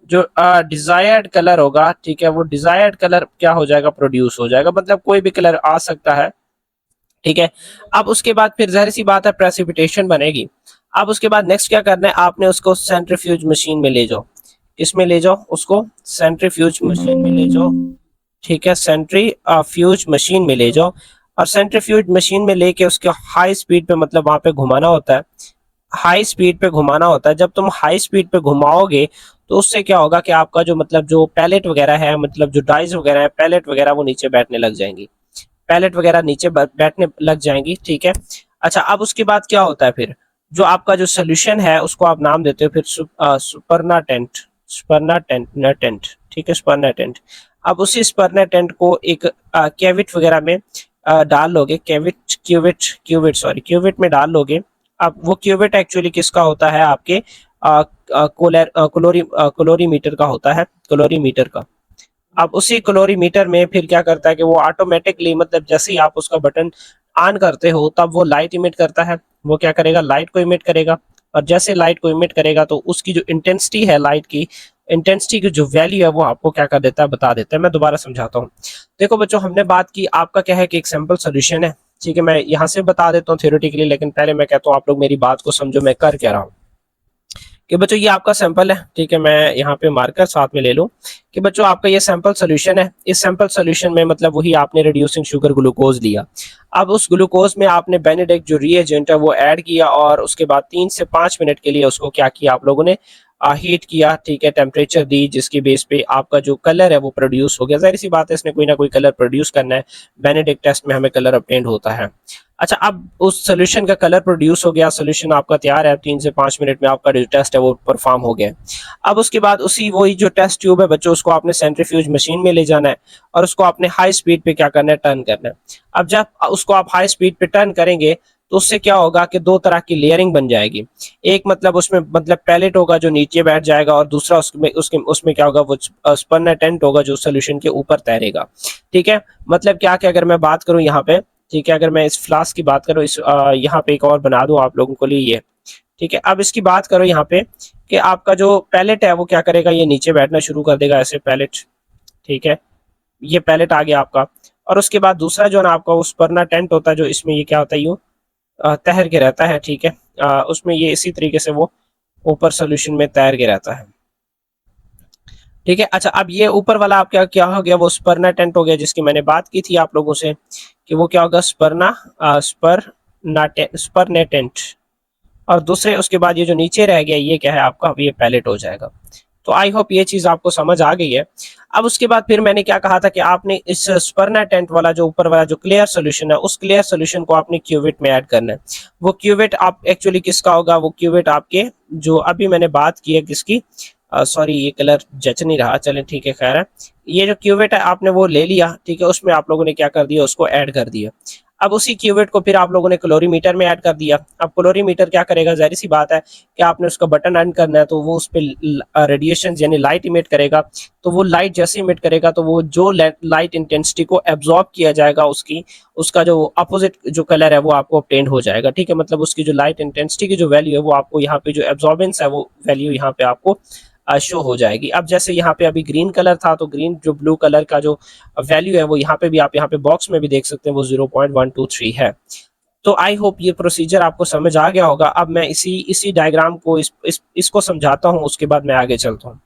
जो डिजायर्ड कलर होगा, ठीक है, वो डिजायर्ड कलर क्या हो जाएगा, प्रोड्यूस हो जाएगा, मतलब कोई भी कलर आ सकता है। ठीक है, अब उसके बाद फिर जाहिर सी बात है प्रेसिपिटेशन बनेगी। अब उसके बाद नेक्स्ट क्या करना है, आपने उसको सेंट्रीफ्यूज मशीन में ले जाओ, इसमें ले जाओ, उसको सेंट्रीफ्यूज मशीन में ले जाओ। ठीक है, सेंट्रीफ्यूज मशीन में ले जाओ, और सेंट्रीफ्यूज मशीन में लेके उसके हाई स्पीड पे, मतलब वहां पे घुमाना होता है, हाई स्पीड पे घुमाना होता है। जब तुम हाई स्पीड पे घुमाओगे तो उससे क्या होगा कि आपका जो मतलब जो पैलेट वगैरह है, मतलब जो डाइज वगैरह है, पैलेट वगैरह वो नीचे बैठने लग जाएंगी, पैलेट वगैरह नीचे बैठने लग जाएंगी। ठीक है, अच्छा, अब उसके बाद क्या होता है, फिर जो आपका जो सोल्यूशन है उसको आप नाम देते हो फिर सुपरनाटेंट, सुपरनाटेंट, ठीक है, सुपरनाटेंट। अब उसी सुपरनाटेंट को एक कैविट वगैरह में डाल लोगे, क्यूविट में डाल लोगे। अब वो क्यूविट एक्चुअली किसका होता है, आपके क्लोरीमीटर का होता है, क्लोरीमीटर का। अब उसी क्लोरीमीटर में फिर क्या करता है कि वो ऑटोमेटिकली, मतलब जैसे ही आप उसका बटन ऑन करते हो तब वो लाइट इमिट करता है, वो क्या करेगा, लाइट को इमिट करेगा, और जैसे लाइट को इमिट करेगा तो उसकी जो इंटेंसिटी है, लाइट की इंटेंसिटी की जो वैल्यू है वो आपको क्या कर देता है, बता देता है। मैं दोबारा समझाता हूँ। देखो बच्चों, हमने बात की, आपका क्या है कि एक सिंपल सोल्यूशन है, ठीक है, मैं यहाँ से बता देता हूँ थ्योरेटिकली, लेकिन पहले मैं कहता हूँ आप लोग मेरी बात को समझो मैं कर क्या रहा हूँ। कि बच्चों ये आपका सैंपल है, ठीक है, मैं यहाँ पे मार्कर साथ में ले लूँ कि बच्चों आपका ये सैंपल सोल्यूशन है। इस सैंपल सोल्यूशन में मतलब वही आपने रिड्यूसिंग शुगर ग्लूकोज लिया। अब उस ग्लूकोज में आपने बेनेडिक्ट जो रिएजेंट है वो ऐड किया, और उसके बाद 3 से 5 मिनट के लिए उसको क्या किया, आप लोगों ने हीट किया, ठीक है, टेम्परेचर दी, जिसकी बेस पे आपका जो कलर है वो प्रोड्यूस हो गया। जाहिर सी बात है इसने कोई ना कोई कलर प्रोड्यूस करना है, बेनेडिक्ट टेस्ट में हमें कलर ऑब्टेन्ड होता है। अच्छा, अब उस सोल्यूशन का कलर प्रोड्यूस हो गया, सोल्यूशन आपका तैयार है, 3 से 5 मिनट में आपका जो टेस्ट है वो परफॉर्म हो गया। अब उसके बाद उसी वही जो टेस्ट ट्यूब है बच्चों, उसको आपने सेंट्रीफ्यूज मशीन में ले जाना है, और उसको आपने हाई स्पीड पे क्या करना है, टर्न करना है। अब जब उसको आप हाई स्पीड पे टर्न करेंगे तो उससे क्या होगा कि दो तरह की लेयरिंग बन जाएगी। एक मतलब उसमें मतलब पैलेट होगा जो नीचे बैठ जाएगा, और दूसरा उसमें क्या होगा, वो स्पर्नेटेंट होगा जो सोल्यूशन के ऊपर तैरेगा। ठीक है, मतलब क्या कि अगर मैं बात करूं यहाँ पे, ठीक है, अगर मैं इस फ्लास्क की बात करूं, इस यहाँ पे एक और बना दूं आप लोगों के लिए ये। ठीक है, अब इसकी बात करो यहाँ पे कि आपका जो पैलेट है वो क्या करेगा, ये नीचे बैठना शुरू कर देगा ऐसे पैलेट। ठीक है, ये पैलेट आ गया आपका। और उसके बाद दूसरा जो है ना आपका वो स्पर्ना टेंट होता है, जो इसमें ये क्या होता है, यूं तैर के रहता है। ठीक है, उसमें ये इसी तरीके से वो ऊपर सोल्यूशन में तैर के रहता है। ठीक है, अच्छा, अब ये ऊपर वाला आपका क्या हो गया, वो स्पर्ना टेंट हो गया, जिसकी मैंने बात की थी आप लोगों से कि वो क्या होगा, स्पर्नेटेंट। और दूसरे उसके बाद ये जो नीचे रह गया ये क्या है आपका, ये पैलेट हो जाएगा। तो आई होप ये चीज आपको समझ आ गई है। अब उसके बाद फिर मैंने क्या कहा था कि आपने इस स्पर्ना टेंट वाला जो ऊपर वाला जो क्लियर सोल्यूशन है, उस क्लियर सोल्यूशन को आपने क्यूबिट में ऐड करना है। वो क्यूबिट आप एक्चुअली किसका होगा, वो क्यूबिट आपके जो अभी मैंने बात की है किसकी, सॉरी ये कलर जच नहीं रहा, चलें ठीक है, खैर है। ये जो क्यूबिट है आपने वो ले लिया, ठीक है, उसमें आप लोगों ने क्या कर दिया, उसको ऐड कर दिया। अब उसी क्यूबिट को फिर आप लोगों ने क्लोरीमीटर में ऐड कर दिया। अब क्लोरीमीटर क्या करेगा, जाहिर सी बात है कि आपने उसका बटन ऑन करना है, तो वो उस पर रेडिएशन यानी लाइट इमिट करेगा। तो वो लाइट जैसे इमिट करेगा तो वो जो लाइट इंटेंसिटी को एब्जॉर्ब किया जाएगा, उसका जो अपोजिट जो कलर है वो आपको ऑब्टेन हो जाएगा। ठीक है, मतलब उसकी जो लाइट इंटेंसिटी की जो वैल्यू है वो आपको यहाँ पे जो एब्जॉर्बेंस है वो वैल्यू यहाँ पे आपको शो हो जाएगी। अब जैसे यहाँ पे अभी ग्रीन कलर था, तो ग्रीन जो ब्लू कलर का जो वैल्यू है वो यहाँ पे भी आप यहाँ पे बॉक्स में भी देख सकते हैं, वो 0.123 है। तो आई होप ये प्रोसीजर आपको समझ आ गया होगा। अब मैं इसी डायग्राम को इसको समझाता हूँ, उसके बाद मैं आगे चलता हूँ।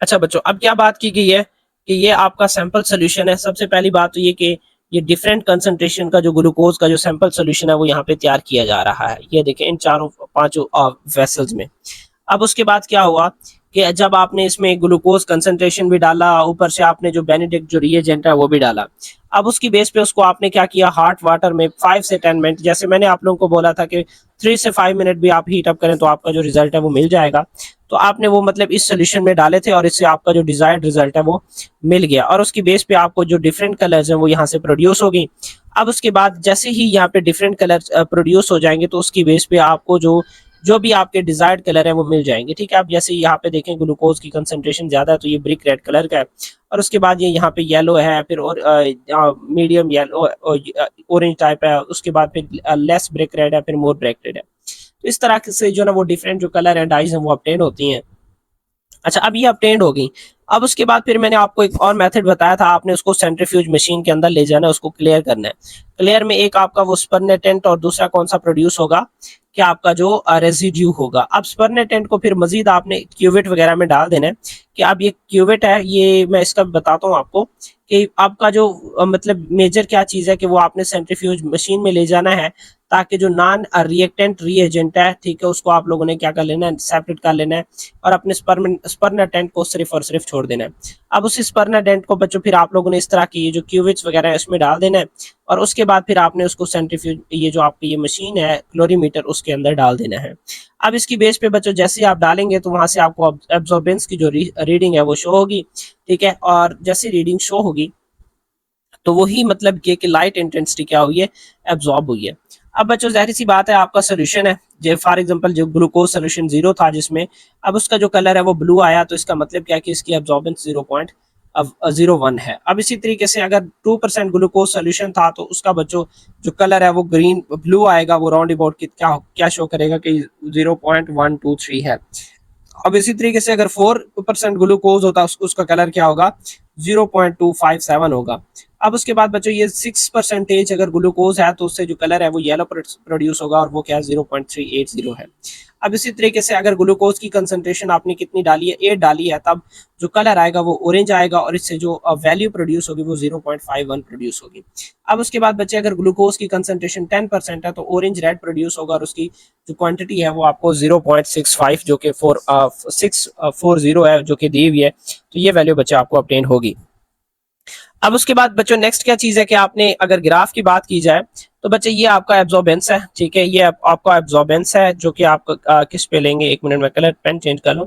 अच्छा बच्चों, अब क्या बात की गई है कि ये आपका सैंपल सोल्यूशन है। सबसे पहली बात तो ये कि ये डिफरेंट कंसंट्रेशन का जो ग्लूकोज का जो सैंपल सोल्यूशन है वो यहाँ पे तैयार किया जा रहा है। ये देखें इन चारों पांचों वेसल्स में। अब उसके बाद क्या हुआ कि जब आपने इसमें ग्लूकोज कंसंट्रेशन भी डाला, ऊपर से आपने जो बेनेडिक्ट जो रिएजेंट है वो भी डाला। अब उसकी बेस पे उसको आपने क्या किया, हॉट वाटर में 5 से 10 मिनट, जैसे मैंने आप लोगों को बोला था कि 3 से 5 मिनट भी आप हीट अप करें तो आपका जो रिजल्ट है वो मिल जाएगा। तो आपने वो मतलब इस सोल्यूशन में डाले थे और इससे आपका जो डिजायर्ड रिजल्ट है वो मिल गया, और उसकी बेस पे आपको जो डिफरेंट कलर्स हैं वो यहाँ से प्रोड्यूस होगी। अब उसके बाद जैसे ही यहाँ पे डिफरेंट कलर प्रोड्यूस हो जाएंगे तो उसकी बेस पे आपको जो जो भी आपके डिजायर्ड कलर है वो मिल जाएंगे। ठीक है, आप जैसे यहाँ पे देखें ग्लूकोज की कंसंट्रेशन ज्यादा है तो ये ब्रिक रेड कलर का है, और उसके बाद ये यहाँ पे येलो है, फिर और मीडियम येलो ऑरेंज टाइप है, उसके बाद फिर लेस ब्रिक रेड है, फिर मोर ब्रिक रेड है। तो इस तरह से जो ना वो डिफरेंट जो कलर एंड डाइज हैं वो ऑब्टेन होती हैं। अच्छा, अब ये अपटेंड हो गई। अब उसके बाद फिर मैंने आपको एक और मेथड बताया था, आपने उसको सेंट्रीफ्यूज मशीन के अंदर ले जाना है, उसको क्लियर करना है। क्लियर में एक आपका वो स्पर्नेटेंट और दूसरा कौन सा प्रोड्यूस होगा कि आपका जो रेजिड्यू होगा। अब स्पर्नेटेंट को फिर मजीद आपने क्यूवेट वगैरह में डाल देना है। कि अब ये क्यूवेट है, ये मैं इसका बताता हूँ आपको कि आपका जो मतलब मेजर क्या चीज़ है कि वो आपने सेंट्रीफ्यूज मशीन में ले जाना है, ताकि जो नॉन रिएक्टेंट रीएजेंट है, ठीक है, उसको आप लोगों ने क्या कर लेना है, सेपरेट कर लेना है, और अपने स्पर्नेटेंट को सिर्फ और सिर्फ छोड़ देना है। अब उस स्पर्नेटेंट को बच्चों फिर आप लोगों ने इस तरह की ये जो क्यूविट्स वगैरह है उसमें डाल देना है, और उसके बाद फिर आपने उसको सेंट्रीफ्यूज ये जो आपकी ये मशीन है क्लोरीमीटर उसके अंदर डाल देना है। अब इसकी बेस पे बच्चों जैसे आप डालेंगे तो वहां से आपको एब्जॉर्बेंस की जो रीडिंग है वो शो होगी। ठीक है, और जैसे रीडिंग शो होगी तो वही मतलब कि लाइट इंटेंसिटी क्या हुई है, एब्जॉर्ब हुई है। अब बच्चों जाहिर सी बात है आपका सोल्यूशन है, जो फॉर एग्जांपल जो ग्लूकोज सोल्यूशन 0 था जिसमें, अब उसका जो कलर है वो ब्लू आया, तो इसका मतलब क्या है कि इसकी एब्जॉर्बेंस 0.01 है। अब इसी तरीके से अगर 2% ग्लूकोज सोल्यूशन था तो उसका बच्चों जो कलर है वो ग्रीन ब्लू आएगा, वो राउंड अबाउट क्या क्या शो करेगा कि 0.123 है। अब इसी तरीके से अगर 4% ग्लूकोज होता उसका कलर क्या होगा, 0.257 होगा। अब उसके बाद बच्चों ये 6% अगर ग्लूकोज है तो उससे जो कलर है वो येलो प्रोड्यूस होगा, और वो क्या 0.380 है। अब इसी तरीके से अगर ग्लूकोज की कंसंट्रेशन आपने कितनी डाली है, 8 डाली है, तब जो कलर आएगा वो ऑरेंज आएगा, और इससे जो वैल्यू प्रोड्यूस होगी वो 0.51 प्रोड्यूस होगी। अब उसके बाद बच्चे अगर ग्लूकोज की कंसंट्रेशन 10% है तो ऑरेंज रेड प्रोड्यूस होगा, और उसकी जो क्वांटिटी है वो आपको 0.65 जो कि 640 है जो कि दी हुई है, तो ये वैल्यू बच्चे आपको ऑब्टेन होगी। अब उसके बाद बच्चों नेक्स्ट क्या चीज है कि आपने अगर ग्राफ की बात की जाए तो बच्चे ये आपका एब्जॉर्बेंस है। ठीक है, ये आपका एब्जॉर्बेंस है जो कि आप किस पे लेंगे, एक मिनट में कलर पेन चेंज कर लूं,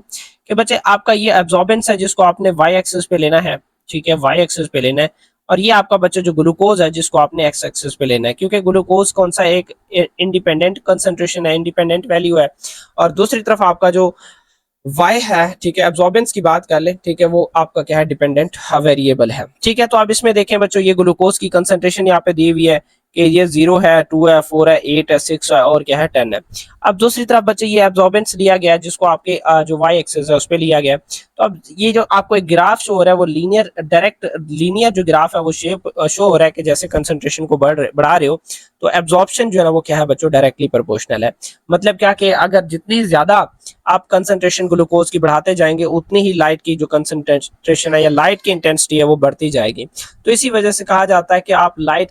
कि बच्चे आपका ये एब्जॉर्बेंस है जिसको आपने वाई एक्सिस पे लेना है। ठीक है, वाई एक्सिस पे लेना है, और ये आपका बच्चों जो ग्लूकोज है जिसको आपने एक्स एक्सिस पे लेना है, क्योंकि ग्लूकोज कौन सा एक इंडिपेंडेंट कंसंट्रेशन है, इंडिपेंडेंट वैल्यू है, और दूसरी तरफ आपका जो वाई है, ठीक है, एब्जॉर्बेंस की बात कर ले, ठीक है, वो आपका क्या है, डिपेंडेंट वेरिएबल है। ठीक है, तो अब इसमें देखें बच्चों, ये ग्लूकोज की कंसंट्रेशन यहाँ पे दी हुई है कि ये 0 है, 2 है, 4 है, 8 है, 6 है और क्या है, 10 है। अब दूसरी तरफ बच्चे ये एब्जॉर्बेंस लिया गया है जिसको आपके जो वाई एक्सिस है उस पर लिया गया है। तो अब ये जो आपको एक ग्राफ शो हो रहा है वो लीनियर, डायरेक्ट लीनियर जो ग्राफ है वो शेप शो हो रहा है कि जैसे कंसंट्रेशन को बढ़ा रहे हो तो एब्जॉर्प्शन जो है ना वो क्या है बच्चों, डायरेक्टली प्रोपोर्शनल है। मतलब क्या कि अगर जितनी ज्यादा आप कंसंट्रेशन ग्लूकोज की बढ़ाते जाएंगे उतनी ही लाइट की जो कंसंट्रेशन है या लाइट की इंटेंसिटी है वो बढ़ती जाएगी। तो इसी वजह से कहा जाता है कि आप लाइट,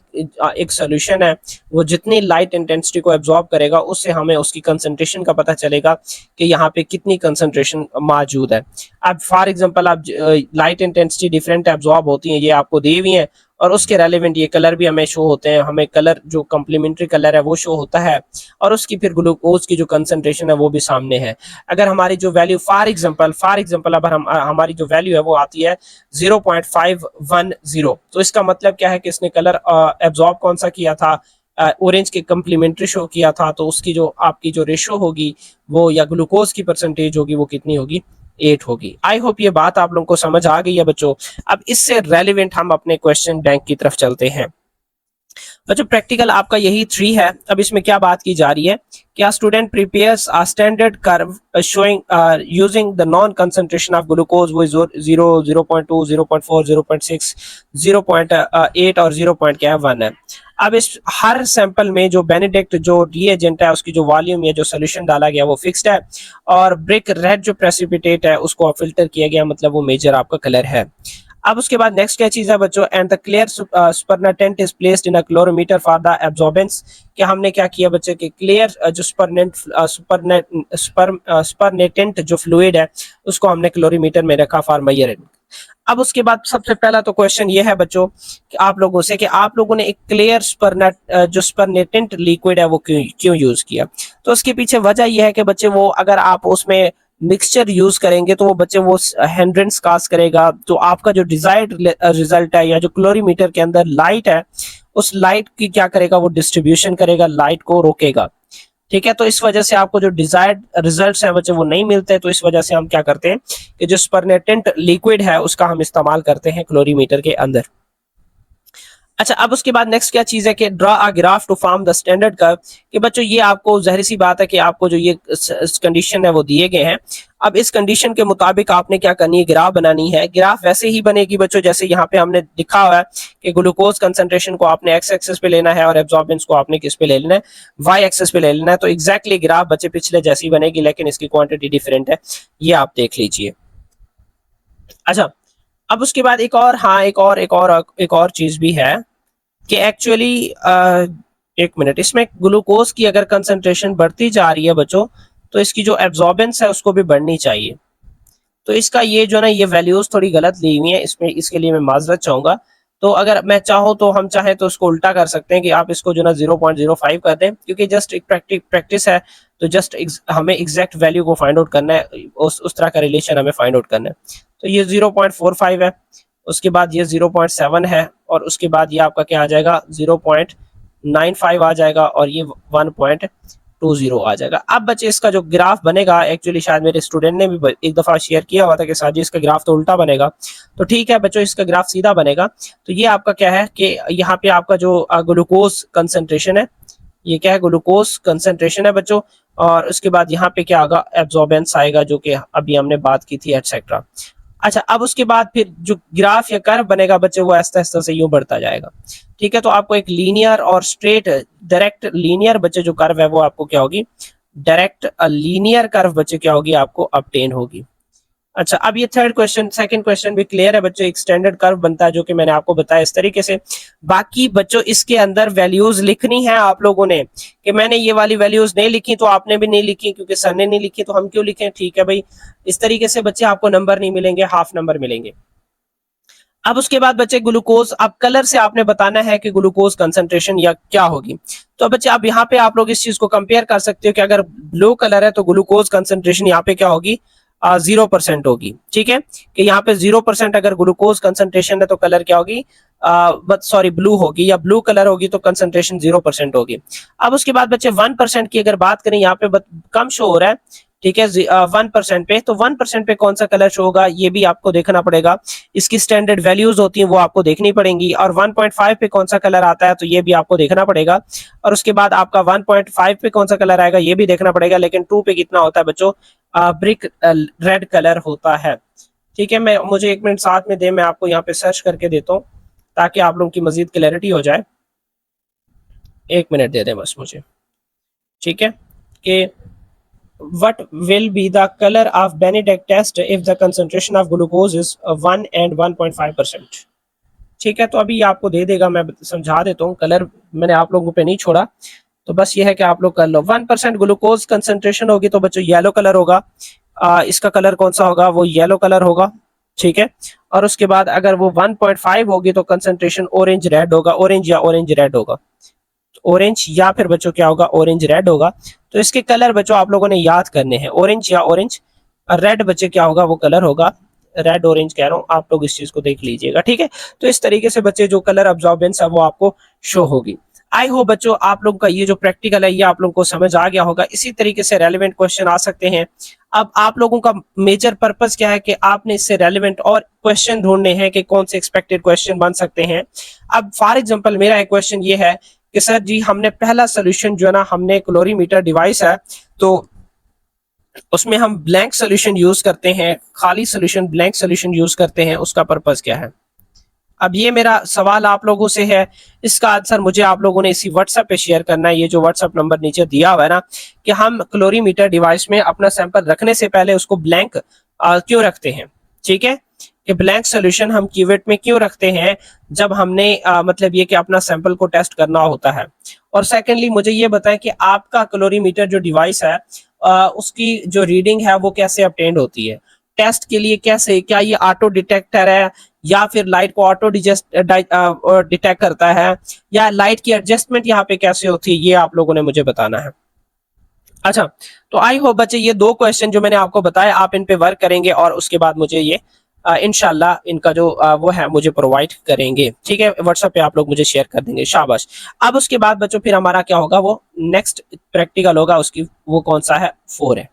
एक सोल्यूशन है वो जितनी लाइट इंटेंसिटी को एब्जॉर्ब करेगा उससे हमें उसकी कंसंट्रेशन का पता चलेगा कि यहाँ पे कितनी कंसंट्रेशन मौजूद है। अब फॉर एग्जांपल आप लाइट इंटेंसिटी डिफरेंट एब्जॉर्ब होती है, ये आपको दी हुई है, और उसके रेलेवेंट ये कलर भी हमें शो होते हैं, हमें कलर जो कम्प्लीमेंट्री कलर है वो शो होता है, और उसकी फिर ग्लूकोज की जो कंसंट्रेशन है वो भी सामने है। अगर हमारी जो वैल्यू फॉर एग्जांपल अब हमारी जो वैल्यू है वो आती है 0.510, तो इसका मतलब क्या है कि इसने कलर एब्जॉर्ब कौन सा किया था, ऑरेंज के कम्प्लीमेंट्री शो किया था, तो उसकी जो आपकी जो रेशो होगी वो, या ग्लूकोज की परसेंटेज होगी वो कितनी होगी, 8 होगी। आई होप ये बात आप लोगों को समझ आ गई है बच्चों। अब इससे रेलिवेंट हम अपने क्वेश्चन बैंक की तरफ चलते हैं। बच्चों प्रैक्टिकल आपका यही 3 है। अब इसमें क्या बात की जा रही है, क्या student prepares a standard curve showing using the non concentration of glucose वो 0, 0.2, 0.4, 0.6, 0.8 और 0.1 है। अब इस हर सैंपल में जो बेनेडिक्ट जो रिएजेंट है उसकी जो वॉल्यूम या जो सोल्यूशन डाला गया वो फिक्स्ड है, और ब्रिक रेड जो प्रेसिपिटेट है उसको फिल्टर किया गया, मतलब वो मेजर आपका कलर है। अब उसके बाद नेक्स्ट क्या चीज है बच्चों, and the clear supernatant is placed in a colourimeter for the absorbance. क्या हमने क्या किया बच्चे कि क्लियर जो सुपरनेटेंट जो फ्लूइड है उसको हमने क्लोरीमीटर में रखा फॉर मेजरिंग। अब उसके बाद सबसे पहला तो क्वेश्चन ये है बच्चों कि आप लोगों से कि आप लोगों ने एक क्लियर जो सुपरनेटेंट लिक्विड है वो क्यों क्यों यूज किया। तो उसके पीछे वजह यह है कि बच्चे वो अगर आप उसमें मिक्सचर यूज करेंगे तो वो बच्चे वो हिंड्रेंस काज करेगा, तो आपका जो डिजायर्ड रिजल्ट है या जो क्लोरीमीटर के अंदर लाइट है उस लाइट की क्या करेगा, वो डिस्ट्रीब्यूशन करेगा, लाइट को रोकेगा। ठीक है, तो इस वजह से आपको जो डिजायर्ड रिजल्ट्स हैं बच्चे वो नहीं मिलते। तो इस वजह से हम क्या करते हैं कि जो सुपरनेटेंट लिक्विड है उसका हम इस्तेमाल करते हैं क्लोरीमीटर के अंदर। अच्छा, अब उसके बाद नेक्स्ट क्या चीज है कि draw a graph to form the standard curve. कि बच्चों ये आपको जाहिर सी बात है कि आपको जो ये कंडीशन है वो दिए गए हैं। अब इस कंडीशन के मुताबिक आपने क्या करनी है, ग्राफ बनानी है। ग्राफ वैसे ही बनेगी बच्चों जैसे यहाँ पे हमने लिखा हुआ है कि ग्लूकोज कंसंट्रेशन को आपने एक्स एक्सिस पे लेना है और एब्जॉर्बेंस को आपने किस पे ले लेना है, वाई एक्सिस पे ले लेना है। तो एग्जैक्टली ग्राफ बच्चे पिछले जैसी बनेगी, लेकिन इसकी क्वांटिटी डिफरेंट है, ये आप देख लीजिए। अच्छा, अब उसके बाद एक और, हाँ एक और चीज भी है कि एक्चुअली एक मिनट, इसमें ग्लूकोज की अगर कंसंट्रेशन बढ़ती जा रही है बच्चों तो इसकी जो एब्जॉर्बेंस है उसको भी बढ़नी चाहिए। तो इसका ये जो ना ये वैल्यूज थोड़ी गलत ली हुई है इसमें, इसके लिए मैं माजरत चाहूंगा। तो अगर मैं चाहूँ तो हम चाहें तो इसको उल्टा कर सकते हैं कि आप इसको जो ना 0.05 कर दें, क्योंकि जस्ट एक प्रैक्टिस है। तो जस्ट हमें एग्जैक्ट वैल्यू को फाइंड आउट करना है, उस तरह का रिलेशन हमें फाइंड आउट करना है। तो ये 0.45 है, उसके बाद ये 0.7 है, और उसके बाद ये आपका क्या आ जाएगा 0.95 आ जाएगा, और ये 1.20 आ जाएगा। अब बच्चे इसका जो ग्राफ बनेगा, एक्चुअली शायद मेरे स्टूडेंट ने भी एक दफा शेयर किया हुआ था कि साजी इसका ग्राफ तो उल्टा बनेगा। तो ठीक है बच्चों, इसका ग्राफ सीधा बनेगा। तो ये आपका क्या है कि यहाँ पे आपका जो ग्लूकोज कंसंट्रेशन है, ये क्या है, ग्लूकोज कंसंट्रेशन है बच्चों, और उसके बाद यहाँ पे क्या होगा, एब्जॉर्बेंस आएगा जो कि अभी हमने बात की थी, एटसेट्रा। अच्छा, अब उसके बाद फिर जो ग्राफ या कर्व बनेगा बच्चे वो आस्ते आस्ते से यूं बढ़ता जाएगा। ठीक है, तो आपको एक लीनियर और स्ट्रेट डायरेक्ट लीनियर बच्चे जो कर्व है वो आपको क्या होगी, डायरेक्ट लीनियर कर्व बच्चे क्या होगी, आपको ऑब्टेन होगी। अच्छा, अब ये थर्ड क्वेश्चन, सेकंड क्वेश्चन भी क्लियर है बच्चों। एक स्टैंडर्ड कर्व बनता है जो कि मैंने आपको बताया इस तरीके से। बाकी बच्चों इसके अंदर वैल्यूज लिखनी है आप लोगों ने, कि मैंने ये वाली वैल्यूज नहीं लिखी तो आपने भी नहीं लिखी, क्योंकि सर ने नहीं लिखी तो हम क्यों लिखें। ठीक है भाई, इस तरीके से बच्चे आपको नंबर नहीं मिलेंगे, हाफ नंबर मिलेंगे। अब उसके बाद बच्चे ग्लूकोज, अब कलर से आपने बताना है कि ग्लूकोज कंसंट्रेशन या क्या होगी। तो बच्चे अब यहाँ पे आप लोग इस चीज को कंपेयर कर सकते हो कि अगर ब्लू कलर है तो ग्लूकोज कंसंट्रेशन यहाँ पे क्या होगी, 0% होगी, ठीक है, कि यहाँ पे 0% अगर ग्लूकोज कंसंट्रेशन है तो कलर क्या होगी, सॉरी ब्लू होगी, या ब्लू कलर होगी तो कंसंट्रेशन 0% होगी। अब उसके बाद बच्चे 1% की अगर बात करें, यहाँ पे कम शो हो रहा है, ठीक है, 1% पे, तो 1% पे कौन सा कलर शो होगा ये भी आपको देखना पड़ेगा, इसकी स्टैंडर्ड वैल्यूज होती हैं वो आपको देखनी पड़ेंगी, और 1.5 पे कौन सा कलर आता है तो ये भी आपको देखना पड़ेगा, और उसके बाद आपका 1.5 पे कौन सा कलर आएगा ये भी देखना पड़ेगा, लेकिन 2 पे कितना होता है बच्चों, ब्रिक रेड कलर होता है, ठीक है। मैं मुझे 1 मिनट साथ में दे, मैं आपको यहाँ पे सर्च करके देता हूँ ताकि आप लोगों की मजीद क्लैरिटी हो जाए, 1 मिनट दे दें बस मुझे, ठीक है, कि what will be the color of Benedict test if the concentration of glucose is 1 and 1.5%। ठीक है, तो अभी आपको दे देगा, मैं समझा देता हूँ, कलर मैंने आप लोगों पे नहीं छोड़ा, तो बस ये है कि आप लोग कर लो। 1% ग्लूकोज कंसंट्रेशन होगी तो बच्चों येलो कलर होगा, इसका कलर कौन सा होगा, वो येलो कलर होगा, ठीक है। और उसके बाद अगर वो 1.5 होगी तो कंसंट्रेशन ऑरेंज रेड होगा, ऑरेंज या ऑरेंज रेड होगा, ऑरेंज या फिर बच्चों क्या होगा, ऑरेंज रेड होगा। तो इसके कलर बच्चों आप लोगों ने याद करने हैं, ऑरेंज या ऑरेंज रेड, बच्चे क्या होगा वो कलर होगा, रेड ऑरेंज कह रहा हूँ, आप लोग इस चीज को देख लीजिएगा, ठीक है। तो इस तरीके से बच्चे जो कलर अब्जॉर्बेंस है वो आपको शो होगी। आई होप बच्चों आप लोग का ये जो प्रैक्टिकल है ये आप लोगों को समझ आ गया होगा। इसी तरीके से रेलिवेंट क्वेश्चन आ सकते हैं। अब आप लोगों का मेजर पर्पस क्या है कि आपने इससे रेलिवेंट और क्वेश्चन ढूंढने हैं कि कौन से एक्सपेक्टेड क्वेश्चन बन सकते हैं। अब फॉर एग्जांपल मेरा एक क्वेश्चन ये है कि सर जी हमने पहला सोल्यूशन जो है ना, हमने क्लोरीमीटर डिवाइस है तो उसमें हम ब्लैंक सोल्यूशन यूज करते हैं, खाली सोल्यूशन ब्लैंक सोल्यूशन यूज करते हैं, उसका पर्पस क्या है। अब ये मेरा सवाल आप लोगों से है, इसका आंसर मुझे आप लोगों ने इसी व्हाट्सएप पे शेयर करना है। ये जो व्हाट्सएप नंबर नीचे दिया हुआ है ना, कि हम क्लोरीमीटर डिवाइस में अपना सैंपल रखने से पहले उसको ब्लैंक क्यों रखते हैं, ठीक है, कि ब्लैंक सोल्यूशन हम क्यूवेट में क्यों रखते हैं जब हमने मतलब ये कि अपना सैंपल को टेस्ट करना होता है। और सेकेंडली मुझे ये बताएं कि आपका क्लोरीमीटर जो डिवाइस है उसकी जो रीडिंग है वो कैसे अपटेंड होती है, टेस्ट के लिए कैसे, क्या ये ऑटो डिटेक्टर है या फिर लाइट को ऑटो डिटेक्ट करता है, या लाइट की एडजस्टमेंट यहाँ पे कैसे होती है, ये आप लोगों ने मुझे बताना है। अच्छा, तो आई होप बच्चे ये 2 क्वेश्चन जो मैंने आपको बताया आप इन पे वर्क करेंगे और उसके बाद मुझे ये इंशाल्लाह इनका जो वो है मुझे प्रोवाइड करेंगे, ठीक है, व्हाट्सएप पे आप लोग मुझे शेयर कर देंगे, शाबाश। अब उसके बाद बच्चों फिर हमारा क्या होगा, वो नेक्स्ट प्रैक्टिकल होगा, उसकी वो कौन सा है, 4 है।